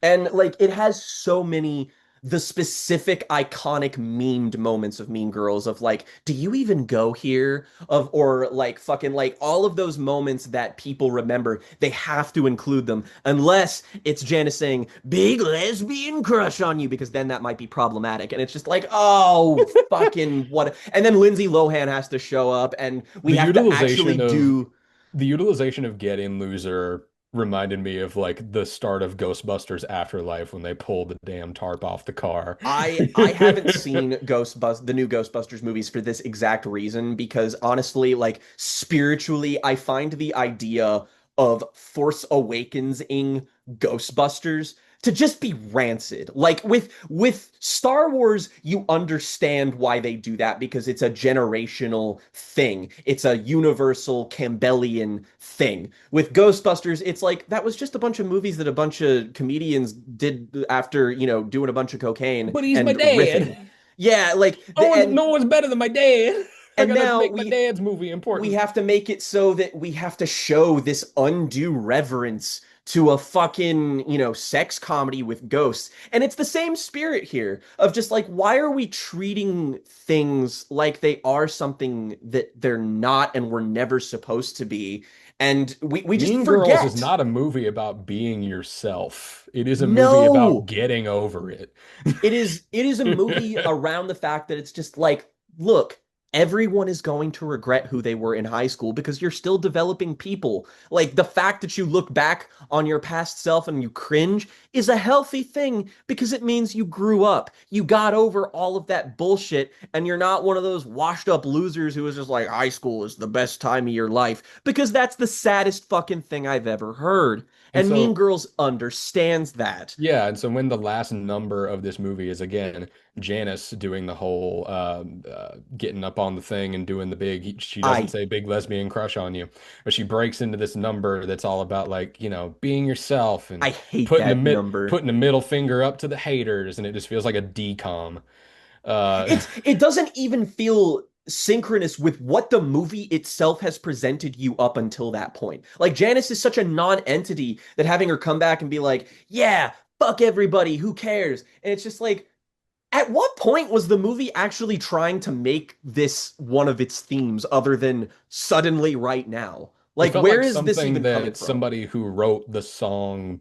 Speaker 2: And like it has so many the specific iconic memed moments of Mean Girls of like, do you even go here? Of or like fucking like all of those moments that people remember, they have to include them unless it's Janice saying, big lesbian crush on you, because then that might be problematic. And it's just like, oh fucking what and then Lindsay Lohan has to show up and we
Speaker 1: The
Speaker 2: have to actually
Speaker 1: utilization of
Speaker 2: do
Speaker 1: the utilization of Get In Loser reminded me of like the start of Ghostbusters Afterlife when they pulled the damn tarp off the car.
Speaker 2: I haven't seen the new Ghostbusters movies for this exact reason because honestly, like spiritually, I find the idea of Force Awakens-ing Ghostbusters to just be rancid. Like with Star Wars, you understand why they do that because it's a generational thing. It's a universal Campbellian thing. With Ghostbusters, it's like that was just a bunch of movies that a bunch of comedians did after, doing a bunch of cocaine
Speaker 1: But he's my
Speaker 2: and riffing.
Speaker 1: dad.
Speaker 2: Yeah, like
Speaker 1: No
Speaker 2: the
Speaker 1: one, no one's better than my dad. I
Speaker 2: and
Speaker 1: gotta
Speaker 2: now
Speaker 1: make my
Speaker 2: we
Speaker 1: dad's movie
Speaker 2: we
Speaker 1: important.
Speaker 2: have to make it so that we have to show this undue reverence to a fucking, sex comedy with ghosts. And it's the same spirit here of just like, why are we treating things like they are something that they're not and were never supposed to be? And we just
Speaker 1: Mean Girls is
Speaker 2: forget.
Speaker 1: not a movie about being yourself. It is a movie about
Speaker 2: No,
Speaker 1: getting over it.
Speaker 2: it is a movie around the fact that it's just like, look, everyone is going to regret who they were in high school because you're still developing people. Like the fact that you look back on your past self and you cringe is a healthy thing because it means you grew up. You got over all of that bullshit and you're not one of those washed up losers who is just like high school is the best time of your life because that's the saddest fucking thing I've ever heard.
Speaker 1: And
Speaker 2: And Mean
Speaker 1: so
Speaker 2: Girls understands that.
Speaker 1: yeah, and so when the last number of this movie is again Janice doing the whole getting up on the thing and doing the big, she doesn't
Speaker 2: I
Speaker 1: say big lesbian crush on you, but she breaks into this number that's all about like, being yourself and
Speaker 2: I hate that number.
Speaker 1: putting the middle finger up to the haters, and it just feels like a decom. Uh,
Speaker 2: It doesn't even feel synchronous with what the movie itself has presented you up until that point. Like Janice is such a non-entity that having her come back and be like, "Yeah, fuck everybody, who cares?" And it's just like at what point was the movie actually trying to make this one of its themes other than suddenly right now?
Speaker 1: it
Speaker 2: Like
Speaker 1: felt
Speaker 2: where
Speaker 1: like
Speaker 2: is this
Speaker 1: something
Speaker 2: even coming
Speaker 1: that
Speaker 2: from?
Speaker 1: somebody who wrote the song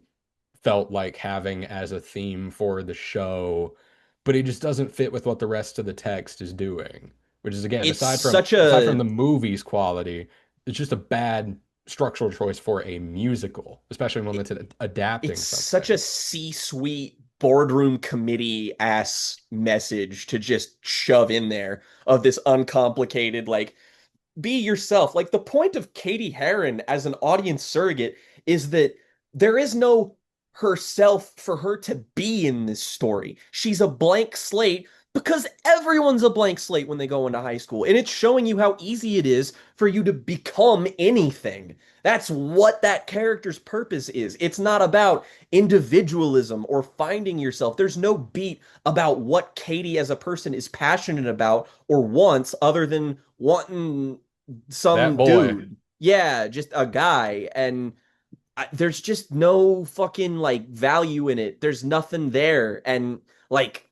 Speaker 1: felt like having as a theme for the show, but it just doesn't fit with what the rest of the text is doing. Which is again,
Speaker 2: It's
Speaker 1: aside from the movie's quality, it's just a bad structural choice for a musical, especially one that's adapting
Speaker 2: it's such a
Speaker 1: something.
Speaker 2: C-suite boardroom committee ass message to just shove in there of this uncomplicated like be yourself. Like the point of Katie Heron as an audience surrogate is that there is no herself for her to be in this story. She's a blank slate because everyone's a blank slate when they go into high school. And it's showing you how easy it is for you to become anything. That's what that character's purpose is. It's not about individualism or finding yourself. There's no beat about what Katie as a person is passionate about or wants other than wanting
Speaker 1: That
Speaker 2: some
Speaker 1: boy,
Speaker 2: dude. Yeah, just a guy. And there's just no fucking like value in it. There's nothing there. And like,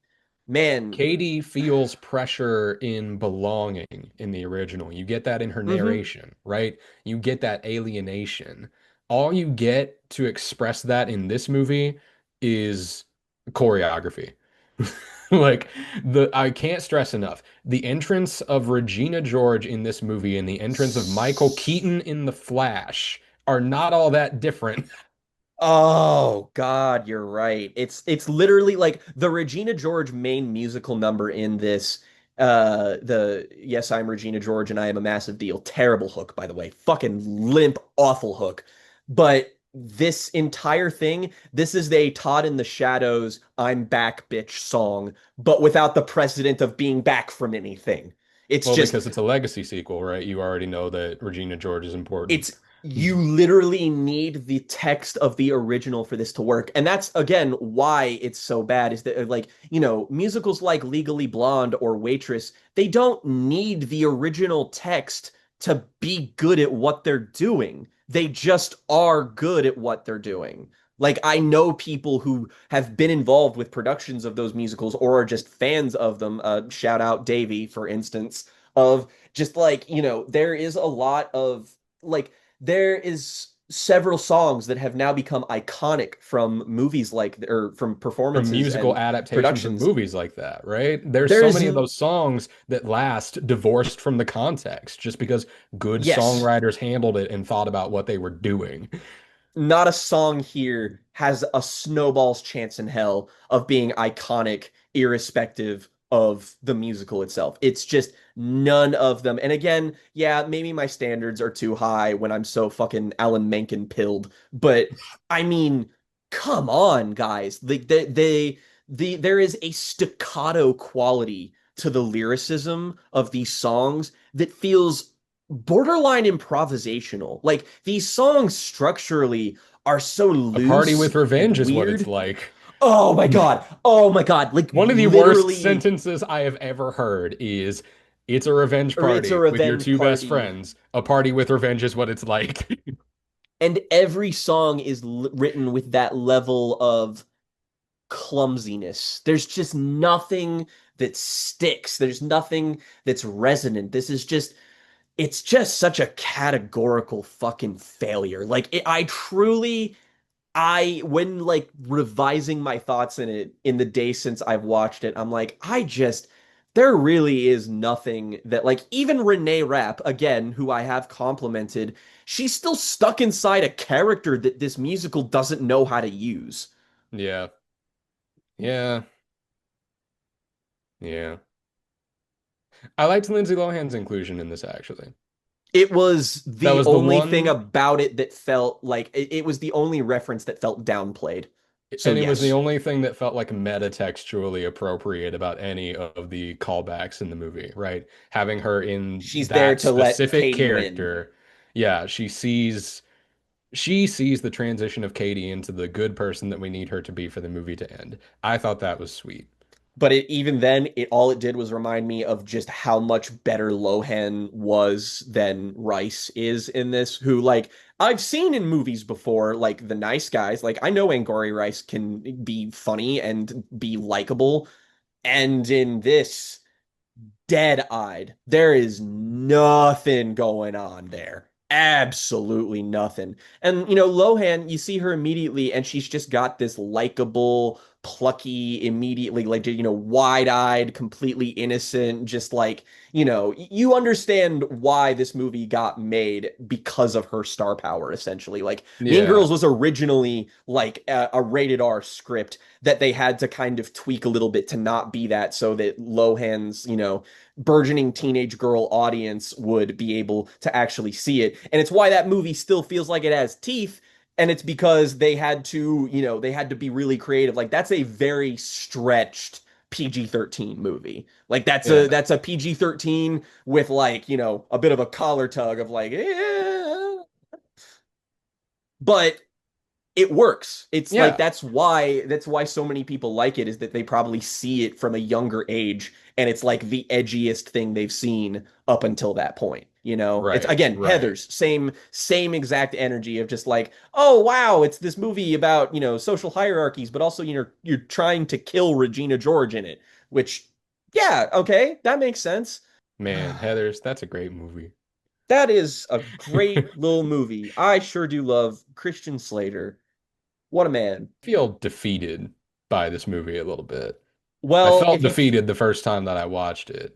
Speaker 2: man,
Speaker 1: Katie feels pressure in belonging in the original. You get that in her
Speaker 2: mm-hmm.
Speaker 1: narration, right? You get that alienation. All you get to express that in this movie is choreography. Like I can't stress enough. The entrance of Regina George in this movie and the entrance of Michael Keaton in The Flash are not all that different.
Speaker 2: Oh God, you're right. It's literally like the Regina George main musical number in this the Yes, I'm Regina George and I Am a Massive Deal. Terrible hook, by the way. Fucking limp, awful hook. But this entire thing, this is a Todd in the Shadows, I'm back, bitch song, but without the precedent of being back from anything. It's
Speaker 1: Well,
Speaker 2: just
Speaker 1: because it's a legacy sequel, right? You already know that Regina George is
Speaker 2: it's
Speaker 1: important.
Speaker 2: You literally need the text of the original for this to work. And that's again why it's so bad is that like, musicals like Legally Blonde or Waitress, they don't need the original text to be good at what they're doing. They just are good at what they're doing. Like I know people who have been involved with productions of those musicals or are just fans of them. Shout out Davey, for instance, of just like, there is a lot of like there is several songs that have now become iconic from movies like or from
Speaker 1: From
Speaker 2: performances
Speaker 1: musical
Speaker 2: and
Speaker 1: adaptations of
Speaker 2: productions.
Speaker 1: movies like that, right? There's
Speaker 2: There
Speaker 1: so
Speaker 2: is
Speaker 1: many of those songs that last divorced from the context just because good
Speaker 2: yes,
Speaker 1: songwriters handled it and thought about what they were doing.
Speaker 2: not a song here has a snowball's chance in hell of being iconic, irrespective of the musical itself. It's just none of them. And again, yeah, maybe my standards are too high when I'm so fucking Alan Menken pilled, but I mean, come on, guys. There is a staccato quality to the lyricism of these songs that feels borderline improvisational. Like these songs structurally are so
Speaker 1: A Party
Speaker 2: loose
Speaker 1: with
Speaker 2: and
Speaker 1: Revenge is what it's
Speaker 2: weird.
Speaker 1: like.
Speaker 2: Oh my God. Oh my God. Like
Speaker 1: One of the worst
Speaker 2: literally,
Speaker 1: sentences I have ever heard is, "It's a revenge
Speaker 2: or it's a
Speaker 1: party with your
Speaker 2: revenge
Speaker 1: two best
Speaker 2: party.
Speaker 1: friends. A party with revenge is what it's like."
Speaker 2: And every song is written with that level of clumsiness. There's just nothing that sticks. There's nothing that's resonant. It's just such a categorical fucking failure. I truly when like revising my thoughts in it in the day since I've watched it, I'm like, there really is nothing that like even Renee Rapp, again, who I have complimented, she's still stuck inside a character that this musical doesn't know how to use.
Speaker 1: Yeah. Yeah. Yeah. I liked Lindsay Lohan's inclusion in this actually.
Speaker 2: It was
Speaker 1: That
Speaker 2: the
Speaker 1: was the
Speaker 2: only thing
Speaker 1: one,
Speaker 2: about it that felt like it was the only reference that felt downplayed. So
Speaker 1: and it was the
Speaker 2: yes,
Speaker 1: only thing that felt like meta-textually appropriate about any of the callbacks in the movie, right? Having her in
Speaker 2: she's there
Speaker 1: that
Speaker 2: to let
Speaker 1: specific
Speaker 2: Katie win.
Speaker 1: character. Yeah, she sees the transition of Katie into the good person that we need her to be for the movie to end. I thought that was sweet.
Speaker 2: But even then, it all it did was remind me of just how much better Lohan was than Rice is in this, who like I've seen in movies before, like The Nice Guys. Like I know Angori Rice can be funny and be likable, and in this, dead-eyed. There is nothing going on there. Absolutely nothing. And Lohan, you see her immediately, and she's just got this likable, plucky, immediately like wide-eyed, completely innocent, just like you understand why this movie got made because of her star power, essentially. Like Mean
Speaker 1: Yeah.
Speaker 2: Girls was originally like a rated R script that they had to kind of tweak a little bit to not be that, so that Lohan's burgeoning teenage girl audience would be able to actually see it. And it's why that movie still feels like it has teeth. And it's because they had to be really creative. Like that's a very stretched PG-13 movie. Like
Speaker 1: Yeah.
Speaker 2: that's a PG-13 with like, a bit of a collar tug of like, but it works. It's like
Speaker 1: Yeah.
Speaker 2: that's why so many people like it is that they probably see it from a younger age and it's like the edgiest thing they've seen up until that point. It's
Speaker 1: Right.
Speaker 2: again
Speaker 1: Right.
Speaker 2: Heather's same exact energy of just like, oh wow, it's this movie about, social hierarchies, but also, you're trying to kill Regina George in it, which yeah, okay, that makes sense.
Speaker 1: Man, Heathers, that's a great movie.
Speaker 2: That is a great little movie. I sure do love Christian Slater. What a man.
Speaker 1: Feel defeated by this movie a little bit. I
Speaker 2: Well,
Speaker 1: felt defeated the first time that I watched it.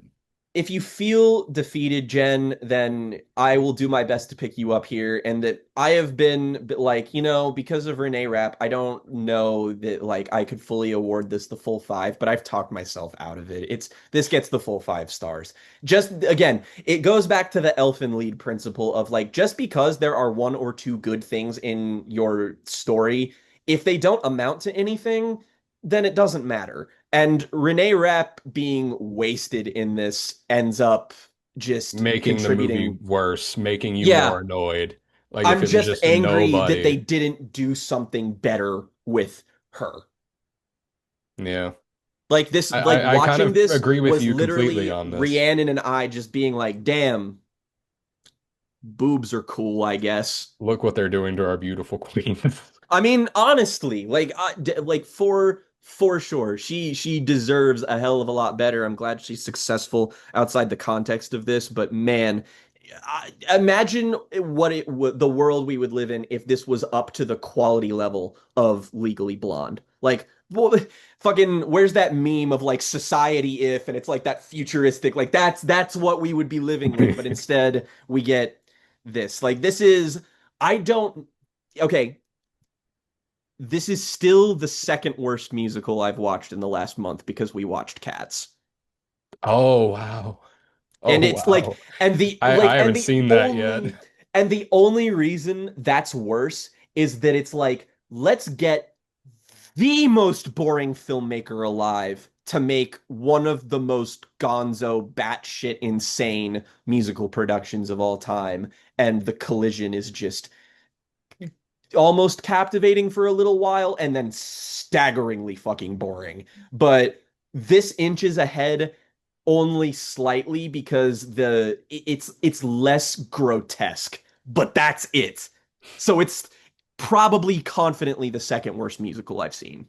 Speaker 2: if you feel defeated, Jen, then I will do my best to pick you up here. And that I have been like, because of Renee Rapp, I don't know that like I could fully award this the full five, but I've talked myself out of it. This gets the full 5 stars. Just again, it goes back to the elfin lead principle of like, just because there are one or two good things in your story, if they don't amount to anything, then it doesn't matter. And Renee Rapp being wasted in this ends up just
Speaker 1: Making the movie
Speaker 2: contributing.
Speaker 1: worse, making you more
Speaker 2: Yeah,
Speaker 1: annoyed. Like if
Speaker 2: I'm
Speaker 1: it was
Speaker 2: just
Speaker 1: just a
Speaker 2: angry that
Speaker 1: nobody.
Speaker 2: they didn't do something better with her.
Speaker 1: Yeah.
Speaker 2: Like this, like
Speaker 1: I kind
Speaker 2: watching
Speaker 1: of
Speaker 2: this
Speaker 1: agree with
Speaker 2: was
Speaker 1: you completely
Speaker 2: literally
Speaker 1: on this.
Speaker 2: Rhiannon and I just being like, damn, boobs are cool, I guess.
Speaker 1: Look what they're doing to our beautiful queen.
Speaker 2: I mean, honestly, like for sure, she deserves a hell of a lot better. I'm glad she's successful outside the context of this, but man, imagine what it would the world we would live in if this was up to the quality level of Legally Blonde. Like, well, fucking, where's that meme of like society if, and it's like that futuristic, like that's what we would be living with, but instead we get this. Like, this is, I don't. Okay, this is still the second worst musical I've watched in the last month because we watched Cats.
Speaker 1: Oh wow.
Speaker 2: And
Speaker 1: Oh
Speaker 2: it's like
Speaker 1: wow. I haven't seen that yet.
Speaker 2: and the only reason that's worse is that it's like, let's get the most boring filmmaker alive to make one of the most gonzo, batshit insane musical productions of all time, and the collision is just almost captivating for a little while and then staggeringly fucking boring. But this inches ahead only slightly because it's less grotesque, but that's it. So it's probably confidently the second worst musical I've seen.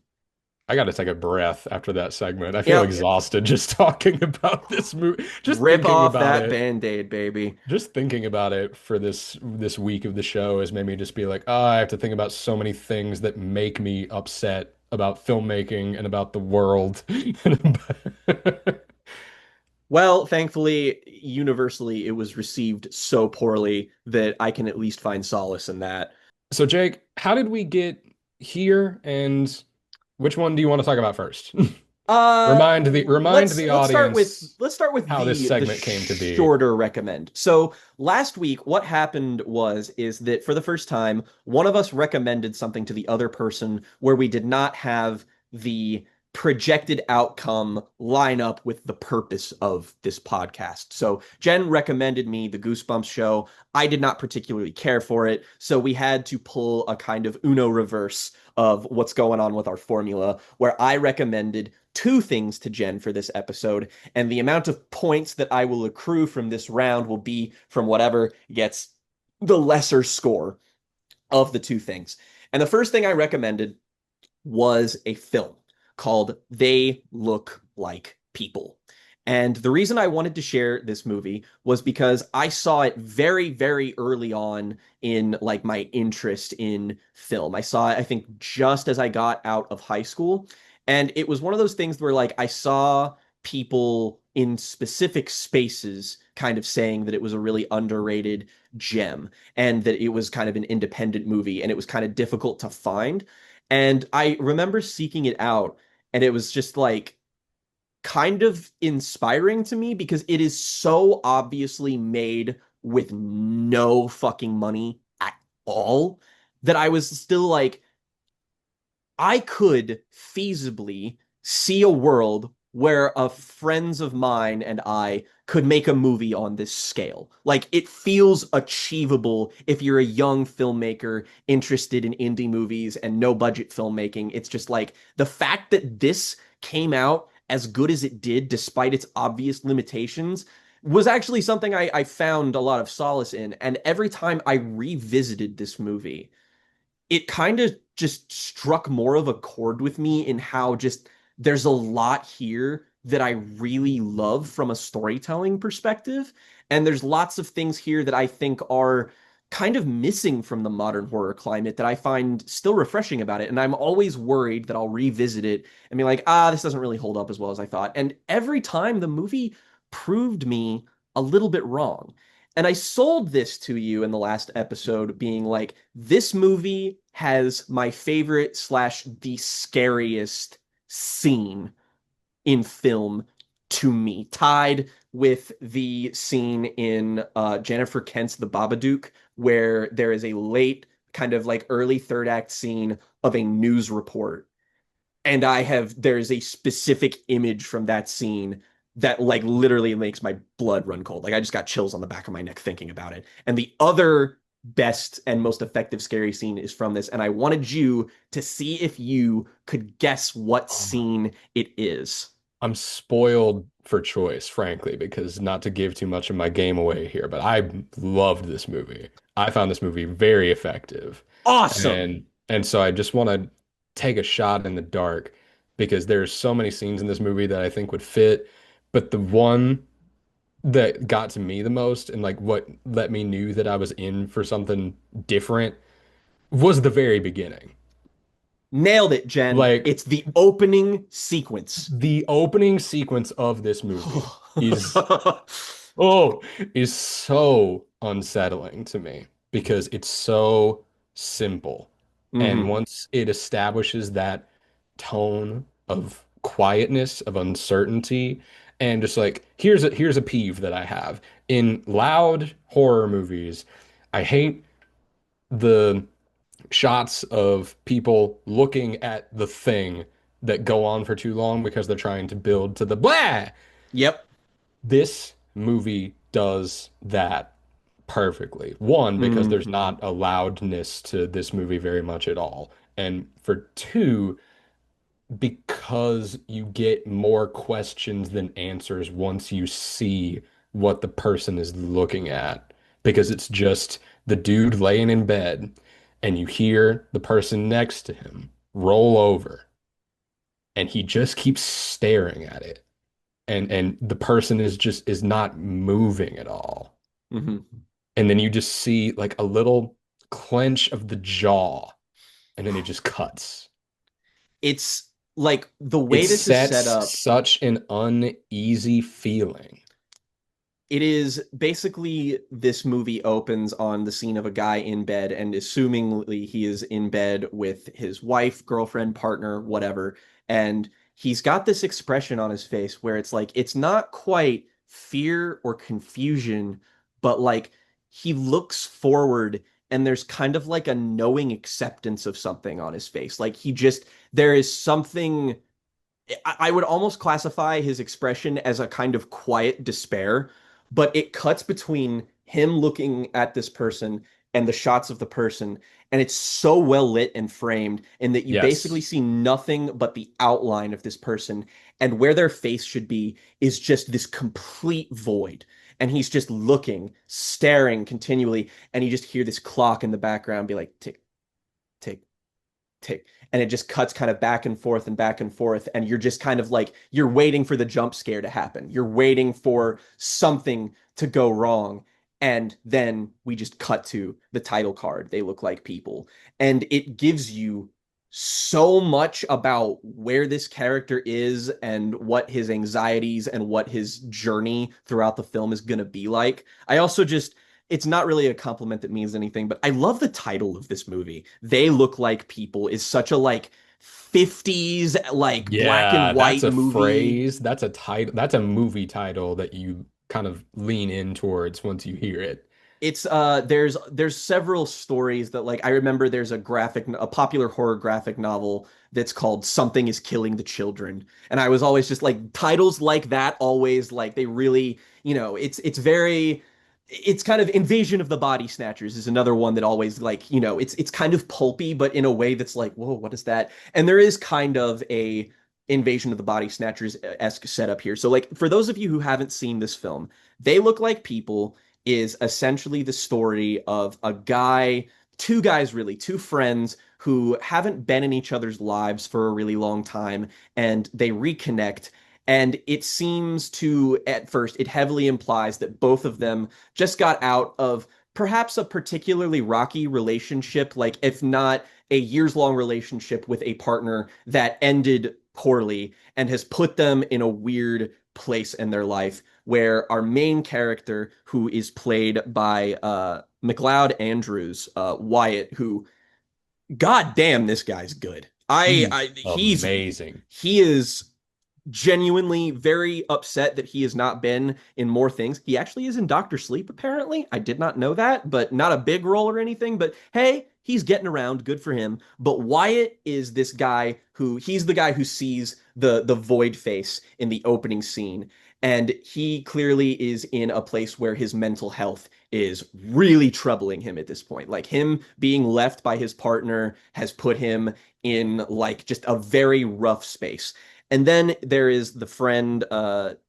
Speaker 1: I got to take a breath after that segment. I feel
Speaker 2: Yep.
Speaker 1: exhausted just talking about this movie.
Speaker 2: Rip off that band-aid, baby.
Speaker 1: Just thinking about it for this week of the show has made me just be like, oh, I have to think about so many things that make me upset about filmmaking and about the world.
Speaker 2: Well, thankfully, universally, it was received so poorly that I can at least find solace in that.
Speaker 1: So, Jake, how did we get here, and which one do you want to talk about first? Remind the audience
Speaker 2: Let's start with
Speaker 1: how this
Speaker 2: the
Speaker 1: segment came to be.
Speaker 2: shorter recommend. So last week, what happened is that for the first time, one of us recommended something to the other person where we did not have the projected outcome line up with the purpose of this podcast. So Jen recommended me the Goosebumps show. I did not particularly care for it, so we had to pull a kind of Uno reverse of what's going on with our formula, where I recommended two things to Jen for this episode, and the amount of points that I will accrue from this round will be from whatever gets the lesser score of the two things. And the first thing I recommended was a film called They Look Like People. And the reason I wanted to share this movie was because I saw it very, very early on in like my interest in film. I saw it, I think, just as I got out of high school. And it was one of those things where like I saw people in specific spaces kind of saying that it was a really underrated gem and that it was kind of an independent movie and it was kind of difficult to find. And I remember seeking it out, and it was just like kind of inspiring to me because it is so obviously made with no fucking money at all that I was still like, I could feasibly see a world where friends of mine and I could make a movie on this scale. Like, it feels achievable if you're a young filmmaker interested in indie movies and no budget filmmaking. It's just like the fact that this came out as good as it did, despite its obvious limitations, was actually something I found a lot of solace in. And every time I revisited this movie, it kind of just struck more of a chord with me in how just there's a lot here that I really love from a storytelling perspective. And there's lots of things here that I think are kind of missing from the modern horror climate that I find still refreshing about it. And I'm always worried that I'll revisit it and be like, this doesn't really hold up as well as I thought. And every time the movie proved me a little bit wrong. And I sold this to you in the last episode, being like, this movie has my favorite slash the scariest scene in film to me, tied with the scene in Jennifer Kent's The Babadook, where there is a late, kind of like early third act scene of a news report, and there's a specific image from that scene that like literally makes my blood run cold. Like, I just got chills on the back of my neck thinking about it. And the other best and most effective scary scene is from this, and I wanted you to see if you could guess what
Speaker 1: Oh,
Speaker 2: scene it is.
Speaker 1: I'm spoiled for choice, frankly, because not to give too much of my game away here, but I loved this movie. I found this movie very effective.
Speaker 2: Awesome.
Speaker 1: And so I just want to take a shot in the dark because there's so many scenes in this movie that I think would fit, but the one that got to me the most and like what let me knew that I was in for something different was the very beginning.
Speaker 2: Nailed it, Jen.
Speaker 1: Like
Speaker 2: It's the opening sequence.
Speaker 1: the opening sequence of this movie is oh is so unsettling to me because it's so simple. And
Speaker 2: Hmm.
Speaker 1: once it establishes that tone of quietness, of uncertainty, and just like here's a peeve that I have in loud horror movies. I hate the shots of people looking at the thing that go on for too long because they're trying to build to the blah.
Speaker 2: Yep.
Speaker 1: This movie does that perfectly. One, because there's
Speaker 2: Hmm.
Speaker 1: not a loudness to this movie very much at all. And for two, because you get more questions than answers once you see what the person is looking at. Because it's just the dude laying in bed, and you hear the person next to him roll over, and he just keeps staring at it. And the person is not moving at all.
Speaker 2: Hmm.
Speaker 1: And then you just see like a little clench of the jaw, and then it just cuts.
Speaker 2: It's like the
Speaker 1: It
Speaker 2: way this is set
Speaker 1: sets
Speaker 2: up.
Speaker 1: such an uneasy feeling.
Speaker 2: It is basically this movie opens on the scene of a guy in bed, and assumingly he is in bed with his wife, girlfriend, partner, whatever. And he's got this expression on his face where it's like, it's not quite fear or confusion, but like he looks forward and there's kind of like a knowing acceptance of something on his face. Like there is something. I would almost classify his expression as a kind of quiet despair, but it cuts between him looking at this person and the shots of the person. And it's so well lit and framed in that you basically
Speaker 1: Yes.
Speaker 2: see nothing but the outline of this person. And where their face should be is just this complete void. And he's just looking, staring continually. And you just hear this clock in the background be like, tick, tick, tick, and it just cuts kind of back and forth and back and forth, and you're just kind of like you're waiting for the jump scare to happen, you're waiting for something to go wrong, and then we just cut to the title card, they look like people, and it gives you so much about where this character is and what his anxieties and what his journey throughout the film is going to be like. I also just it's not really a compliment that means anything, but I love the title of this movie. They Look Like People is such a like 50s like black and
Speaker 1: Yeah, that's
Speaker 2: white
Speaker 1: a
Speaker 2: movie.
Speaker 1: phrase. That's a title. That's a movie title that you kind of lean in towards once you hear it.
Speaker 2: It's there's several stories that like I remember there's a popular horror graphic novel that's called Something is Killing the Children. And I was always just like titles like that always like they really, it's very it's kind of Invasion of the Body Snatchers is another one that always like, it's kind of pulpy, but in a way that's like, whoa, what is that? And there is kind of a Invasion of the Body Snatchers-esque setup here. So like for those of you who haven't seen this film, They Look Like People is essentially the story of a guy, two guys really, two friends who haven't been in each other's lives for a really long time, and they reconnect. And it seems to, at first, it heavily implies that both of them just got out of perhaps a particularly rocky relationship, like if not a years long relationship with a partner that ended poorly and has put them in a weird place in their life where our main character, who is played by McLeod Andrews, Wyatt, who, god damn, this guy's good.
Speaker 1: He's amazing.
Speaker 2: He is genuinely very upset that he has not been in more things. He actually is in Doctor Sleep, apparently. I did not know that, but not a big role or anything. But hey, he's getting around. Good for him. But Wyatt is this guy who he's the guy who sees the void face in the opening scene. And he clearly is in a place where his mental health is really troubling him at this point. Like him being left by his partner has put him in like just a very rough space. And then there is the friend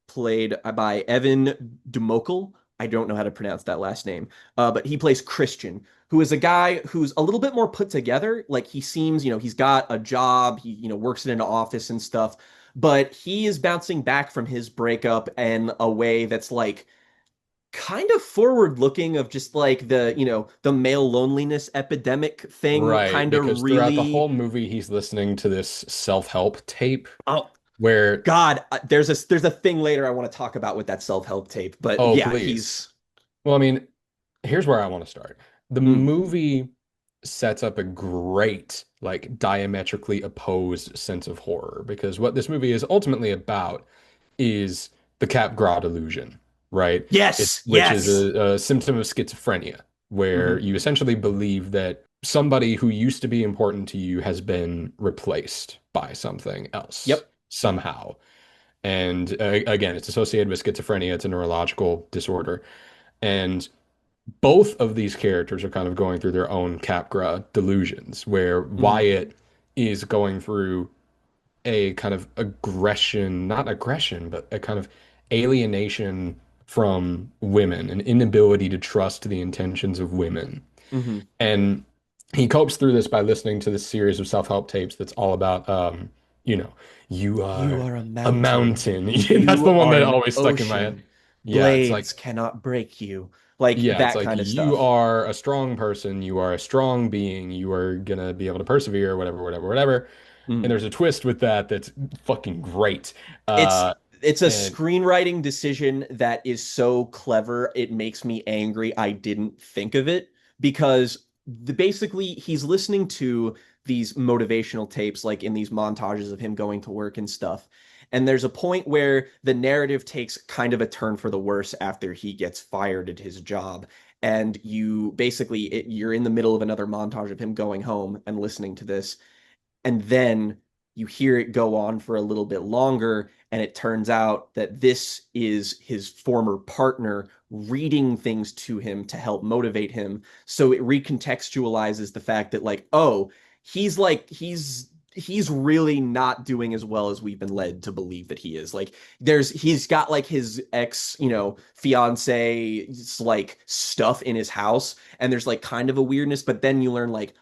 Speaker 2: played by Evan Dumokel. I don't know how to pronounce that last name, but he plays Christian, who is a guy who's a little bit more put together. Like he seems, he's got a job, he, works in an office and stuff, but he is bouncing back from his breakup in a way that's like kind of forward looking of just like the male loneliness epidemic thing
Speaker 1: Right,
Speaker 2: kind of
Speaker 1: because throughout the
Speaker 2: really.
Speaker 1: whole movie, he's listening to this self-help tape
Speaker 2: Oh
Speaker 1: where,
Speaker 2: God, there's a thing later I want to talk about with that self-help tape, but
Speaker 1: oh,
Speaker 2: yeah,
Speaker 1: please.
Speaker 2: he's.
Speaker 1: Well, I mean, here's where I want to start. The
Speaker 2: Mm,
Speaker 1: movie sets up a great, like, diametrically opposed sense of horror because what this movie is ultimately about is the Capgras delusion, right?
Speaker 2: yes,
Speaker 1: Which is
Speaker 2: yes.
Speaker 1: a symptom of schizophrenia, where
Speaker 2: Hmm.
Speaker 1: you essentially believe that somebody who used to be important to you has been replaced by something else
Speaker 2: Yep.
Speaker 1: somehow. And again, it's associated with schizophrenia. It's a neurological disorder. And both of these characters are kind of going through their own Capgras delusions, where
Speaker 2: Hmm.
Speaker 1: Wyatt is going through a kind of aggression, not aggression, but a kind of alienation from women, an inability to trust the intentions of women.
Speaker 2: Hmm.
Speaker 1: And he copes through this by listening to this series of self-help tapes that's all about, you know, you
Speaker 2: You
Speaker 1: are
Speaker 2: are a
Speaker 1: a
Speaker 2: mountain.
Speaker 1: mountain. That's the
Speaker 2: You
Speaker 1: one
Speaker 2: are
Speaker 1: that
Speaker 2: an
Speaker 1: always stuck in my head.
Speaker 2: ocean.
Speaker 1: Yeah, it's like,
Speaker 2: Blades cannot break you. Like
Speaker 1: yeah, it's
Speaker 2: that
Speaker 1: like
Speaker 2: kind of
Speaker 1: you
Speaker 2: stuff.
Speaker 1: are a strong person, you are a strong being, you are gonna be able to persevere, whatever, whatever, whatever. And
Speaker 2: Mm.
Speaker 1: there's a twist with that that's fucking great.
Speaker 2: It's
Speaker 1: Uh,
Speaker 2: it's a
Speaker 1: and
Speaker 2: screenwriting decision that is so clever, it makes me angry I didn't think of it because basically he's listening to these motivational tapes like in these montages of him going to work and stuff. And there's a point where the narrative takes kind of a turn for the worse after he gets fired at his job. And you basically you're in the middle of another montage of him going home and listening to this, and then you hear it go on for a little bit longer, and it turns out that this is his former partner reading things to him to help motivate him. So it recontextualizes the fact that like, oh, he's really not doing as well as we've been led to believe that he is. Like he's got like his ex, fiance's like stuff in his house, and there's like kind of a weirdness, but then you learn like,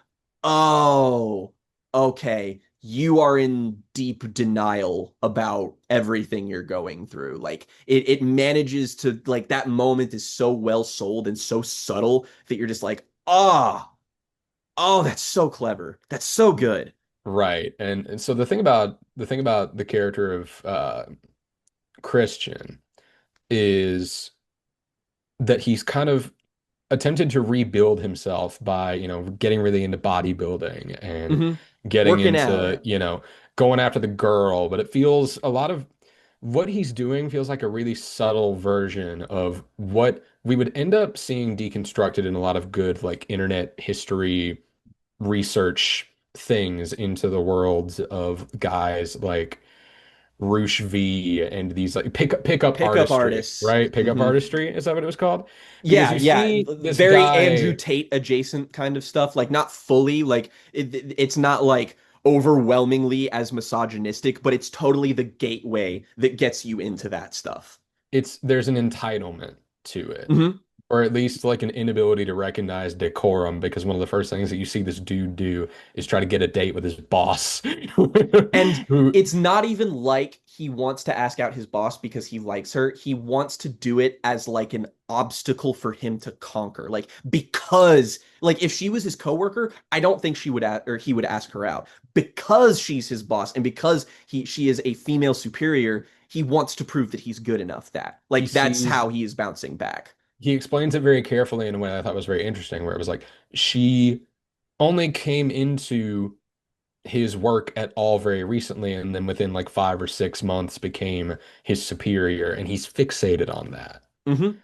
Speaker 2: oh, okay, you are in deep denial about everything you're going through. Like it manages to like that moment is so well sold and so subtle that you're just like, ah, oh, that's so clever. That's so good.
Speaker 1: right. And so the character of Christian is that he's kind of attempted to rebuild himself by, getting really into bodybuilding and
Speaker 2: Hmm.
Speaker 1: getting
Speaker 2: Working out.
Speaker 1: into, going after the girl. But it feels a lot of what he's doing feels like a really subtle version of what we would end up seeing deconstructed in a lot of good, like internet history research things into the worlds of guys like Roosh V and these like pickup
Speaker 2: Pickup
Speaker 1: artistry,
Speaker 2: artists.
Speaker 1: right? Pickup
Speaker 2: Hmm.
Speaker 1: artistry, is that what it was called? Because
Speaker 2: Yeah,
Speaker 1: you
Speaker 2: yeah,
Speaker 1: see this
Speaker 2: very Andrew
Speaker 1: guy,
Speaker 2: Tate adjacent kind of stuff. Like not fully, like it's not like overwhelmingly as misogynistic, but it's totally the gateway that gets you into that stuff.
Speaker 1: there's an entitlement to it,
Speaker 2: Hmm.
Speaker 1: or at least like an inability to recognize decorum, because one of the first things that you see this dude do is try to get a date with his boss.
Speaker 2: And
Speaker 1: Who
Speaker 2: it's not even like he wants to ask out his boss because he likes her. He wants to do it as like an obstacle for him to conquer. Like because like if she was his coworker, I don't think she would or he would ask her out. Because she's his boss and because she is a female superior, he wants to prove that he's good enough that.
Speaker 1: he
Speaker 2: Like that's
Speaker 1: sees
Speaker 2: how he is bouncing back.
Speaker 1: he explains it very carefully in a way I thought was very interesting, where it was like she only came into his work at all very recently, and then within like 5 or 6 months became his superior, and he's fixated on that.
Speaker 2: Mm-hmm.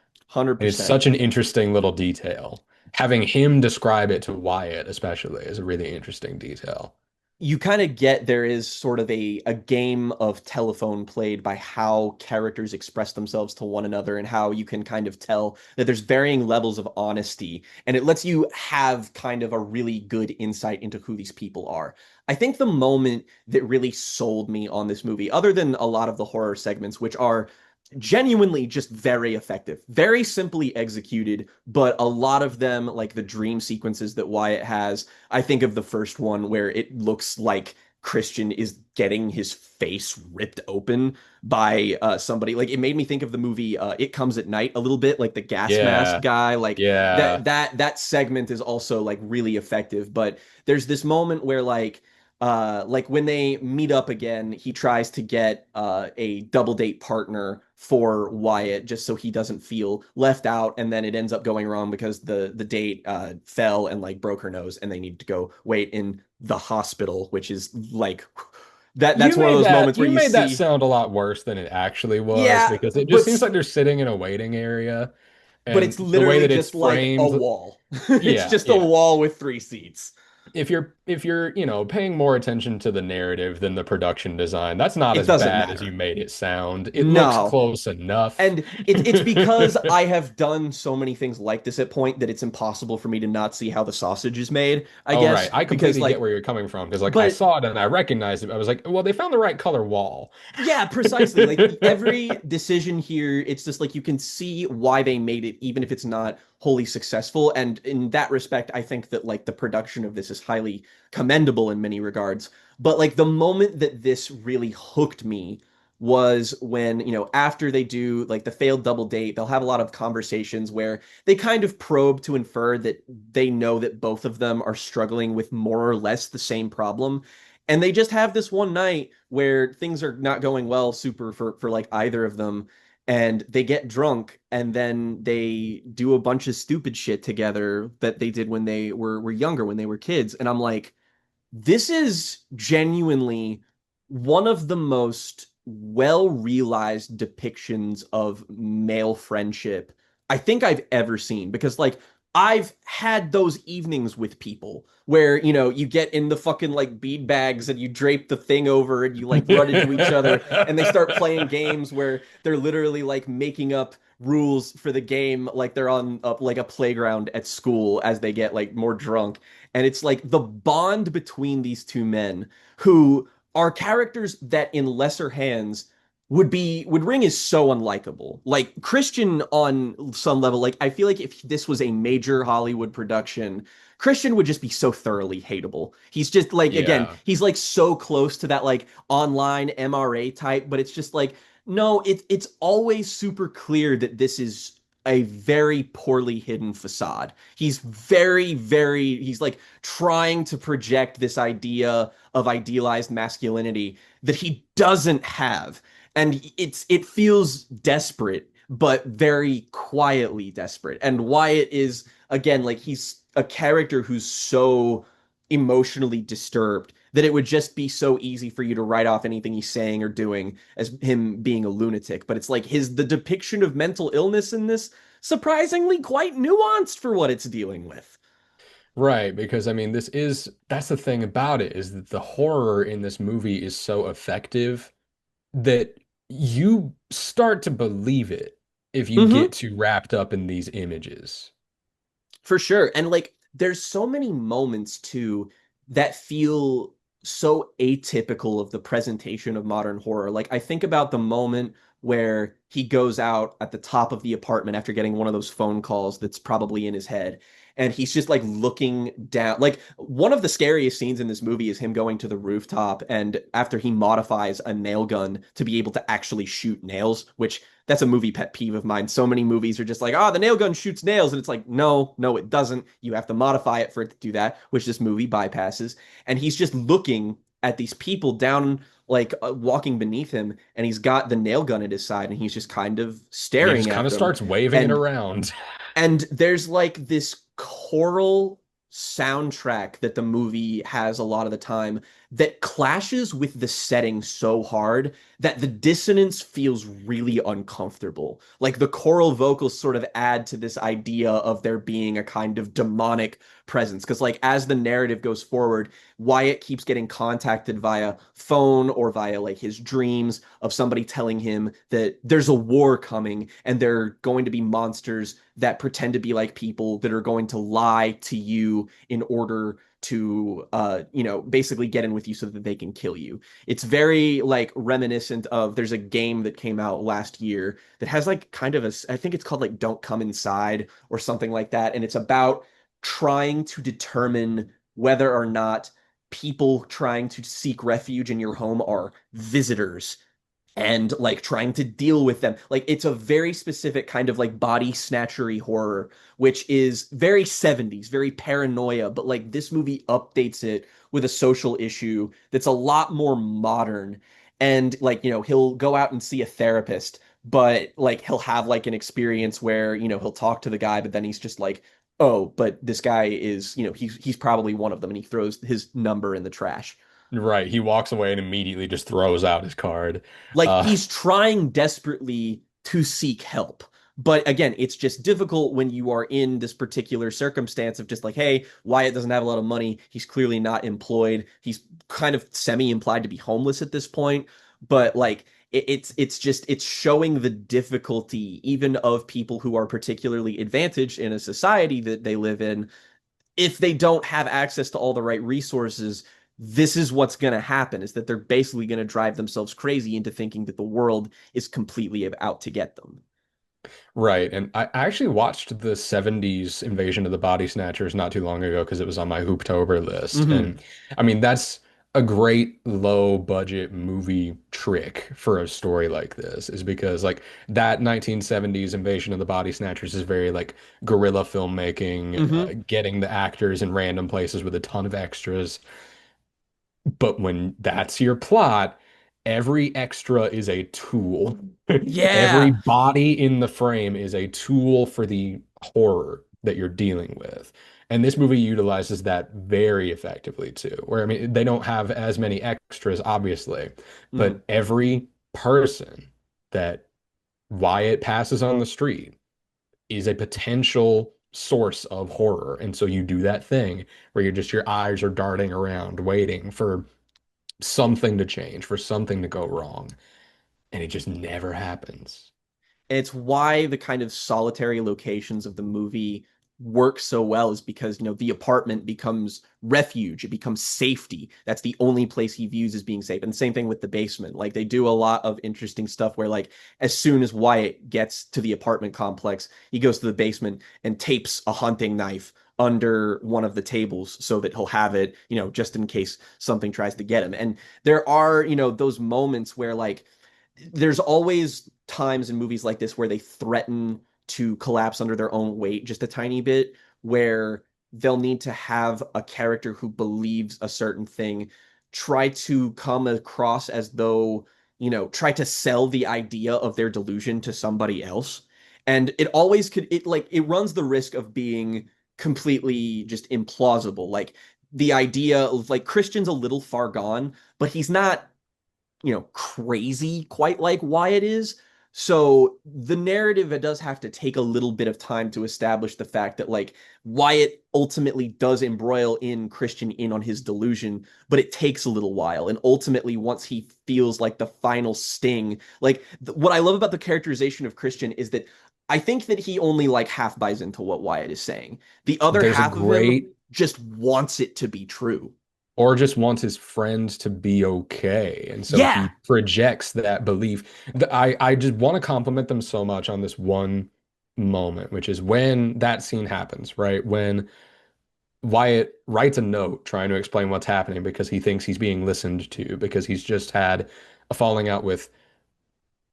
Speaker 1: And it's
Speaker 2: 100%.
Speaker 1: such an interesting little detail. Having him describe it to Wyatt, especially, is a really interesting detail.
Speaker 2: you kind of get there is sort of a game of telephone played by how characters express themselves to one another and how you can kind of tell that there's varying levels of honesty, and it lets you have kind of a really good insight into who these people are. I think the moment that really sold me on this movie, other than a lot of the horror segments, which are genuinely just very effective, very simply executed, but a lot of them, like the dream sequences that Wyatt has, I think of the first one where it looks like Christian is getting his face ripped open by somebody. Like it made me think of the movie It Comes at Night a little bit, like the gas mask
Speaker 1: Yeah.
Speaker 2: guy. Like
Speaker 1: Yeah.
Speaker 2: that segment is also like really effective. But there's this moment where like when they meet up again, he tries to get a double date partner for Wyatt just so he doesn't feel left out, and then it ends up going wrong because the date fell and like broke her nose, and they need to go wait in the hospital, which is like that's one of those moments where
Speaker 1: You
Speaker 2: you
Speaker 1: made that
Speaker 2: see,
Speaker 1: sound a lot worse than it actually was
Speaker 2: yeah,
Speaker 1: because it just
Speaker 2: but
Speaker 1: seems like they're sitting in a waiting area
Speaker 2: it's
Speaker 1: and the way
Speaker 2: literally
Speaker 1: that it's
Speaker 2: just like a
Speaker 1: framed,
Speaker 2: wall. It's
Speaker 1: yeah,
Speaker 2: just a
Speaker 1: yeah.
Speaker 2: wall with three seats.
Speaker 1: If you're, paying more attention to the narrative than the production design, that's not
Speaker 2: It
Speaker 1: as
Speaker 2: doesn't
Speaker 1: bad as you
Speaker 2: matter.
Speaker 1: made it sound. It looks
Speaker 2: No.
Speaker 1: close enough.
Speaker 2: And it's because I have done so many things like this at point that it's impossible for me to not see how the sausage is made, I
Speaker 1: Oh, right.
Speaker 2: guess,
Speaker 1: I
Speaker 2: because
Speaker 1: completely get
Speaker 2: like
Speaker 1: where you're coming from because like I
Speaker 2: but
Speaker 1: saw it and I recognized it. I was like, well, they found the right color wall.
Speaker 2: yeah, precisely. Like every decision here, it's just like you can see why they made it, even if it's not wholly successful. And in that respect, I think that like the production of this is highly commendable in many regards. But like the moment that this really hooked me was when, after they do like the failed double date, they'll have a lot of conversations where they kind of probe to infer that they know that both of them are struggling with more or less the same problem. And they just have this one night where things are not going well super for like either of them, and they get drunk and then they do a bunch of stupid shit together that they did when they were younger, when they were kids. And I'm like, this is genuinely one of the most well realized depictions of male friendship I think I've ever seen. Because, like, I've had those evenings with people where, you get in the fucking like bead bags and you drape the thing over and you like run into each other and they start playing games where they're literally like making up rules for the game like they're on like a playground at school as they get like more drunk. And it's like the bond between these two men who are characters that in lesser hands would ring is so unlikable. Like Christian on some level, like I feel like if this was a major Hollywood production, Christian would just be so thoroughly hateable. He's just like, again,
Speaker 1: Yeah.
Speaker 2: he's like so close to that like online MRA type, but it's just like no, it's always super clear that this is a very poorly hidden facade. He's he's like trying to project this idea of idealized masculinity that he doesn't have. And it feels desperate, but very quietly desperate. And Wyatt is, again, like he's a character who's so emotionally disturbed that it would just be so easy for you to write off anything he's saying or doing as him being a lunatic. But it's like the depiction of mental illness in this surprisingly quite nuanced for what it's dealing with.
Speaker 1: Right, because I mean, that's the thing about it is that the horror in this movie is so effective that you start to believe it if you
Speaker 2: Mm-hmm.
Speaker 1: get too wrapped up in these images.
Speaker 2: For sure. And like there's so many moments too that feel so atypical of the presentation of modern horror. Like I think about the moment where he goes out at the top of the apartment after getting one of those phone calls that's probably in his head. And he's just like looking down. Like one of the scariest scenes in this movie is him going to the rooftop and after he modifies a nail gun to be able to actually shoot nails, which that's a movie pet peeve of mine. So many movies are just like, the nail gun shoots nails. And it's like, no, no, it doesn't. You have to modify it for it to do that, which this movie bypasses. And he's just looking at these people down, like walking beneath him. And he's got the nail gun at his side and he's just kind of
Speaker 1: And he just
Speaker 2: staring
Speaker 1: kind
Speaker 2: at
Speaker 1: of
Speaker 2: them.
Speaker 1: starts waving it
Speaker 2: And
Speaker 1: around.
Speaker 2: and there's like this choral soundtrack that the movie has a lot of the time that clashes with the setting so hard that the dissonance feels really uncomfortable. Like the choral vocals sort of add to this idea of there being a kind of demonic presence. Because, like, as the narrative goes forward, Wyatt keeps getting contacted via phone or via like his dreams of somebody telling him that there's a war coming and there are going to be monsters that pretend to be like people that are going to lie to you in order to basically get in with you so that they can kill you. It's very like reminiscent of there's a game that came out last year that has like kind of a I think it's called like Don't Come Inside or something like that, and it's about trying to determine whether or not people trying to seek refuge in your home are visitors and like trying to deal with them. Like it's a very specific kind of like body snatchery horror, which is very 70s, very paranoia, but like this movie updates it with a social issue that's a lot more modern. And like, he'll go out and see a therapist, but like he'll have like an experience where, he'll talk to the guy, but then he's just like, oh, but this guy is, he's probably one of them, and he throws his number in the trash.
Speaker 1: Right. He walks away and immediately just throws out his card.
Speaker 2: Like
Speaker 1: Uh,
Speaker 2: he's trying desperately to seek help. But again, it's just difficult when you are in this particular circumstance of just like, hey, Wyatt doesn't have a lot of money. He's clearly not employed. He's kind of semi-implied to be homeless at this point. But like it's showing the difficulty even of people who are particularly advantaged in a society that they live in. If they don't have access to all the right resources, this is what's going to happen, is that they're basically going to drive themselves crazy into thinking that the world is completely out to get them.
Speaker 1: Right. And I actually watched the 70s Invasion of the Body Snatchers not too long ago because it was on my Hooptober list.
Speaker 2: Mm-hmm.
Speaker 1: And I mean, that's a great low budget movie trick for a story like this, is because like that 1970s Invasion of the Body Snatchers is very like guerrilla filmmaking,
Speaker 2: Mm-hmm.
Speaker 1: getting the actors in random places with a ton of extras. But when that's your plot, every extra is a tool. Every
Speaker 2: Yeah.
Speaker 1: body in the frame is a tool for the horror that you're dealing with. And this movie utilizes that very effectively too. Where I mean, they don't have as many extras, obviously,
Speaker 2: Mm-hmm.
Speaker 1: but every person that Wyatt passes on the street is a potential source of horror. And so you do that thing where your eyes are darting around waiting for something to change, for something to go wrong, and it just never happens.
Speaker 2: It's why the kind of solitary locations of the movie work so well, is because the apartment becomes refuge, it becomes safety. That's the only place he views as being safe. And same thing with the basement. Like they do a lot of interesting stuff where like as soon as Wyatt gets to the apartment complex, he goes to the basement and tapes a hunting knife under one of the tables so that he'll have it, just in case something tries to get him. And there are, those moments where like there's always times in movies like this where they threaten to collapse under their own weight just a tiny bit, where they'll need to have a character who believes a certain thing try to come across as though, try to sell the idea of their delusion to somebody else. And it always could, it runs the risk of being completely just implausible. Like the idea of like Christian's a little far gone, but he's not crazy quite like Wyatt is. So the narrative, it does have to take a little bit of time to establish the fact that like Wyatt ultimately does embroil in Christian in on his delusion, but it takes a little while. And ultimately, once he feels like the final sting, like what I love about the characterization of Christian is that I think that he only like half buys into what Wyatt is saying. The other
Speaker 1: There's a
Speaker 2: half of him
Speaker 1: great,
Speaker 2: just wants it to be true.
Speaker 1: or just wants his friends to be okay. And so
Speaker 2: Yeah.
Speaker 1: he projects that belief. I just want to compliment them so much on this one moment, which is when that scene happens, right? When Wyatt writes a note trying to explain what's happening because he thinks he's being listened to, because he's just had a falling out with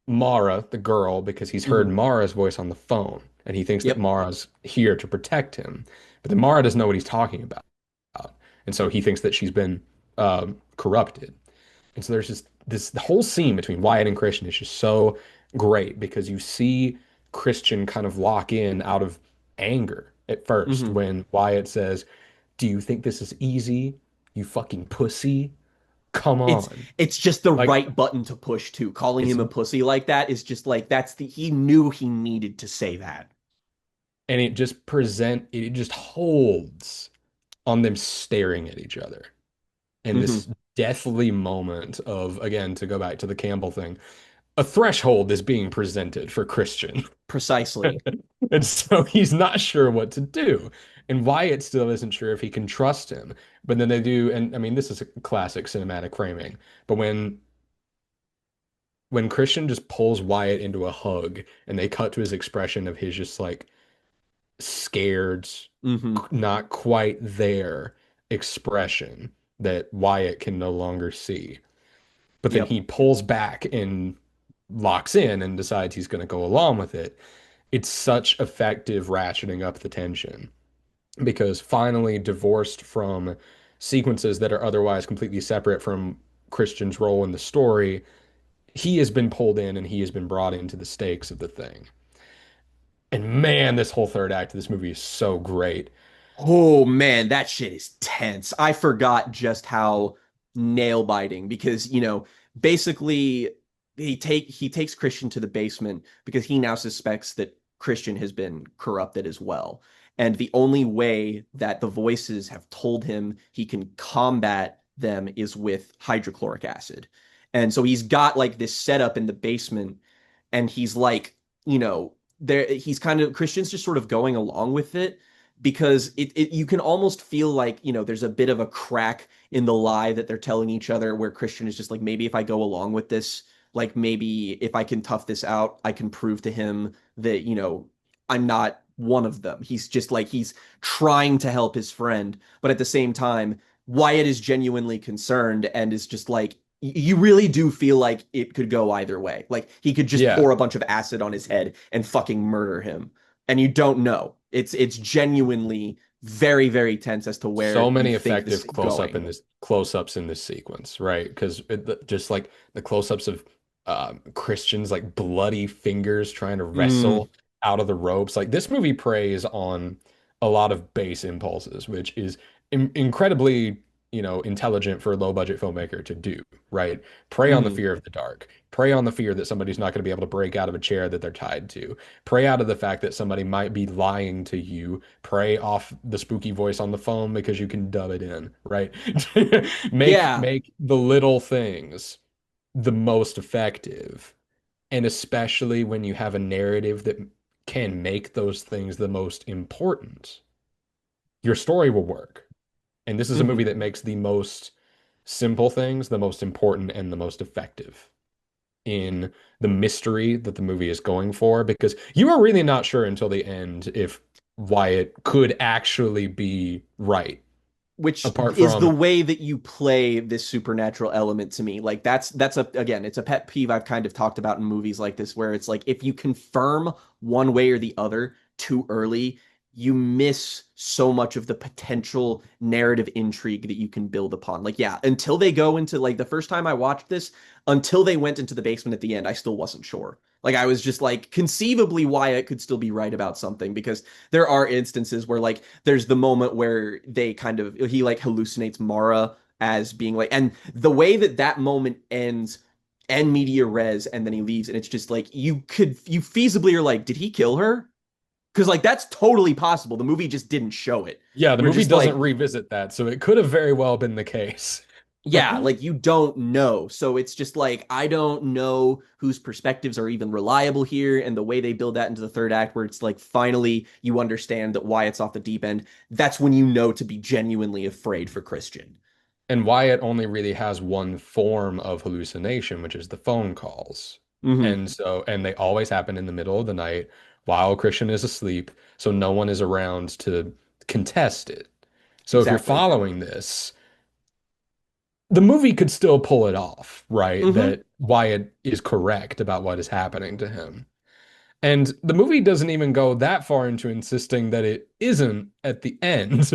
Speaker 1: Mara, the girl, because he's heard
Speaker 2: Hmm.
Speaker 1: Mara's voice on the phone and he thinks that
Speaker 2: Yep.
Speaker 1: Mara's here to protect him. But then Mara doesn't know what he's talking about. And so he thinks that she's been corrupted. And so there's just this the whole scene between Wyatt and Christian is just so great because you see Christian kind of lock in out of anger at first
Speaker 2: Hmm.
Speaker 1: when Wyatt says, "Do you think this is easy? You fucking pussy." come
Speaker 2: It's
Speaker 1: on.
Speaker 2: it's just the
Speaker 1: Like
Speaker 2: right button to push too. Calling
Speaker 1: it's
Speaker 2: him a pussy like that is just like that's the he knew he needed to say that.
Speaker 1: and it just holds on them staring at each other. And
Speaker 2: Hmm.
Speaker 1: this deathly moment of, again, to go back to the Campbell thing, a threshold is being presented for Christian.
Speaker 2: Precisely.
Speaker 1: And so he's not sure what to do. And Wyatt still isn't sure if he can trust him. But then they do, and I mean, this is a classic cinematic framing. But when Christian just pulls Wyatt into a hug and they cut to his expression of his just like scared,
Speaker 2: Hmm.
Speaker 1: not quite there expression that Wyatt can no longer see. But then
Speaker 2: Yep.
Speaker 1: he pulls back and locks in and decides he's going to go along with it. It's such effective ratcheting up the tension because finally divorced from sequences that are otherwise completely separate from Christian's role in the story, he has been pulled in and he has been brought into the stakes of the thing. And man, this whole third act of this movie is so great.
Speaker 2: Oh man, that shit is tense. I forgot just how nail biting because, basically he takes Christian to the basement because he now suspects that Christian has been corrupted as well. And the only way that the voices have told him he can combat them is with hydrochloric acid. And so he's got like this setup in the basement and he's like, there he's kind of Christian's just sort of going along with it because it you can almost feel like there's a bit of a crack in the lie that they're telling each other where Christian is just like maybe if I go along with this, like maybe if I can tough this out I can prove to him that I'm not one of them. He's just like he's trying to help his friend, but at the same time Wyatt is genuinely concerned and is just like you really do feel like it could go either way. Like he could just
Speaker 1: Yeah.
Speaker 2: pour a bunch of acid on his head and fucking murder him. And you don't know. It's genuinely very, very tense as to where
Speaker 1: So
Speaker 2: you
Speaker 1: many
Speaker 2: think this
Speaker 1: effective
Speaker 2: is going.
Speaker 1: close-ups in this sequence, right? Because just like the close-ups of Christian's like bloody fingers trying to
Speaker 2: Mm,
Speaker 1: wrestle out of the ropes. Like this movie preys on a lot of base impulses, which is incredibly, intelligent for a low-budget filmmaker to do, right? Prey on the
Speaker 2: mm.
Speaker 1: fear of the dark. Prey on the fear that somebody's not going to be able to break out of a chair that they're tied to. Prey out of the fact that somebody might be lying to you. Prey off the spooky voice on the phone because you can dub it in, right? Make
Speaker 2: Yeah.
Speaker 1: make the little things the most effective. And especially when you have a narrative that can make those things the most important, your story will work. And this is a movie
Speaker 2: Hmm.
Speaker 1: that makes the most simple things the most important and the most effective in the mystery that the movie is going for because you are really not sure until the end if Wyatt could actually be right.
Speaker 2: Which
Speaker 1: Apart
Speaker 2: is the
Speaker 1: from,
Speaker 2: way that you play this supernatural element to me. Like that's a again, it's a pet peeve I've kind of talked about in movies like this where it's like if you confirm one way or the other too early, you miss so much of the potential narrative intrigue that you can build upon. Like yeah, until they go into like the first time I watched this, until they went into the basement at the end, I still wasn't sure. Like I was just like conceivably Wyatt could still be right about something because there are instances where like there's the moment where they kind of he like hallucinates Mara as being like and the way that that moment ends and media res and then he leaves and it's just like you feasibly are like did he kill her because like that's totally possible the movie just didn't show it
Speaker 1: yeah, the
Speaker 2: we're
Speaker 1: movie
Speaker 2: just
Speaker 1: doesn't
Speaker 2: like
Speaker 1: revisit that, so it could have very well been the case.
Speaker 2: yeah, like you don't know. So it's just like I don't know whose perspectives are even reliable here. And the way they build that into the third act, where it's like finally you understand that Wyatt's off the deep end, that's when you know to be genuinely afraid for Christian.
Speaker 1: And Wyatt only really has one form of hallucination, which is the phone calls.
Speaker 2: Hmm.
Speaker 1: And they always happen in the middle of the night while Christian is asleep, so no one is around to contest it. So if you're
Speaker 2: Exactly.
Speaker 1: following this, the movie could still pull it off, right?
Speaker 2: Hmm.
Speaker 1: That Wyatt is correct about what is happening to him. And the movie doesn't even go that far into insisting that it isn't at the end.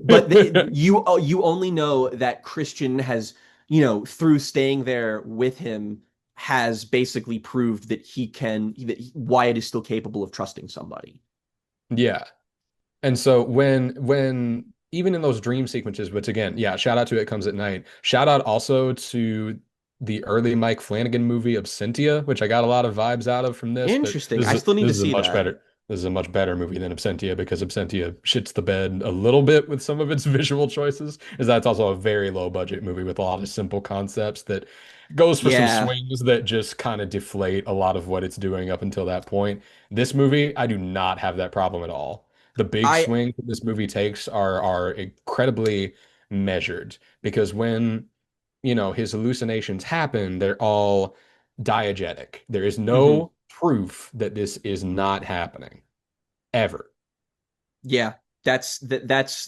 Speaker 2: But you only know that Christian has, through staying there with him, has basically proved that Wyatt is still capable of trusting somebody.
Speaker 1: Yeah. And so when even in those dream sequences, which again, yeah, shout out to It Comes at Night. Shout out also to the early Mike Flanagan movie Absentia, which I got a lot of vibes out of from this, but
Speaker 2: Interesting. I still need to
Speaker 1: this is a
Speaker 2: see
Speaker 1: much
Speaker 2: that.
Speaker 1: better movie than Absentia because Absentia shits the bed a little bit with some of its visual choices. Is that's also a very low budget movie with a lot of simple concepts that goes for some
Speaker 2: Yeah.
Speaker 1: swings that just kind of deflate a lot of what it's doing up until that point. This movie, I do not have that problem at all. The big
Speaker 2: I
Speaker 1: swings that this movie takes are incredibly measured because when, his hallucinations happen, they're all diegetic. There is
Speaker 2: mhm.
Speaker 1: no proof that this is not happening ever.
Speaker 2: Yeah, that's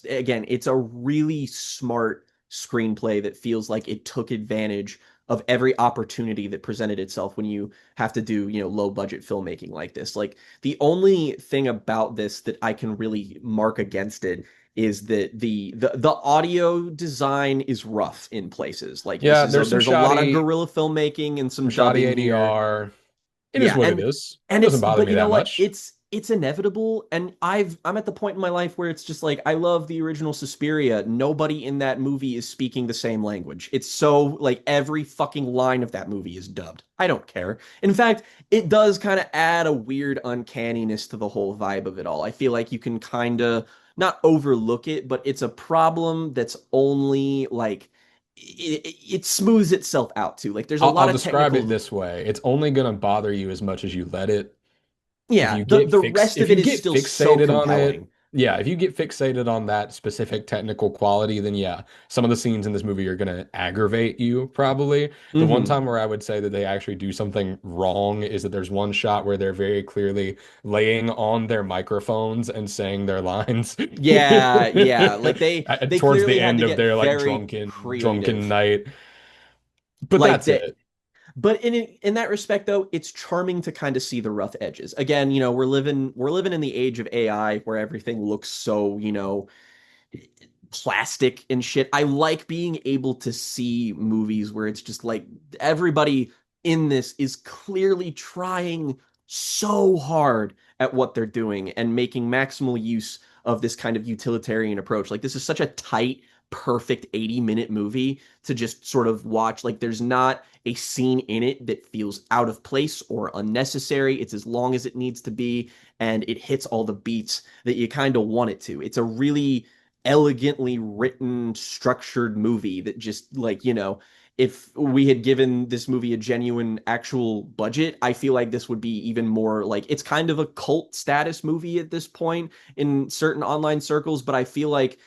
Speaker 2: again, it's a really smart screenplay that feels like it took advantage of every opportunity that presented itself when you have to do, low budget filmmaking like this. Like the only thing about this that I can really mark against it is that the audio design is rough in places. Like
Speaker 1: Yeah, there's
Speaker 2: there's a lot of guerrilla filmmaking and
Speaker 1: some
Speaker 2: some
Speaker 1: shoddy
Speaker 2: dubbing here.
Speaker 1: ADR. It is
Speaker 2: Yeah,
Speaker 1: what it
Speaker 2: and
Speaker 1: is. It
Speaker 2: and
Speaker 1: doesn't
Speaker 2: it's
Speaker 1: bother
Speaker 2: but
Speaker 1: me
Speaker 2: you know
Speaker 1: that
Speaker 2: what?
Speaker 1: much.
Speaker 2: It's inevitable, and I'm at the point in my life where it's just like I love the original Suspiria. Nobody in that movie is speaking the same language. It's so like every fucking line of that movie is dubbed. I don't care. In fact, it does kind of add a weird uncanniness to the whole vibe of it all. I feel like you can kind of not overlook it, but it's a problem that's only like it smooths itself out too. Like there's a
Speaker 1: I'll
Speaker 2: lot of
Speaker 1: describe it
Speaker 2: technical.
Speaker 1: this way. It's only going to bother you as much as you let it.
Speaker 2: Yeah, the rest
Speaker 1: If
Speaker 2: of
Speaker 1: you
Speaker 2: it is
Speaker 1: get
Speaker 2: still so
Speaker 1: fixated on it,
Speaker 2: compelling.
Speaker 1: yeah, if you get fixated on that specific technical quality, then yeah, some of the scenes in this movie are going to aggravate you probably. The one
Speaker 2: Hmm.
Speaker 1: time where I would say that they actually do something wrong is that there's one shot where they're very clearly laying on their microphones and saying their lines
Speaker 2: Yeah, yeah. Like they
Speaker 1: towards the
Speaker 2: clearly had
Speaker 1: end
Speaker 2: to
Speaker 1: of
Speaker 2: get
Speaker 1: their like
Speaker 2: very
Speaker 1: drunken
Speaker 2: creative.
Speaker 1: night. But
Speaker 2: Like
Speaker 1: that's
Speaker 2: that.
Speaker 1: it.
Speaker 2: But in that respect though, it's charming to kind of see the rough edges. Again, we're living in the age of AI where everything looks so, plastic and shit. I like being able to see movies where it's just like everybody in this is clearly trying so hard at what they're doing and making maximal use of this kind of utilitarian approach. Like this is such a tight, perfect 80-minute movie to just sort of watch. Like there's not a scene in it that feels out of place or unnecessary. It's as long as it needs to be and it hits all the beats that you kind of want it to. It's a really elegantly written, structured movie that just like, if we had given this movie a genuine actual budget, I feel like this would be even more like it's kind of a cult status movie at this point in certain online circles, but I feel like,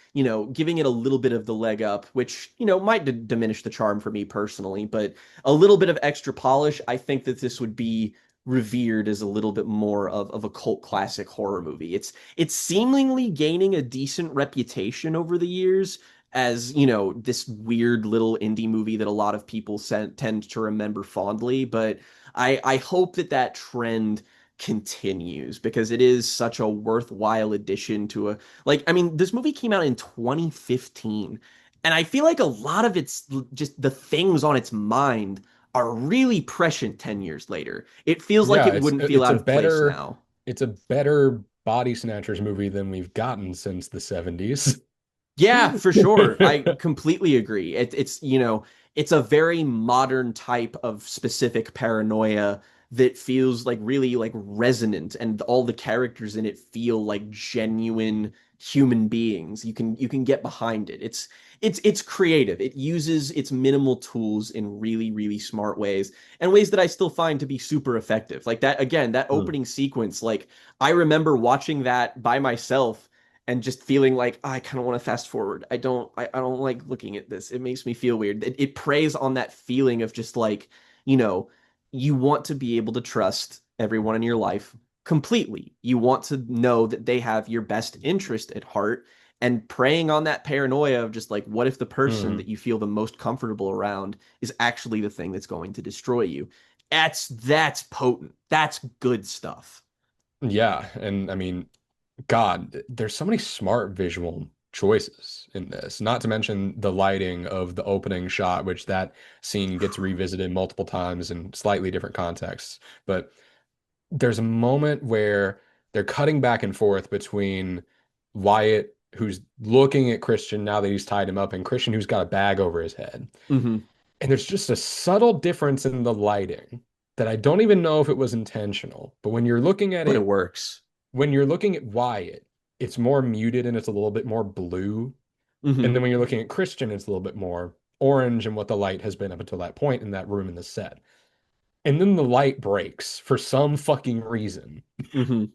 Speaker 2: giving it a little bit of the leg up, which, might diminish the charm for me personally, but a little bit of extra polish, I think that this would be revered as a little bit more of a cult classic horror movie. It's seemingly gaining a decent reputation over the years as, this weird little indie movie that a lot of people tend to remember fondly, but I hope that that trend continues because it is such a worthwhile addition to a like I mean this movie came out in 2015 and I feel like a lot of it's just the things on its mind are really prescient 10 years later. It feels like
Speaker 1: Yeah,
Speaker 2: it wouldn't feel out of place now.
Speaker 1: it's a better Body Snatchers movie than we've gotten since the 70s.
Speaker 2: Yeah, for sure. I completely agree. It's a very modern type of specific paranoia that feels like really like resonant and all the characters in it feel like genuine human beings. You can get behind it. It's creative. It uses its minimal tools in really, really smart ways and ways that I still find to be super effective. Like that again, that
Speaker 1: Hmm.
Speaker 2: opening sequence, like I remember watching that by myself and just feeling like oh, I kind of want to fast forward. I don't like looking at this. It makes me feel weird. It preys on that feeling of just like, you know, you want to be able to trust everyone in your life completely. You want to know that they have your best interest at heart and preying on that paranoia of just like what if the person
Speaker 1: Hmm.
Speaker 2: that you feel the most comfortable around is actually the thing that's going to destroy you. That's potent. That's good stuff.
Speaker 1: Yeah, and I mean, God, there's so many smart visual choices in this. Not to mention the lighting of the opening shot, which that scene gets revisited multiple times in slightly different contexts. But there's a moment where they're cutting back and forth between Wyatt who's looking at Christian now that he's tied him up, and Christian who's got a bag over his head.
Speaker 2: Hmm.
Speaker 1: And there's just a subtle difference in the lighting that I don't even know if it was intentional. But when you're looking at
Speaker 2: But it
Speaker 1: it,
Speaker 2: works.
Speaker 1: when you're looking at Wyatt, it's more muted and it's a little bit more blue. And
Speaker 2: Hmm.
Speaker 1: then when you're looking at Christian, it's a little bit more orange and what the light has been up until that point in that room in the set. And then the light breaks for some fucking reason.
Speaker 2: Hmm.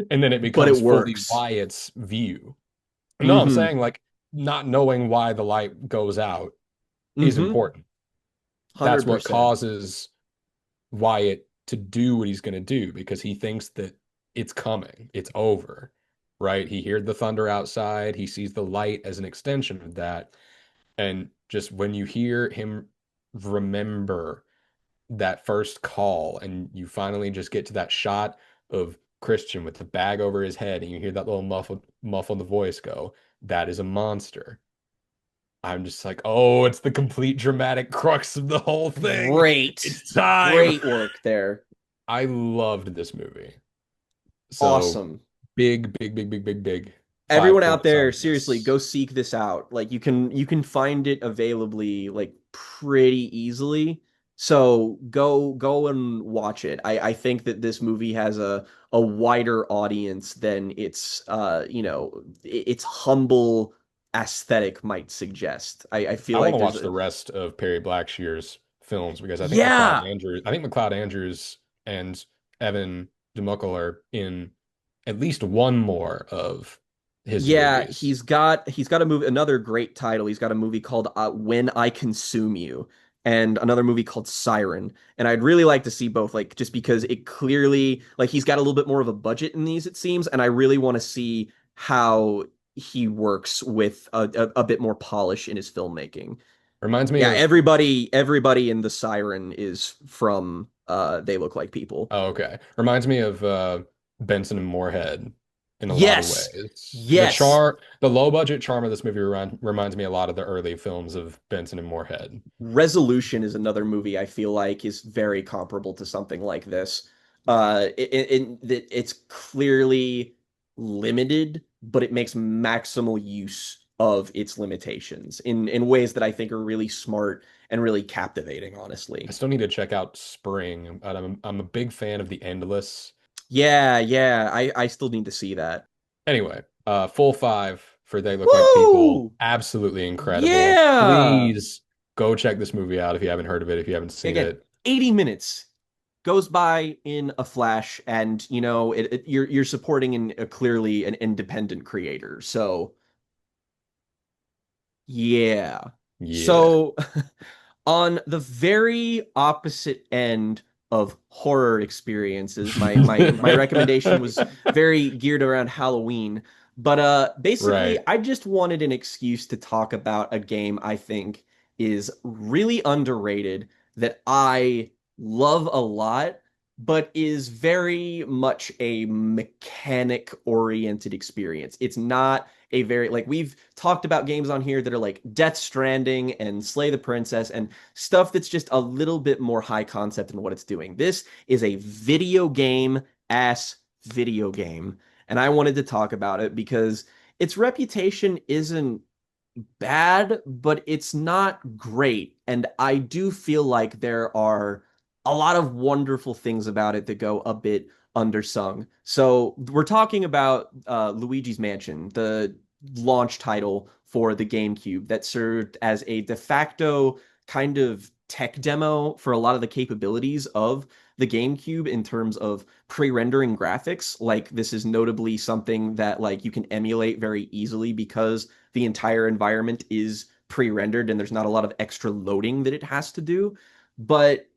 Speaker 1: And then it
Speaker 2: But it
Speaker 1: becomes fully
Speaker 2: works.
Speaker 1: Wyatt's view. No, I'm
Speaker 2: Hmm.
Speaker 1: saying like not knowing why the light goes out is
Speaker 2: Hmm.
Speaker 1: important. That's what
Speaker 2: 100%.
Speaker 1: causes Wyatt to do what he's going to do because he thinks that it's coming, it's over, right? He heard the thunder outside, he sees the light as an extension of that. And just when you hear him remember that first call and you finally just get to that shot of Christian with the bag over his head and you hear that little muffled voice go, that is a monster. I'm just like, oh, it's the complete dramatic crux of the whole thing.
Speaker 2: Great.
Speaker 1: It's time.
Speaker 2: Great work there.
Speaker 1: I loved this movie. So
Speaker 2: Awesome.
Speaker 1: big five
Speaker 2: Everyone out
Speaker 1: points
Speaker 2: there,
Speaker 1: on
Speaker 2: seriously,
Speaker 1: this.
Speaker 2: go seek this out. Like you can find it availably like pretty easily. So go and watch it. I think that this movie has a wider audience than its humble aesthetic might suggest. I
Speaker 1: I
Speaker 2: feel
Speaker 1: want
Speaker 2: like
Speaker 1: to
Speaker 2: there's
Speaker 1: watch
Speaker 2: a
Speaker 1: the rest of Perry Blackshear's films because
Speaker 2: yeah.
Speaker 1: I think McLeod Andrews and Evan DeMuckle are in at least one more of his
Speaker 2: Yeah,
Speaker 1: movies.
Speaker 2: he's got a movie, another great title. He's got a movie called When I Consume You, and another movie called Siren. And I'd really like to see both, like just because it clearly like he's got a little bit more of a budget in these, it seems, and I really want to see how he works with a bit more polish in his filmmaking.
Speaker 1: Reminds me
Speaker 2: Yeah,
Speaker 1: of
Speaker 2: everybody in the Siren is from They Look Like People.
Speaker 1: oh, okay. Reminds me of Benson and Moorhead in a lot of
Speaker 2: Yes.
Speaker 1: ways.
Speaker 2: Yes.
Speaker 1: The low budget charm of this movie reminds me a lot of the early films of Benson and Moorhead.
Speaker 2: Resolution is another movie I feel like is very comparable to something like this. In that it's clearly limited, but it makes maximal use of its limitations in ways that I think are really smart and really captivating,
Speaker 1: I
Speaker 2: honestly.
Speaker 1: still need to check out Spring, but I'm a big fan of The Endless.
Speaker 2: Yeah, yeah, I still need to see that.
Speaker 1: Anyway, full five for They Look Like People.
Speaker 2: Woo!
Speaker 1: Absolutely incredible.
Speaker 2: Yeah.
Speaker 1: Please go check this movie out if you haven't heard of it, if you haven't seen
Speaker 2: Again,
Speaker 1: it.
Speaker 2: 80 minutes goes by in a flash, and you're supporting a clearly an independent creator. So yeah.
Speaker 1: Yeah.
Speaker 2: So on the very opposite end of horror experiences, my recommendation was very geared around Halloween. But basically,
Speaker 1: Right.
Speaker 2: I just wanted an excuse to talk about a game I think is really underrated that I love a lot, but is very much a mechanic oriented experience. It's not a very like we've talked about games on here that are like Death Stranding and Slay the Princess and stuff that's just a little bit more high concept in what it's doing. This is a video game ass video game, and I wanted to talk about it because its reputation isn't bad, but it's not great. And I do feel like there are a lot of wonderful things about it that go a bit undersung. So we're talking about Luigi's Mansion, the launch title for the GameCube that served as a de facto kind of tech demo for a lot of the capabilities of the GameCube in terms of pre-rendering graphics. Like this is notably something that like you can emulate very easily because the entire environment is pre-rendered and there's not a lot of extra loading that it has to do. But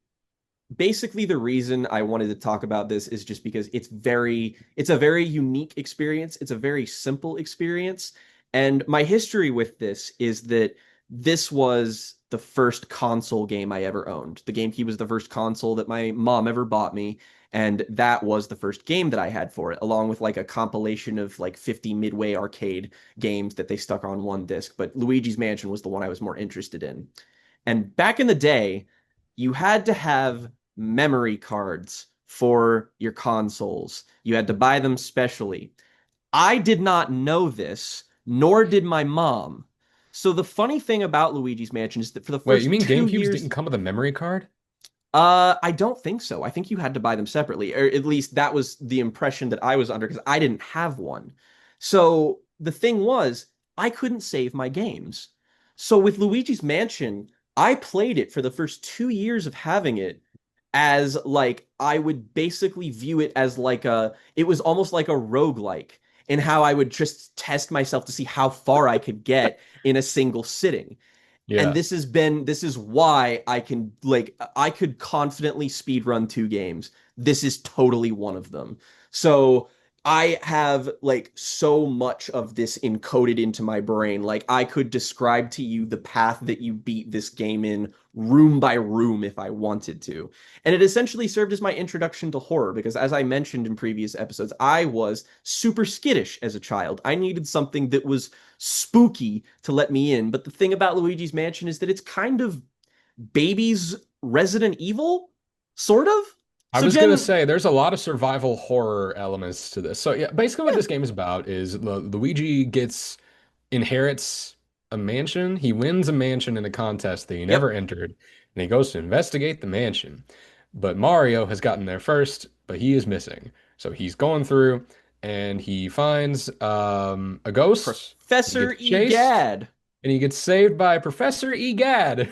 Speaker 2: basically the reason I wanted to talk about this is just because it's a very unique experience. It's a very simple experience. And my history with this is that this was the first console game I ever owned. The GameCube was the first console that my mom ever bought me, and that was the first game that I had for it, along with like a compilation of like 50 Midway arcade games that they stuck on one disc. But Luigi's Mansion was the one I was more interested in. And back in the day, you had to have memory cards for your consoles. You had to buy them specially. I did not know this, nor did my mom. So the funny thing about Luigi's Mansion is that for the
Speaker 1: Wait, you
Speaker 2: first
Speaker 1: mean
Speaker 2: two
Speaker 1: GameCubes didn't
Speaker 2: years,
Speaker 1: come with a memory card?
Speaker 2: I don't think so. I think you had to buy them separately, or at least that was the impression that I was under because I didn't have one. So the thing was, I couldn't save my games. So with Luigi's Mansion, I played it for the first 2 years of having it as like I would basically view it as like it was almost like a roguelike in how I would just test myself to see how far I could get in a single sitting. And
Speaker 1: Yeah.
Speaker 2: this is why I can like I could confidently speed run 2 games. This is totally one of them. So I have like so much of this encoded into my brain. Like I could describe to you the path that you beat this game in room by room if I wanted to. And it essentially served as my introduction to horror because as I mentioned in previous episodes, I was super skittish as a child. I needed something that was spooky to let me in. But the thing about Luigi's Mansion is that it's kind of baby's Resident Evil, sort of.
Speaker 1: I
Speaker 2: So
Speaker 1: was gonna
Speaker 2: Jen,
Speaker 1: say there's a lot of survival horror elements to this. So yeah, basically what
Speaker 2: yeah,
Speaker 1: this game is about is Luigi gets inherits a mansion. He wins a mansion in a contest that he never
Speaker 2: yep,
Speaker 1: entered, and he goes to investigate the mansion. But Mario has gotten there first, but he is missing. So he's going through and he finds a ghost. He
Speaker 2: Professor
Speaker 1: gets chased
Speaker 2: Egad,
Speaker 1: and he gets saved by Professor Egad,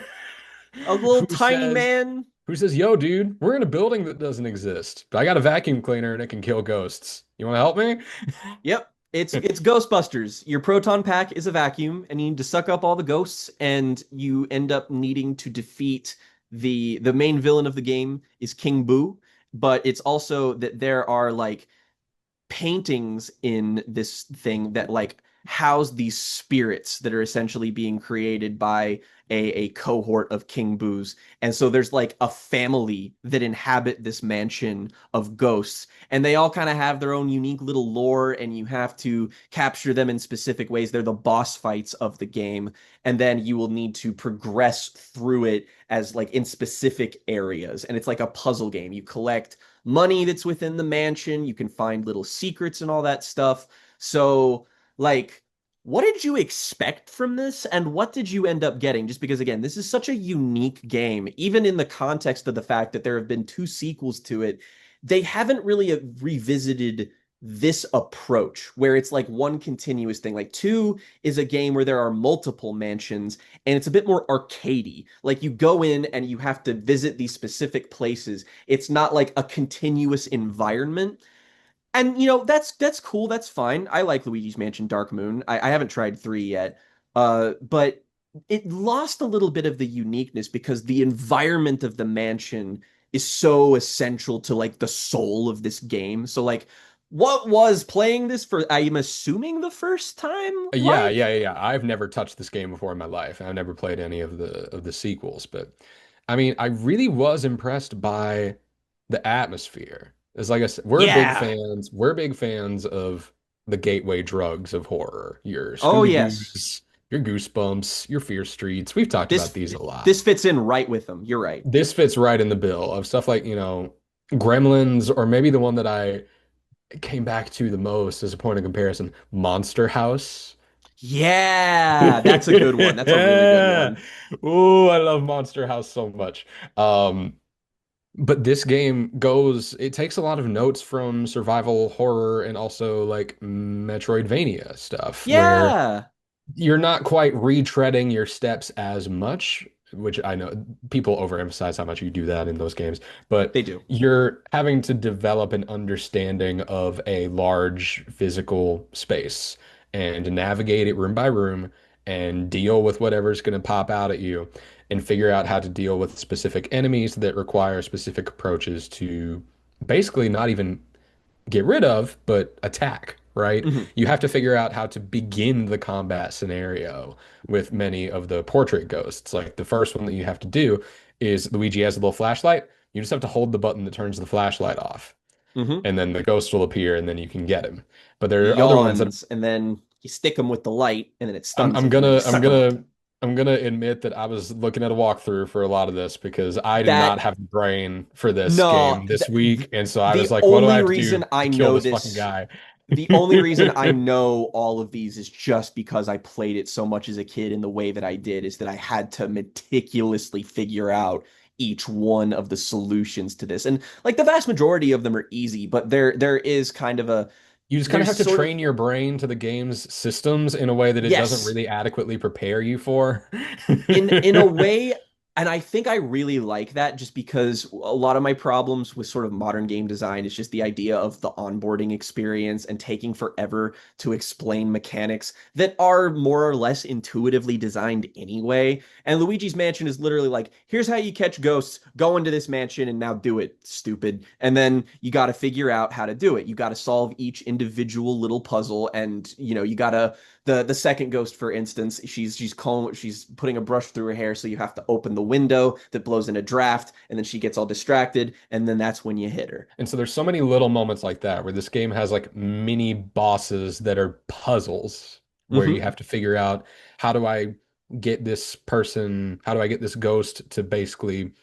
Speaker 2: a little
Speaker 1: who
Speaker 2: tiny
Speaker 1: says,
Speaker 2: man.
Speaker 1: "Yo, dude, we're in a building that doesn't exist, but I got a vacuum cleaner and it can kill ghosts. You want to help me?"
Speaker 2: Yep, it's Ghostbusters. Your proton pack is a vacuum, and you need to suck up all the ghosts, and you end up needing to defeat the main villain of the game is King Boo, but it's also that there are like paintings in this thing that like house these spirits that are essentially being created by a cohort of King Boos. And so there's like a family that inhabit this mansion of ghosts, and they all kind of have their own unique little lore, and you have to capture them in specific ways. They're the boss fights of the game, and then you will need to progress through it as like in specific areas. And it's like a puzzle game. You collect money that's within the mansion. You can find little secrets and all that stuff. So, like, what did you expect from this and what did you end up getting? Just because, again, this is such a unique game, even in the context of the fact that there have been 2 sequels to it, they haven't really revisited this approach where it's like one continuous thing. Like, two is a game where there are multiple mansions and it's a bit more arcadey. Like, you go in and you have to visit these specific places. It's not like a continuous environment. And that's cool. That's fine. I like Luigi's Mansion Dark Moon. I haven't tried 3 yet. But it lost a little bit of the uniqueness because the environment of the mansion is so essential to like the soul of this game. So like what was playing this for I'm assuming the first time
Speaker 1: Yeah,
Speaker 2: like
Speaker 1: yeah, yeah, yeah. I've never touched this game before in my life. I've never played any of the sequels, but I mean, I really was impressed by the atmosphere. It's like I said,
Speaker 2: yeah.
Speaker 1: we're big fans of the gateway drugs of horror. Your
Speaker 2: Oh yes.
Speaker 1: Scooby-Doo's, your Goosebumps, your Fear Streets. We've talked about
Speaker 2: This
Speaker 1: these a lot.
Speaker 2: this fits in right with them. You're right.
Speaker 1: This fits right in the bill of stuff like, Gremlins, or maybe the one that I came back to the most as a point of comparison, Monster House.
Speaker 2: Yeah, that's a good one. That's a really good one.
Speaker 1: Oh, I love Monster House so much. Um, but this game it takes a lot of notes from survival horror and also like Metroidvania stuff, where
Speaker 2: Yeah,
Speaker 1: you're not quite retreading your steps as much, which I know people overemphasize how much you do that in those games, but
Speaker 2: they do.
Speaker 1: you're having to develop an understanding of a large physical space and navigate it room by room and deal with whatever's going to pop out at you and figure out how to deal with specific enemies that require specific approaches to basically not even get rid of, but attack, right?
Speaker 2: Mhm.
Speaker 1: You have to figure out how to begin the combat scenario with many of the portrait ghosts. Like the first one that you have to do is Luigi has a little flashlight. You just have to hold the button that turns the flashlight off,
Speaker 2: Mhm.
Speaker 1: and then the ghost will appear, and then you can get him. But there are other ones that
Speaker 2: Yawns, and then you stick them with the light, and then it
Speaker 1: I'm,
Speaker 2: stuns
Speaker 1: I'm
Speaker 2: him, and then you
Speaker 1: gonna I'm
Speaker 2: suck him up.
Speaker 1: gonna I'm gonna admit that I was looking at a walkthrough for a lot of this because I did not
Speaker 2: That
Speaker 1: have the brain for this
Speaker 2: no,
Speaker 1: game this week, and so I
Speaker 2: the
Speaker 1: was like, what do I
Speaker 2: only
Speaker 1: have to do
Speaker 2: reason I
Speaker 1: to kill
Speaker 2: know
Speaker 1: this fucking
Speaker 2: this
Speaker 1: guy?
Speaker 2: The only reason I know all of these is just because I played it so much as a kid in the way that I did, is that I had to meticulously figure out each one of the solutions to this. And like the vast majority of them are easy, but there is kind of a
Speaker 1: You just kind of
Speaker 2: there's
Speaker 1: have to
Speaker 2: sort of
Speaker 1: train your brain to the game's systems in a way that it doesn't
Speaker 2: yes,
Speaker 1: really adequately prepare you for.
Speaker 2: in a way, and I think I really like that just because a lot of my problems with sort of modern game design is just the idea of the onboarding experience and taking forever to explain mechanics that are more or less intuitively designed anyway. And Luigi's Mansion is literally like, here's how you catch ghosts, go into this mansion and now do it, stupid. And then you got to figure out how to do it. You got to solve each individual little puzzle, and you got to the second ghost, for instance, she's putting a brush through her hair, so you have to open the window that blows in a draft, and then she gets all distracted, and then that's when you hit her.
Speaker 1: And so there's so many little moments like that where this game has like mini bosses that are puzzles where you
Speaker 2: Mm-hmm.
Speaker 1: have to figure out how do I get this person, how do I get this ghost to basically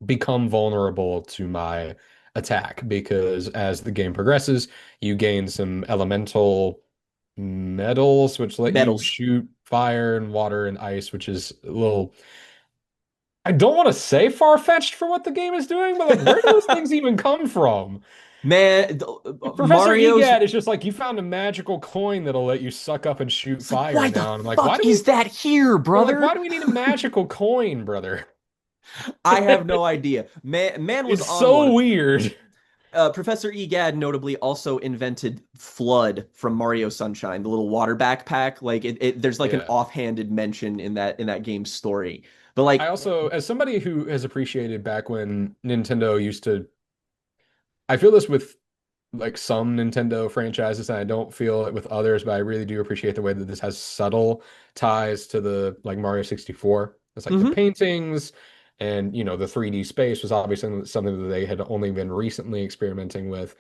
Speaker 1: become vulnerable to my attack? Because as the game progresses, you gain some elemental metals which let you
Speaker 2: Medals.
Speaker 1: shoot fire and water and ice, which is a little, I don't want to say far-fetched for what the game is doing, but like where do those things even come from?
Speaker 2: Man,
Speaker 1: Professor
Speaker 2: Mario's
Speaker 1: Egad is just like, you found a magical coin that'll let you suck up and shoot
Speaker 2: it's like, why
Speaker 1: fire
Speaker 2: the
Speaker 1: now. And I'm like,
Speaker 2: fuck is that here,
Speaker 1: why
Speaker 2: brother?
Speaker 1: do we need a magical coin, brother?
Speaker 2: I have no idea. Man was
Speaker 1: It's
Speaker 2: on
Speaker 1: so
Speaker 2: one.
Speaker 1: weird.
Speaker 2: Professor Egad notably also invented Flood from Mario Sunshine, the little water backpack. Like there's like an
Speaker 1: Yeah.
Speaker 2: offhanded mention in that game's story. But
Speaker 1: I
Speaker 2: like,
Speaker 1: also, as somebody who has appreciated back when Nintendo used to, I feel this with like some Nintendo franchises, and I don't feel it with others, but I really do appreciate the way that this has subtle ties to the like Mario 64. It's like the
Speaker 2: mhm,
Speaker 1: paintings and the 3D space was obviously something that they had only been recently experimenting with.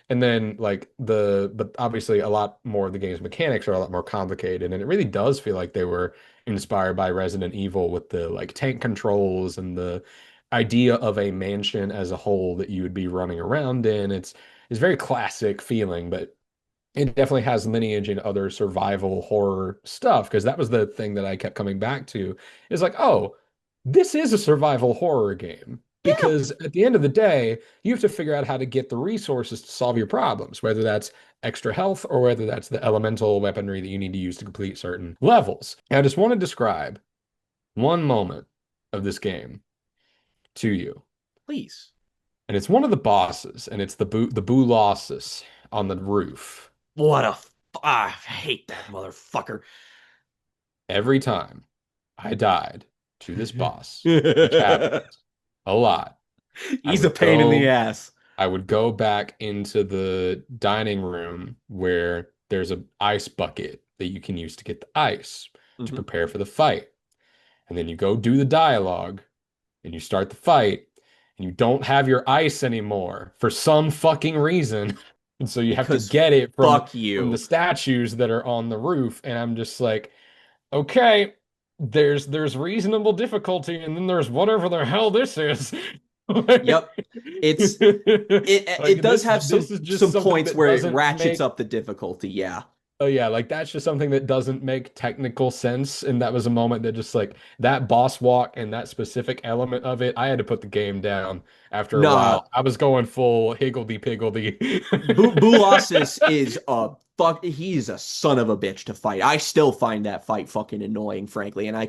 Speaker 1: And then like but obviously a lot more of the game's mechanics are a lot more complicated. And it really does feel like they were inspired by Resident Evil with the like tank controls and the idea of a mansion as a whole that you would be running around in. It's very classic feeling, but it definitely has lineage in other survival horror stuff because that was the thing that I kept coming back to is like, oh, this is a survival horror game.
Speaker 2: yeah,
Speaker 1: Because at the end of the day, you have to figure out how to get the resources to solve your problems, whether that's extra health or whether that's the elemental weaponry that you need to use to complete certain levels. And I just want to describe one moment of this game to you.
Speaker 2: please.
Speaker 1: And it's one of the bosses, and it's the Boolossus on the roof.
Speaker 2: What a I hate that motherfucker.
Speaker 1: Every time I died to this boss, which happened a lot, I
Speaker 2: He's a
Speaker 1: would
Speaker 2: pain in the
Speaker 1: go
Speaker 2: ass.
Speaker 1: I would go back into the dining room where there's an ice bucket that you can use to get the ice to
Speaker 2: Hmm.
Speaker 1: prepare for the fight. And then you go do the dialogue and you start the fight and you don't have your ice anymore for some fucking reason. And so you have to
Speaker 2: Because
Speaker 1: get it
Speaker 2: fuck
Speaker 1: from the
Speaker 2: you.
Speaker 1: statues that are on the roof. And I'm just like, okay, there's reasonable difficulty, and then there's whatever the hell this is.
Speaker 2: Yep.
Speaker 1: Like,
Speaker 2: It's it does have
Speaker 1: this is just
Speaker 2: some
Speaker 1: something
Speaker 2: points
Speaker 1: that
Speaker 2: where it
Speaker 1: doesn't
Speaker 2: ratchets
Speaker 1: make.
Speaker 2: up the difficulty. Yeah.
Speaker 1: Oh yeah, like that's just something that doesn't make technical sense. And that was a moment that just like that boss walk and that specific element of it, I had to put the game down after a
Speaker 2: Nah,
Speaker 1: while. I was going full higgledy-piggledy.
Speaker 2: Bulasis is a fuck. He's a son of a bitch to fight. I still find that fight fucking annoying, frankly, and I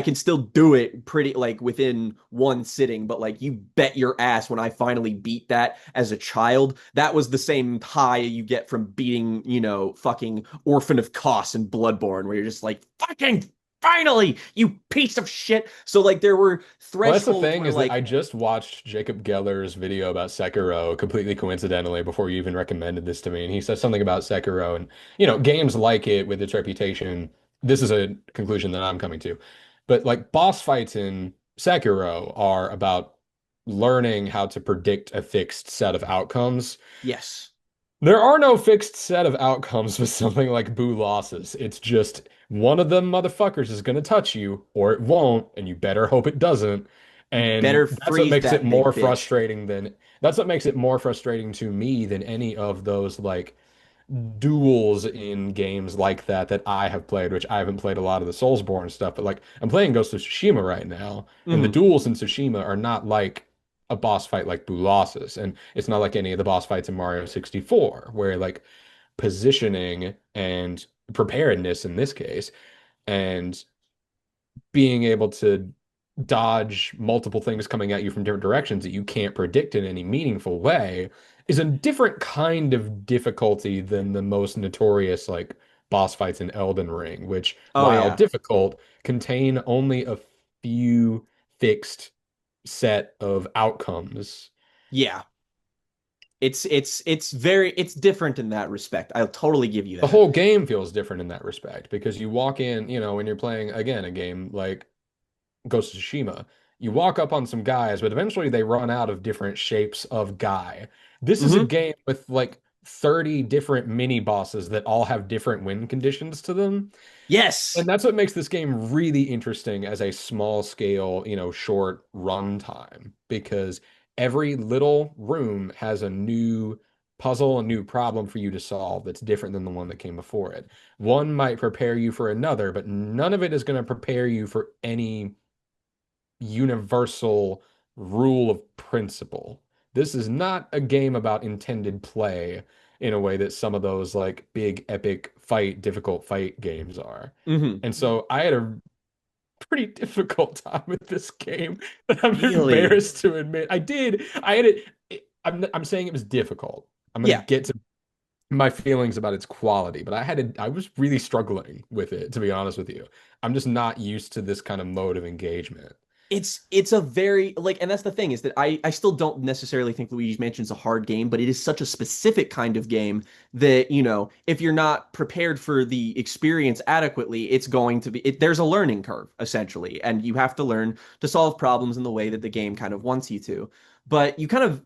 Speaker 2: can still do it pretty like within one sitting. But like, you bet your ass when I finally beat that as a child, that was the same high you get from beating fucking Orphan of Kos and Bloodborne, where you're just like fucking. Finally, you piece of shit. So like there were
Speaker 1: Well, that's the
Speaker 2: thresholds
Speaker 1: thing
Speaker 2: where
Speaker 1: is that I
Speaker 2: like,
Speaker 1: just watched Jacob Geller's video about Sekiro completely coincidentally before you even recommended this to me. And he said something about Sekiro and, games like it with its reputation. This is a conclusion that I'm coming to. But like boss fights in Sekiro are about learning how to predict a fixed set of outcomes.
Speaker 2: yes,
Speaker 1: There are no fixed set of outcomes with something like Boo losses. It's just one of them motherfuckers is going to touch you or it won't, and you better hope it doesn't.
Speaker 2: you better
Speaker 1: And
Speaker 2: freeze that big bitch.
Speaker 1: that's what makes it more frustrating to me than any of those like duels in games like that I have played, which I haven't played a lot of the Soulsborne stuff, but like I'm playing Ghost of Tsushima right now, and the
Speaker 2: Hmm.
Speaker 1: duels in Tsushima are not like a boss fight like Bulas's, and it's not like any of the boss fights in Mario 64, where like positioning and preparedness in this case, and being able to dodge multiple things coming at you from different directions that you can't predict in any meaningful way is a different kind of difficulty than the most notorious like boss fights in Elden Ring, which,
Speaker 2: Oh
Speaker 1: while
Speaker 2: yeah.
Speaker 1: difficult, contain only a few fixed set of outcomes.
Speaker 2: Yeah. It's different in that respect. I'll totally give you
Speaker 1: The
Speaker 2: that.
Speaker 1: whole game feels different in that respect because you walk in, when you're playing again a game like Ghost of Tsushima. You walk up on some guys, but eventually they run out of different shapes of guy. This is a
Speaker 2: Hmm.
Speaker 1: game with like 30 different mini bosses that all have different win conditions to them.
Speaker 2: Yes.
Speaker 1: And that's what makes this game really interesting as a small scale, short run time because every little room has a new puzzle, a new problem for you to solve that's different than the one that came before it. One might prepare you for another, but none of it is going to prepare you for any universal rule of principle. This is not a game about intended play in a way that some of those like big epic fight, difficult fight games are.
Speaker 2: Hmm.
Speaker 1: And so I had a pretty difficult time with this game that I'm
Speaker 2: Really?
Speaker 1: embarrassed to admit. I did. I had I'm saying it was difficult. I'm gonna
Speaker 2: Yeah.
Speaker 1: get to my feelings about its quality, but I was really struggling with it, to be honest with you. I'm just not used to this kind of mode of engagement.
Speaker 2: It's a very like, and that's the thing is that I still don't necessarily think Luigi's Mansion's a hard game, but it is such a specific kind of game that, if you're not prepared for the experience adequately, it's going to be there's a learning curve essentially, and you have to learn to solve problems in the way that the game kind of wants you to. But you kind of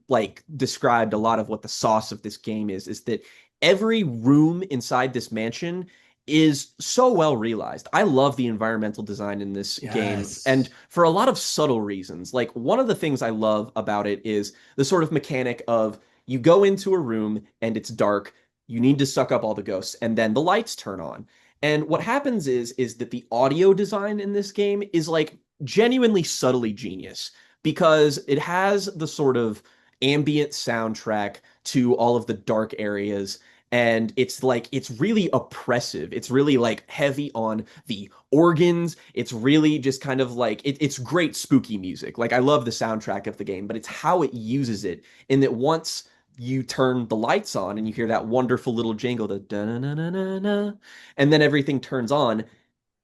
Speaker 2: like described a lot of what the sauce of this game is that every room inside this mansion is so well realized. I love the environmental design in this game, and
Speaker 1: Yes.
Speaker 2: for a lot of subtle reasons. Like, one of the things I love about it is the sort of mechanic of you go into a room and it's dark, you need to suck up all the ghosts, and then the lights turn on. And what happens is that the audio design in this game is like genuinely subtly genius because it has the sort of ambient soundtrack to all of the dark areas, and it's like it's really oppressive. It's really like heavy on the organs. It's really just kind of like it's great spooky music. Like, I love the soundtrack of the game, but it's how it uses it in that once you turn the lights on and you hear that wonderful little jingle, the da na na na na, and then everything turns on,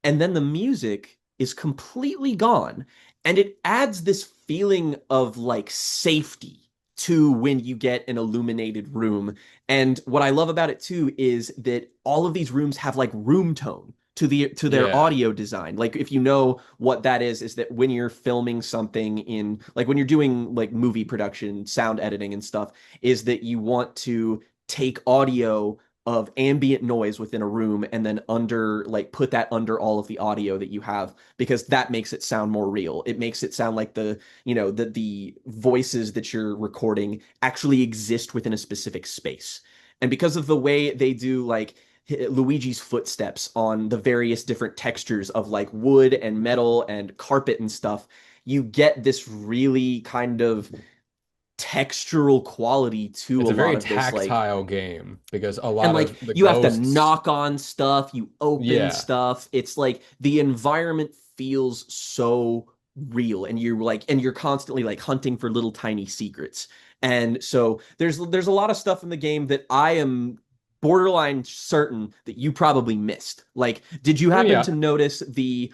Speaker 2: and then the music is completely gone, and it adds this feeling of like safety to when you get an illuminated room. And what I love about it too is that all of these rooms have like room tone to their
Speaker 1: Yeah.
Speaker 2: audio design. Like, if you know what that is that when you're filming something in, like, when you're doing like movie production, sound editing and stuff, is that you want to take audio of ambient noise within a room and then put that under all of the audio that you have, because that makes it sound more real. It makes it sound like the voices that you're recording actually exist within a specific space. And because of the way they do like Luigi's footsteps on the various different textures of like wood and metal and carpet and stuff, you get this really kind of textural quality to
Speaker 1: It's
Speaker 2: a
Speaker 1: a
Speaker 2: lot
Speaker 1: very
Speaker 2: of this, like,
Speaker 1: tactile game because a
Speaker 2: and
Speaker 1: lot
Speaker 2: like
Speaker 1: of the
Speaker 2: you have to
Speaker 1: ghosts,
Speaker 2: knock on stuff, you open
Speaker 1: yeah,
Speaker 2: stuff. It's like the environment feels so real, and you're constantly like hunting for little tiny secrets. And so there's a lot of stuff in the game that I am borderline certain that you probably missed. Like, did you
Speaker 1: oh
Speaker 2: happen to
Speaker 1: yeah,
Speaker 2: notice the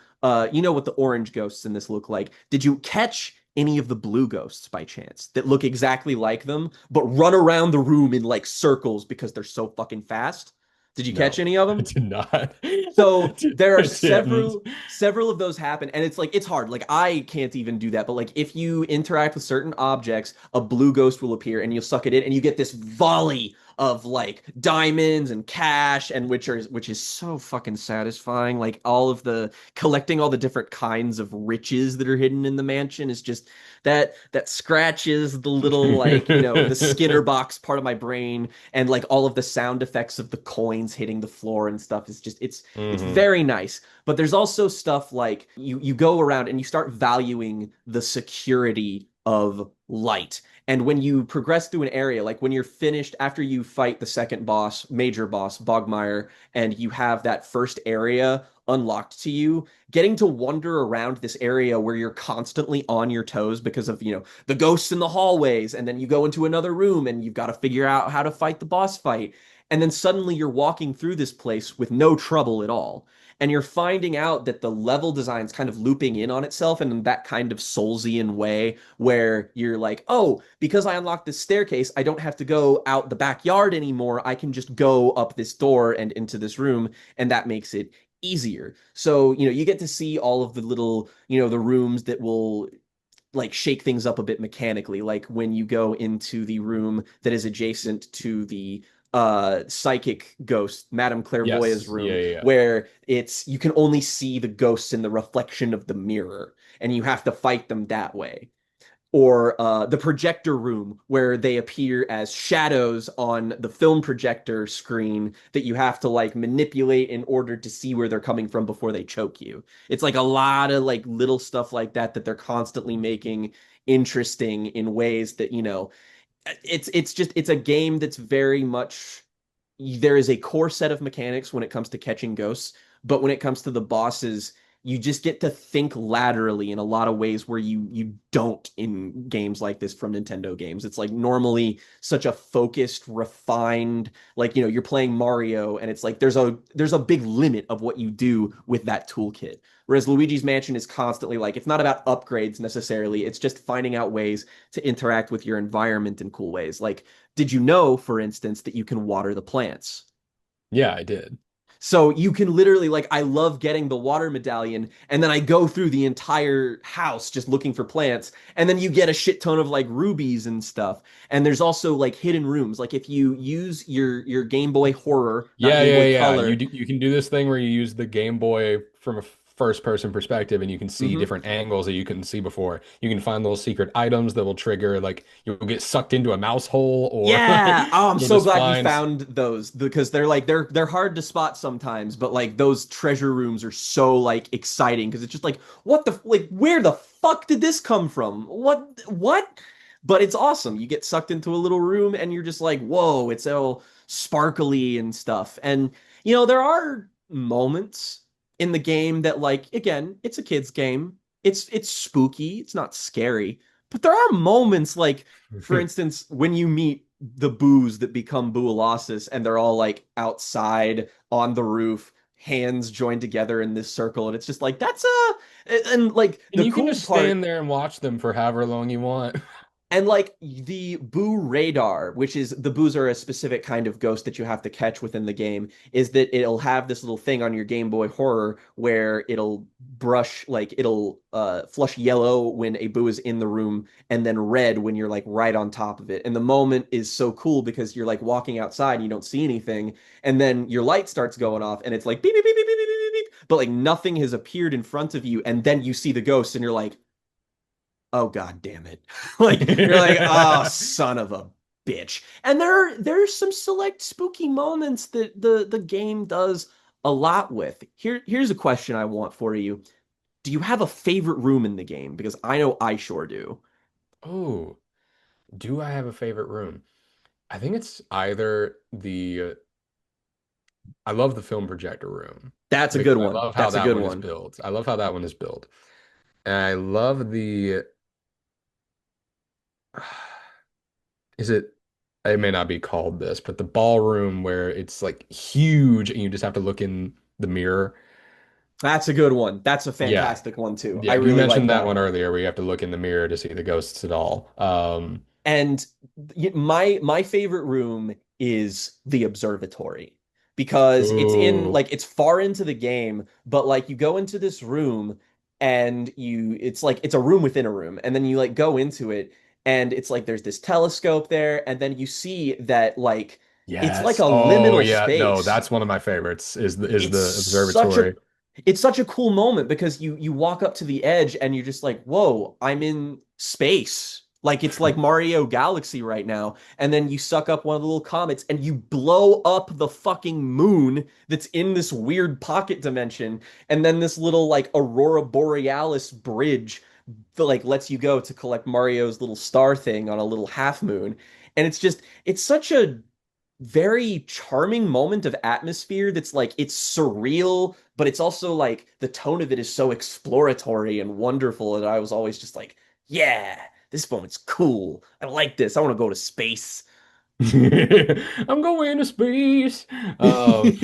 Speaker 2: you know what the orange ghosts in this look like? Did you catch any of the blue ghosts by chance that look exactly like them, but run around the room in like circles because they're so fucking fast? Did you catch
Speaker 1: no,
Speaker 2: any of
Speaker 1: I
Speaker 2: them?
Speaker 1: did not.
Speaker 2: So there are
Speaker 1: I didn't.
Speaker 2: several of those happen, and it's like it's hard. Like, I can't even do that, but like if you interact with certain objects, a blue ghost will appear and you'll suck it in and you get this volley of like diamonds and cash, and which is so fucking satisfying. Like all of the collecting all the different kinds of riches that are hidden in the mansion is just that scratches the little, like, the Skinner box part of my brain, and like all of the sound effects of the coins hitting the floor and stuff is just it's
Speaker 1: Hmm.
Speaker 2: very nice. But there's also stuff like you go around and you start valuing the security of light. And when you progress through an area, like when you're finished after you fight the second boss, major boss, Bogmire, and you have that first area unlocked to you, getting to wander around this area where you're constantly on your toes because of, the ghosts in the hallways, and then you go into another room and you've got to figure out how to fight the boss fight. And then suddenly you're walking through this place with no trouble at all. And you're finding out that the level design's kind of looping in on itself in that kind of Soulsian way where you're like, oh, because I unlocked this staircase, I don't have to go out the backyard anymore. I can just go up this door and into this room, and that makes it easier. So, you get to see all of the little, the rooms that will like shake things up a bit mechanically, like when you go into the room that is adjacent to the psychic ghost Madame Clairvoyant's
Speaker 1: Yes. Yeah,
Speaker 2: room,
Speaker 1: yeah, yeah.
Speaker 2: where it's you can only see the ghosts in the reflection of the mirror, and you have to fight them that way. Or the projector room, where they appear as shadows on the film projector screen that you have to like manipulate in order to see where they're coming from before they choke you. It's like a lot of like little stuff like that that they're constantly making interesting in ways that, it's a game that's very much, there is a core set of mechanics when it comes to catching ghosts, but when it comes to the bosses, you just get to think laterally in a lot of ways where you don't in games like this from Nintendo games. It's like normally such a focused, refined, like, you're playing Mario and it's like there's a big limit of what you do with that toolkit. Whereas Luigi's Mansion is constantly like, it's not about upgrades necessarily, it's just finding out ways to interact with your environment in cool ways. Like, did you know, for instance, that you can water the plants?
Speaker 1: Yeah, I did.
Speaker 2: So you can literally, like, I love getting the water medallion, and then I go through the entire house just looking for plants, and then you get a shit ton of like rubies and stuff. And there's also like hidden rooms. Like if you use your Game Boy Horror, not
Speaker 1: Yeah,
Speaker 2: Game
Speaker 1: yeah,
Speaker 2: Boy
Speaker 1: yeah.
Speaker 2: Color.
Speaker 1: You can do this thing where you use the Game Boy from a first person perspective and you can see
Speaker 2: Hmm.
Speaker 1: different angles that you couldn't see before. You can find little secret items that will trigger like you'll get sucked into a mouse hole or
Speaker 2: Yeah. Oh, I'm
Speaker 1: you'll
Speaker 2: so
Speaker 1: just
Speaker 2: glad you
Speaker 1: find
Speaker 2: found those, because they're like they're hard to spot sometimes, but like those treasure rooms are so like exciting because it's just like, what the, like, where the fuck did this come from? What? But it's awesome. You get sucked into a little room and you're just like, whoa, it's all sparkly and stuff. And there are moments in the game that, like, again, it's a kid's game. It's spooky, it's not scary. But there are moments like, for instance, when you meet the boos that become Buolasis and they're all like outside on the roof, hands joined together in this circle, and it's just like that's and like
Speaker 1: and
Speaker 2: the
Speaker 1: you can
Speaker 2: cool
Speaker 1: just stand
Speaker 2: part.
Speaker 1: there and watch them for however long you want.
Speaker 2: And like the Boo radar, which is, the Boos are a specific kind of ghost that you have to catch within the game, is that it'll have this little thing on your Game Boy Horror where it'll brush, like it'll flush yellow when a Boo is in the room, and then red when you're like right on top of it. And the moment is so cool because you're like walking outside and you don't see anything, and then your light starts going off and it's like beep beep beep beep beep beep beep, beep, but like nothing has appeared in front of you, and then you see the ghost and you're like, oh god damn it. Like you're like, oh son of a bitch. And there's some select spooky moments that the game does a lot with. Here's a question I want for you. Do you have a favorite room in the game? Because I know I sure do.
Speaker 1: Oh, do I have a favorite room? I think it's either I love the film projector room
Speaker 2: That's a
Speaker 1: because
Speaker 2: good
Speaker 1: I
Speaker 2: one.
Speaker 1: love how
Speaker 2: That's a
Speaker 1: that
Speaker 2: good
Speaker 1: one is
Speaker 2: one.
Speaker 1: built. I love how that one is built. And I love the is it may not be called this, but the ballroom where it's like huge and you just have to look in the mirror.
Speaker 2: That's a good one. That's a
Speaker 1: Yeah.
Speaker 2: fantastic one too. I
Speaker 1: Yeah, you
Speaker 2: really like
Speaker 1: mentioned that
Speaker 2: that
Speaker 1: one
Speaker 2: one.
Speaker 1: earlier where you have to look in the mirror to see the ghosts at all.
Speaker 2: And my favorite room is the observatory, because
Speaker 1: Ooh.
Speaker 2: it's far into the game, but like you go into this room and it's like it's a room within a room, and then you like go into it and it's like there's this telescope there, and then you see that like It's like
Speaker 1: Yes.
Speaker 2: a
Speaker 1: Oh
Speaker 2: liminal
Speaker 1: yeah. No,
Speaker 2: space.
Speaker 1: that's one of my favorites is
Speaker 2: It's
Speaker 1: the
Speaker 2: such a
Speaker 1: observatory.
Speaker 2: it's such a cool moment because you walk up to the edge and you're just like, whoa, I'm in space. Like it's like Mario Galaxy right now. And then you suck up one of the little comets and you blow up the fucking moon that's in this weird pocket dimension. And then this little like Aurora Borealis bridge that like lets you go to collect Mario's little star thing on a little half moon. And it's such a very charming moment of atmosphere that's like it's surreal, but it's also like the tone of it is so exploratory and wonderful that I was always just like, yeah, this moment's cool. I like this. I want to go to space.
Speaker 1: I'm going to space. Um,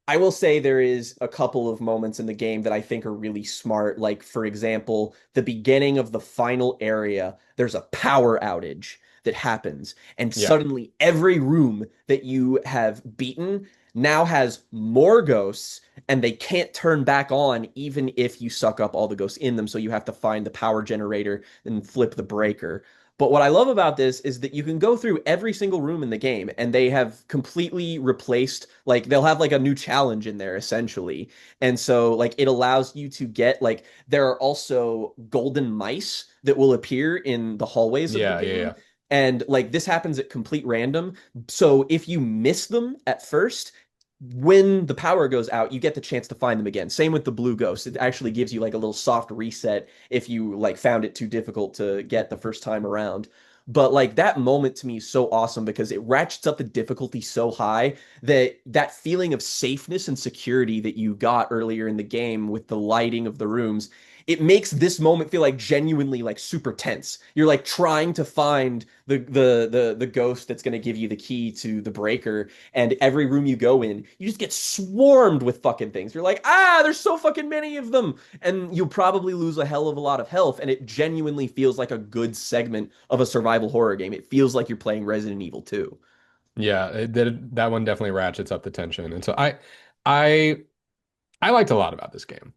Speaker 2: I will say there is a couple of moments in the game that I think are really smart. Like, for example, the beginning of the final area, there's a power outage that happens, and
Speaker 1: yeah.
Speaker 2: suddenly every room that you have beaten now has more ghosts, and they can't turn back on even if you suck up all the ghosts in them. So you have to find the power generator and flip the breaker. But what I love about this is that you can go through every single room in the game and they have completely replaced, like, they'll have like a new challenge in there essentially. And so, like, it allows you to get, like, there are also golden mice that will appear in the hallways of the
Speaker 1: Yeah, yeah,
Speaker 2: game.
Speaker 1: yeah.
Speaker 2: And, like, this happens at complete random. So if you miss them at first, when the power goes out, you get the chance to find them again. Same with the blue ghost. It actually gives you like a little soft reset if you like found it too difficult to get the first time around. But like that moment to me is so awesome because it ratchets up the difficulty so high that that feeling of safeness and security that you got earlier in the game with the lighting of the rooms, it makes this moment feel like genuinely like super tense. You're like trying to find the ghost that's going to give you the key to the breaker, and every room you go in, you just get swarmed with fucking things. You're like, ah, there's so fucking many of them. And you'll probably lose a hell of a lot of health. And it genuinely feels like a good segment of a survival horror game. It feels like you're playing Resident Evil 2.
Speaker 1: Yeah, that one definitely ratchets up the tension. And so I I liked a lot about this game.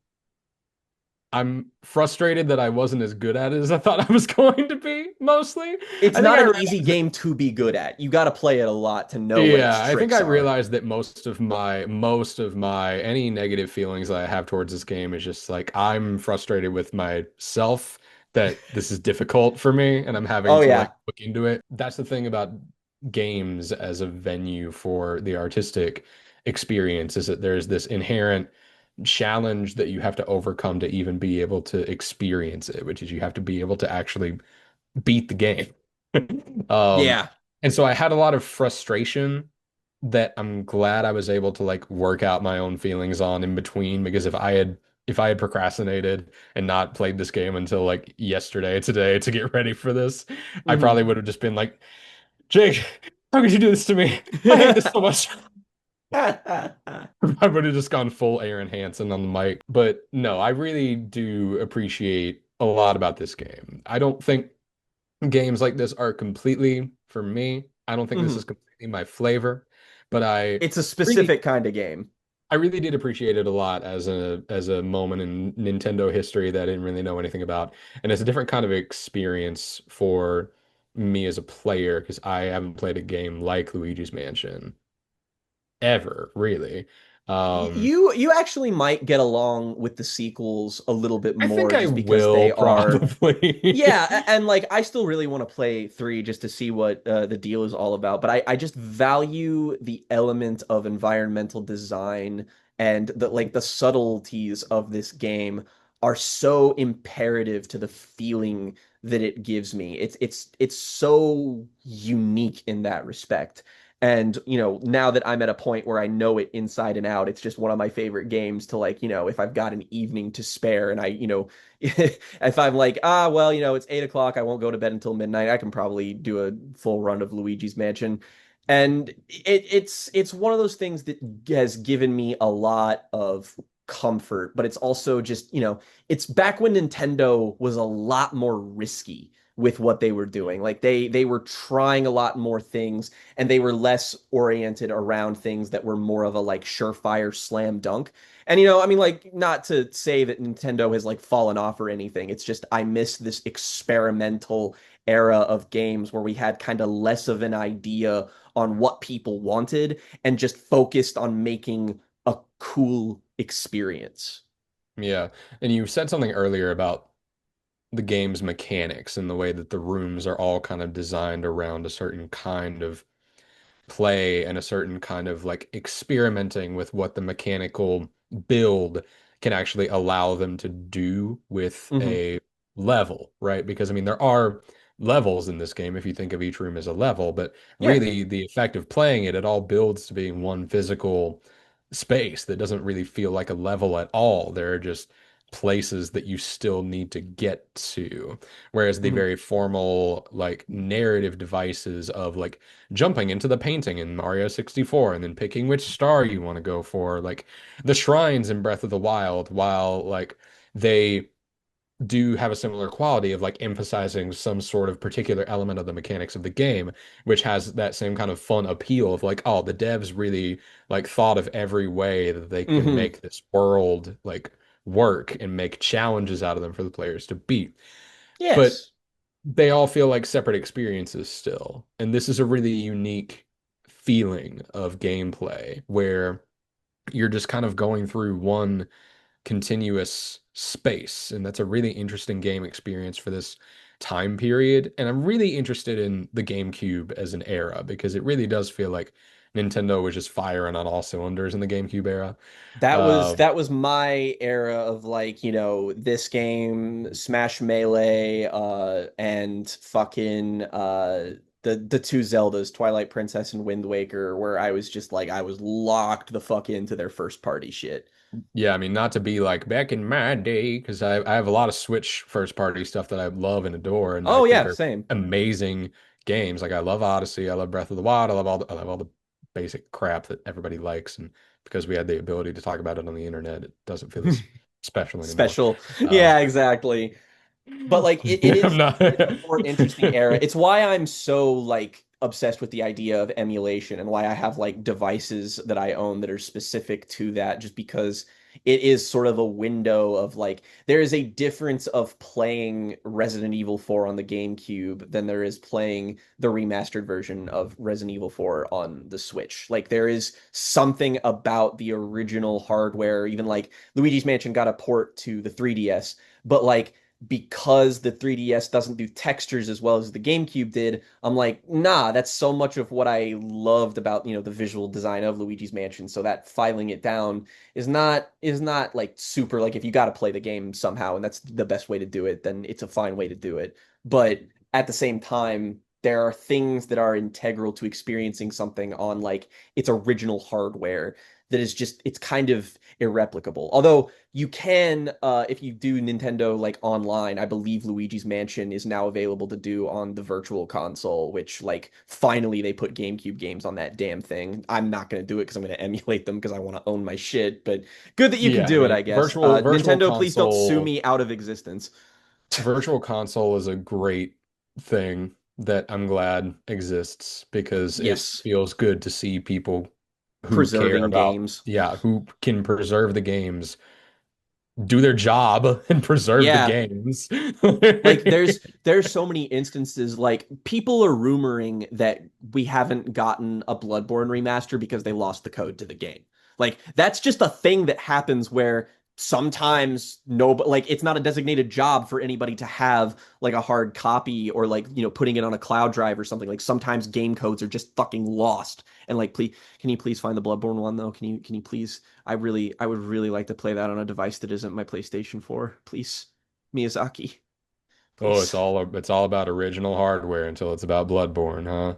Speaker 1: I'm frustrated that I wasn't as good at it as I thought I was going to be, mostly.
Speaker 2: It's
Speaker 1: I think
Speaker 2: not
Speaker 1: I
Speaker 2: an easy
Speaker 1: realized that,
Speaker 2: game to be good at. You got to play it a lot to know what its
Speaker 1: yeah, I think I
Speaker 2: tricks are.
Speaker 1: realized that most of my any negative feelings that I have towards this game is just like I'm frustrated with myself that this is difficult for me and I'm having
Speaker 2: Oh,
Speaker 1: to like
Speaker 2: yeah.
Speaker 1: look into it. That's the thing about games as a venue for the artistic experience is that there's this inherent challenge that you have to overcome to even be able to experience it, which is you have to be able to actually beat the game. Um,
Speaker 2: Yeah.
Speaker 1: and so I had a lot of frustration that I'm glad I was able to like work out my own feelings on in between because if I had procrastinated and not played this game until like yesterday, today to get ready for this, I
Speaker 2: Hmm.
Speaker 1: probably would have just been like, Jake, how could you do this to me? I hate this so much. I would have just gone full Aaron Hansen on the mic. But no, I really do appreciate a lot about this game. I don't think games like this are completely for me. I don't think this is
Speaker 2: Hmm.
Speaker 1: completely my flavor, but
Speaker 2: It's a
Speaker 1: really
Speaker 2: specific kind of game.
Speaker 1: I really did appreciate it a lot as a moment in Nintendo history that I didn't really know anything about. And it's a different kind of experience for me as a player because I haven't played a game like Luigi's Mansion ever, really. Um,
Speaker 2: You actually might get along with the sequels a little bit
Speaker 1: I think
Speaker 2: more
Speaker 1: I
Speaker 2: just because
Speaker 1: will
Speaker 2: they are,
Speaker 1: probably.
Speaker 2: yeah, and like I still really want to play 3 just to see what the deal is all about, but I just value the element of environmental design and the like the subtleties of this game are so imperative to the feeling that it gives me. It's so unique in that respect. And, now that I'm at a point where I know it inside and out, it's just one of my favorite games to like, if I've got an evening to spare and if I'm like, well, it's 8 o'clock, I won't go to bed until midnight, I can probably do a full run of Luigi's Mansion. And it's one of those things that has given me a lot of comfort, but it's also just, it's back when Nintendo was a lot more risky with what they were doing. Like they were trying a lot more things and they were less oriented around things that were more of a like surefire slam dunk. And I mean like not to say that Nintendo has like fallen off or anything. It's just I miss this experimental era of games where we had kind of less of an idea on what people wanted and just focused on making a cool experience.
Speaker 1: Yeah. And you said something earlier about the game's mechanics and the way that the rooms are all kind of designed around a certain kind of play and a certain kind of like experimenting with what the mechanical build can actually allow them to do with
Speaker 2: Hmm.
Speaker 1: a level, right? Because I mean, there are levels in this game if you think of each room as a level, but
Speaker 2: Yeah.
Speaker 1: really the effect of playing it, it all builds to being one physical space that doesn't really feel like a level at all. There are just places that you still need to get to. Whereas the
Speaker 2: Hmm.
Speaker 1: very formal, like narrative devices of like jumping into the painting in Mario 64 and then picking which star you want to go for, like the shrines in Breath of the Wild, while like they do have a similar quality of like emphasizing some sort of particular element of the mechanics of the game, which has that same kind of fun appeal of like, oh, the devs really like thought of every way that they can
Speaker 2: Hmm.
Speaker 1: make this world like work and make challenges out of them for the players to beat. But
Speaker 2: Yes.
Speaker 1: they all feel like separate experiences still. And this is a really unique feeling of gameplay where you're just kind of going through one continuous space. And that's a really interesting game experience for this time period. And I'm really interested in the GameCube as an era because it really does feel like Nintendo was just firing on all cylinders in the GameCube era.
Speaker 2: That was
Speaker 1: Uh,
Speaker 2: that was my era of like, this game, Smash Melee, and fucking the two Zeldas, Twilight Princess and Wind Waker, where I was just like I was locked the fuck into their first party shit.
Speaker 1: Yeah, I mean, not to be like back in my day, because I have a lot of Switch first party stuff that I love and adore, and I
Speaker 2: Oh
Speaker 1: think
Speaker 2: yeah,
Speaker 1: are
Speaker 2: same.
Speaker 1: amazing games. Like I love Odyssey, I love Breath of the Wild, I love all the basic crap that everybody likes, and because we had the ability to talk about it on the internet, it doesn't feel as special anymore.
Speaker 2: Special.
Speaker 1: Um,
Speaker 2: Yeah, exactly. But like it
Speaker 1: I'm
Speaker 2: is
Speaker 1: not.
Speaker 2: it is a more interesting era. It's why I'm so like obsessed with the idea of emulation and why I have like devices that I own that are specific to that, just because it is sort of a window of like there is a difference of playing Resident Evil 4 on the GameCube than there is playing the remastered version of Resident Evil 4 on the Switch. Like there is something about the original hardware, even like Luigi's Mansion got a port to the 3DS, but like because the 3DS doesn't do textures as well as the GameCube did, I'm like, nah, that's so much of what I loved about, the visual design of Luigi's Mansion. So that filing it down is not like super like if you got to play the game somehow and that's the best way to do it, then it's a fine way to do it. But at the same time, there are things that are integral to experiencing something on like its original hardware that is just it's kind of irreplicable. Although you can, if you do Nintendo like online, I believe Luigi's Mansion is now available to do on the Virtual Console, which like finally they put GameCube games on that damn thing. I'm not going to do it because I'm going to emulate them because I want to own my shit, but good that you can
Speaker 1: Yeah, I
Speaker 2: do it,
Speaker 1: mean,
Speaker 2: I guess.
Speaker 1: virtual
Speaker 2: Nintendo, please don't sue
Speaker 1: console
Speaker 2: me out of existence.
Speaker 1: Virtual console is a great thing that I'm glad exists because it
Speaker 2: Yes,
Speaker 1: feels good to see people who care
Speaker 2: preserving
Speaker 1: about,
Speaker 2: games.
Speaker 1: yeah, who can preserve the games, do their job and preserve the
Speaker 2: Yeah,
Speaker 1: games.
Speaker 2: like there's so many instances like people are rumoring that we haven't gotten a Bloodborne remaster because they lost the code to the game. Like that's just a thing that happens where sometimes no like it's not a designated job for anybody to have like a hard copy or like putting it on a cloud drive or something. Like sometimes game codes are just fucking lost. And like please can you please find the Bloodborne one though? Can you please I would really like to play that on a device that isn't my PlayStation 4. Please. Miyazaki,
Speaker 1: Oh,
Speaker 2: please.
Speaker 1: it's all about original hardware until it's about Bloodborne, huh?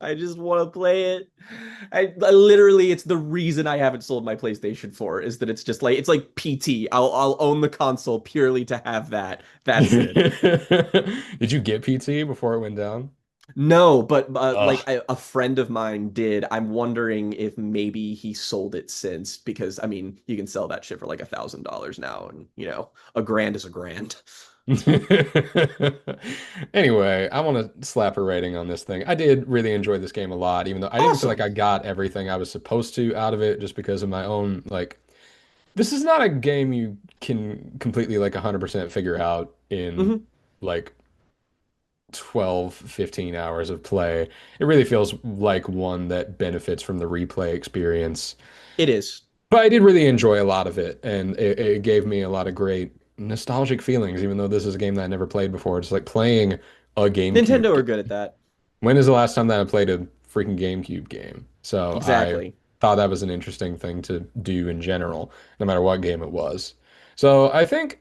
Speaker 2: I just want to play it. I literally, it's the reason I haven't sold my PlayStation 4 is that it's just like it's like PT. I'll own the console purely to have that. That's it.
Speaker 1: Did you get PT before it went down?
Speaker 2: No, but like
Speaker 1: Ugh.
Speaker 2: a friend of mine did. I'm wondering if maybe he sold it since because I mean you can sell that shit for like $1,000 now, and a grand is a grand.
Speaker 1: Anyway, I want to slap a rating on this thing. I did really enjoy this game a lot, even though I didn't feel like
Speaker 2: Awesome.
Speaker 1: I got everything I was supposed to out of it just because of my own, like, this is not a game you can completely, like, 100% figure out in,
Speaker 2: Hmm.
Speaker 1: like, 12, 15 hours of play. It really feels like one that benefits from the replay experience.
Speaker 2: It is.
Speaker 1: But I did really enjoy a lot of it, and it gave me a lot of great nostalgic feelings, even though this is a game that I never played before. It's like playing a GameCube
Speaker 2: Nintendo are
Speaker 1: game.
Speaker 2: good at that.
Speaker 1: When is the last time that I played a freaking GameCube game? So I
Speaker 2: Exactly.
Speaker 1: thought that was an interesting thing to do in general, no matter what game it was. So I think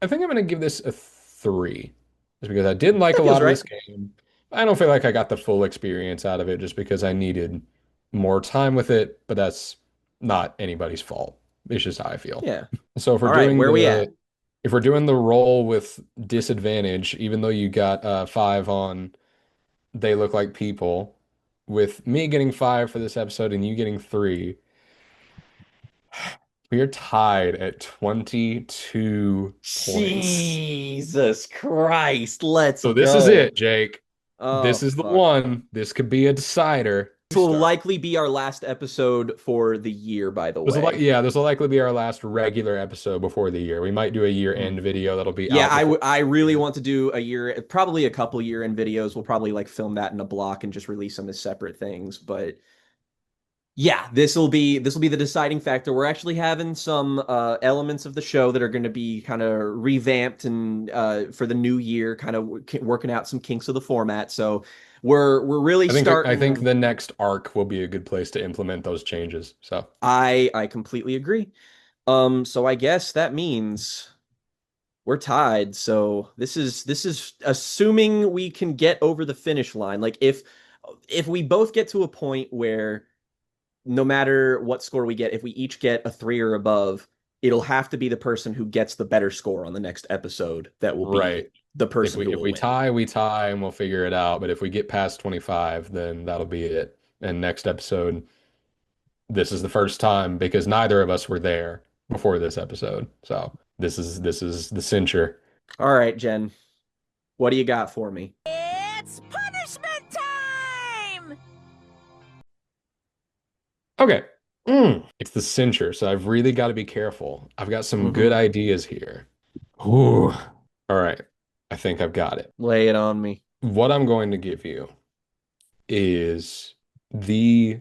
Speaker 1: I'm gonna give this a three, just because I did like a
Speaker 2: That feels
Speaker 1: lot of
Speaker 2: right.
Speaker 1: this game. I don't feel like I got the full experience out of it just because I needed more time with it, but that's not anybody's fault. It's just how I feel.
Speaker 2: Yeah.
Speaker 1: So
Speaker 2: All right, where we at?
Speaker 1: if we're doing the roll with disadvantage, even though you got five on they look like people, with me getting five for this episode and you getting three, we are tied at 22 points.
Speaker 2: Jesus Christ, let's
Speaker 1: So this is it,
Speaker 2: go.
Speaker 1: Jake.
Speaker 2: Oh,
Speaker 1: This is the
Speaker 2: fuck.
Speaker 1: one. This could be a decider.
Speaker 2: This
Speaker 1: You
Speaker 2: will
Speaker 1: start.
Speaker 2: likely be our last episode for the year, by the
Speaker 1: This will like
Speaker 2: way.
Speaker 1: yeah, this will likely be our last regular episode before the year. We might do a year
Speaker 2: Mhm.
Speaker 1: end video that'll be
Speaker 2: Yeah,
Speaker 1: out before
Speaker 2: I
Speaker 1: the
Speaker 2: really
Speaker 1: year.
Speaker 2: want to do a year, probably a couple year end videos. We'll probably like film that in a block and just release them as separate things. But yeah, this will be the deciding factor. We're actually having some elements of the show that are going to be kind of revamped and for the new year, kind of working out some kinks of the format. So we're really
Speaker 1: I think
Speaker 2: starting.
Speaker 1: the next arc will be a good place to implement those changes. So
Speaker 2: I completely agree. So I guess that means we're tied. So this is assuming we can get over the finish line. Like if we both get to a point where no matter what score we get, if we each get a three or above, it'll have to be the person who gets the better score on the next episode that will be
Speaker 1: right.
Speaker 2: the
Speaker 1: If
Speaker 2: person
Speaker 1: we
Speaker 2: who
Speaker 1: if
Speaker 2: will
Speaker 1: we
Speaker 2: win.
Speaker 1: tie, we tie and we'll figure it out. But if we get past 25, then that'll be it. And next episode, this is the first time because neither of us were there before this episode. So this is the censure.
Speaker 2: All right, Jen, what do you got for me?
Speaker 3: It's punishment time!
Speaker 1: Okay. It's the censure, so I've really got to be careful. I've got some good
Speaker 2: Hmm.
Speaker 1: ideas here. Ooh. All right. I think I've got it.
Speaker 2: Lay it on me.
Speaker 1: What I'm going to give you is the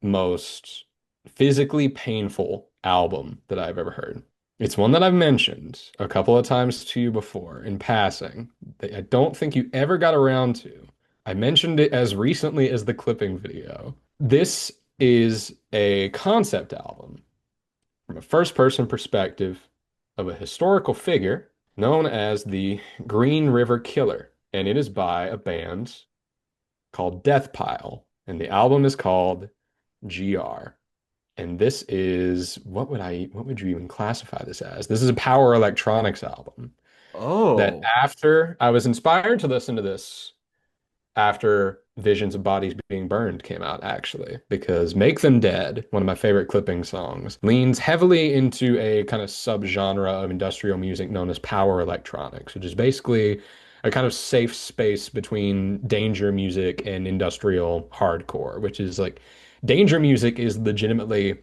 Speaker 1: most physically painful album that I've ever heard. It's one that I've mentioned a couple of times to you before in passing that I don't think you ever got around to. I mentioned it as recently as the clipping video. This is a concept album from a first-person perspective of a historical figure known as the Green River Killer, and it is by a band called Death Pile, and the album is called GR. And this is what would you even classify this as? This is a power electronics album that
Speaker 2: Oh.
Speaker 1: after I was inspired to listen to this after Visions of Bodies Being Burned came out, actually, because Make Them Dead, one of my favorite clipping songs, leans heavily into a kind of subgenre of industrial music known as power electronics, which is basically a kind of safe space between danger music and industrial hardcore, which is like danger music is legitimately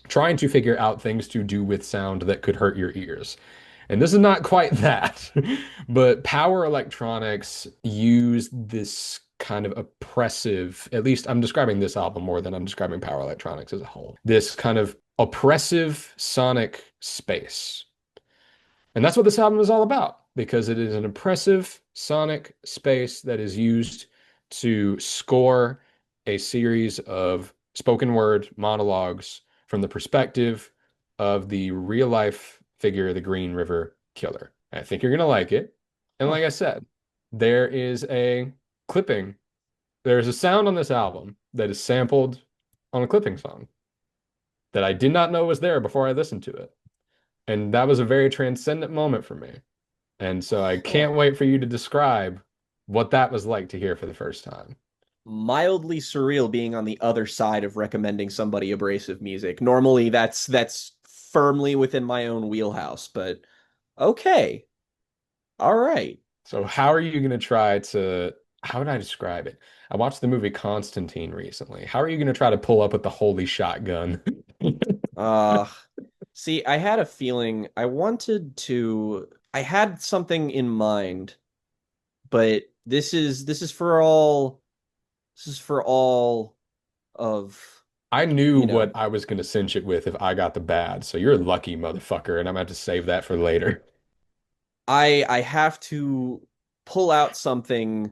Speaker 1: trying to figure out things to do with sound that could hurt your ears. And this is not quite that, but power electronics use this kind of oppressive, at least I'm describing this album more than I'm describing power electronics as a whole, this kind of oppressive sonic space. And that's what this album is all about, because it is an oppressive sonic space that is used to score a series of spoken word monologues from the perspective of the real life figure, the Green River Killer. I think you're going to like it. And
Speaker 2: Huh.
Speaker 1: like I said, there is a clipping, there's a sound on this album that is sampled on a clipping song that I did not know was there before I listened to it. And that was a very transcendent moment for me. And so I
Speaker 2: Huh.
Speaker 1: can't wait for you to describe what that was like to hear for the first time.
Speaker 2: Mildly surreal being on the other side of recommending somebody abrasive music. Normally that's firmly within my own wheelhouse, but okay. All right.
Speaker 1: So how are you going to try to, how would I describe it? I watched the movie Constantine recently. How are you going to try to pull up with the holy shotgun?
Speaker 2: Uh, See, I had a feeling I had something in mind, but this is for all of,
Speaker 1: I knew
Speaker 2: you
Speaker 1: what
Speaker 2: know,
Speaker 1: I was going to cinch it with if I got the bad. So you're a lucky motherfucker, and I'm going to have to save that for later.
Speaker 2: I have to pull out something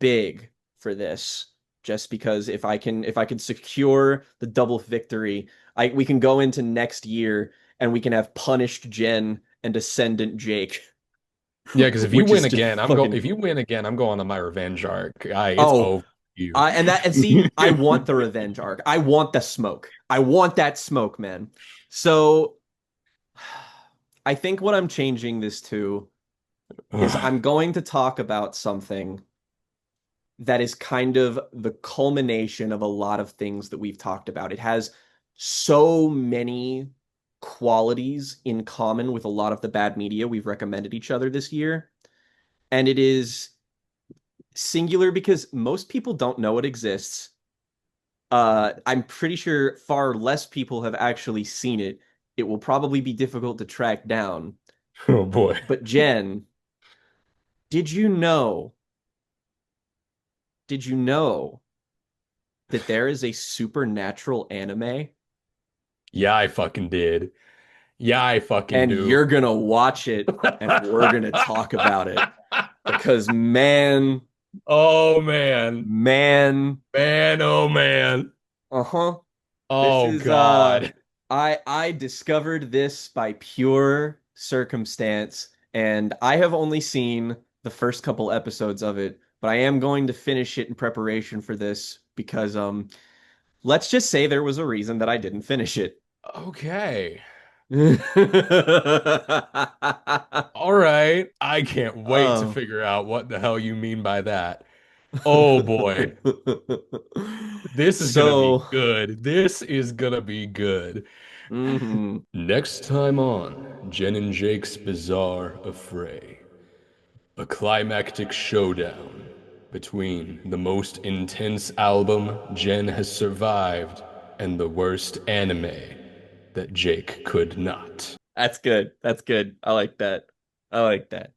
Speaker 2: big for this just because if I can secure the double victory, I we can go into next year and we can have punished Jen and descendant Jake,
Speaker 1: Yeah, because if you
Speaker 2: which
Speaker 1: win
Speaker 2: is just
Speaker 1: again,
Speaker 2: fucking
Speaker 1: if you win again, I'm going on my revenge arc. It's
Speaker 2: oh
Speaker 1: over for you.
Speaker 2: and see, I want the revenge arc. I want the smoke. I want that smoke, man. So I think what I'm changing this to is I'm going to talk about something that is kind of the culmination of a lot of things that we've talked about. It has so many qualities in common with a lot of the bad media we've recommended each other this year. And it is singular because most people don't know it exists. I'm pretty sure far less people have actually seen it. It will probably be difficult to track down.
Speaker 1: Oh boy.
Speaker 2: But Jen, did you know? Did you know that there is a supernatural anime?
Speaker 1: Yeah, I fucking did. Yeah, I fucking
Speaker 2: And
Speaker 1: do.
Speaker 2: you're gonna watch it and we're gonna talk about it because
Speaker 1: Oh man.
Speaker 2: man,
Speaker 1: Man, oh man.
Speaker 2: uh-huh. This
Speaker 1: Oh
Speaker 2: is
Speaker 1: God.
Speaker 2: I discovered this by pure circumstance and I have only seen the first couple episodes of it, but I am going to finish it in preparation for this because let's just say there was a reason that I didn't finish it.
Speaker 1: Okay. All right. I can't wait to
Speaker 2: Oh.
Speaker 1: figure out what the hell you mean by that. Oh boy. This is gonna be
Speaker 2: So,
Speaker 1: good. This is gonna be good.
Speaker 2: mhm.
Speaker 1: Next time on Jen and Jake's Bizarre Affray, a climactic showdown between the most intense album Jen has survived and the worst anime that Jake could not.
Speaker 2: That's good. That's good. I like that. I like that.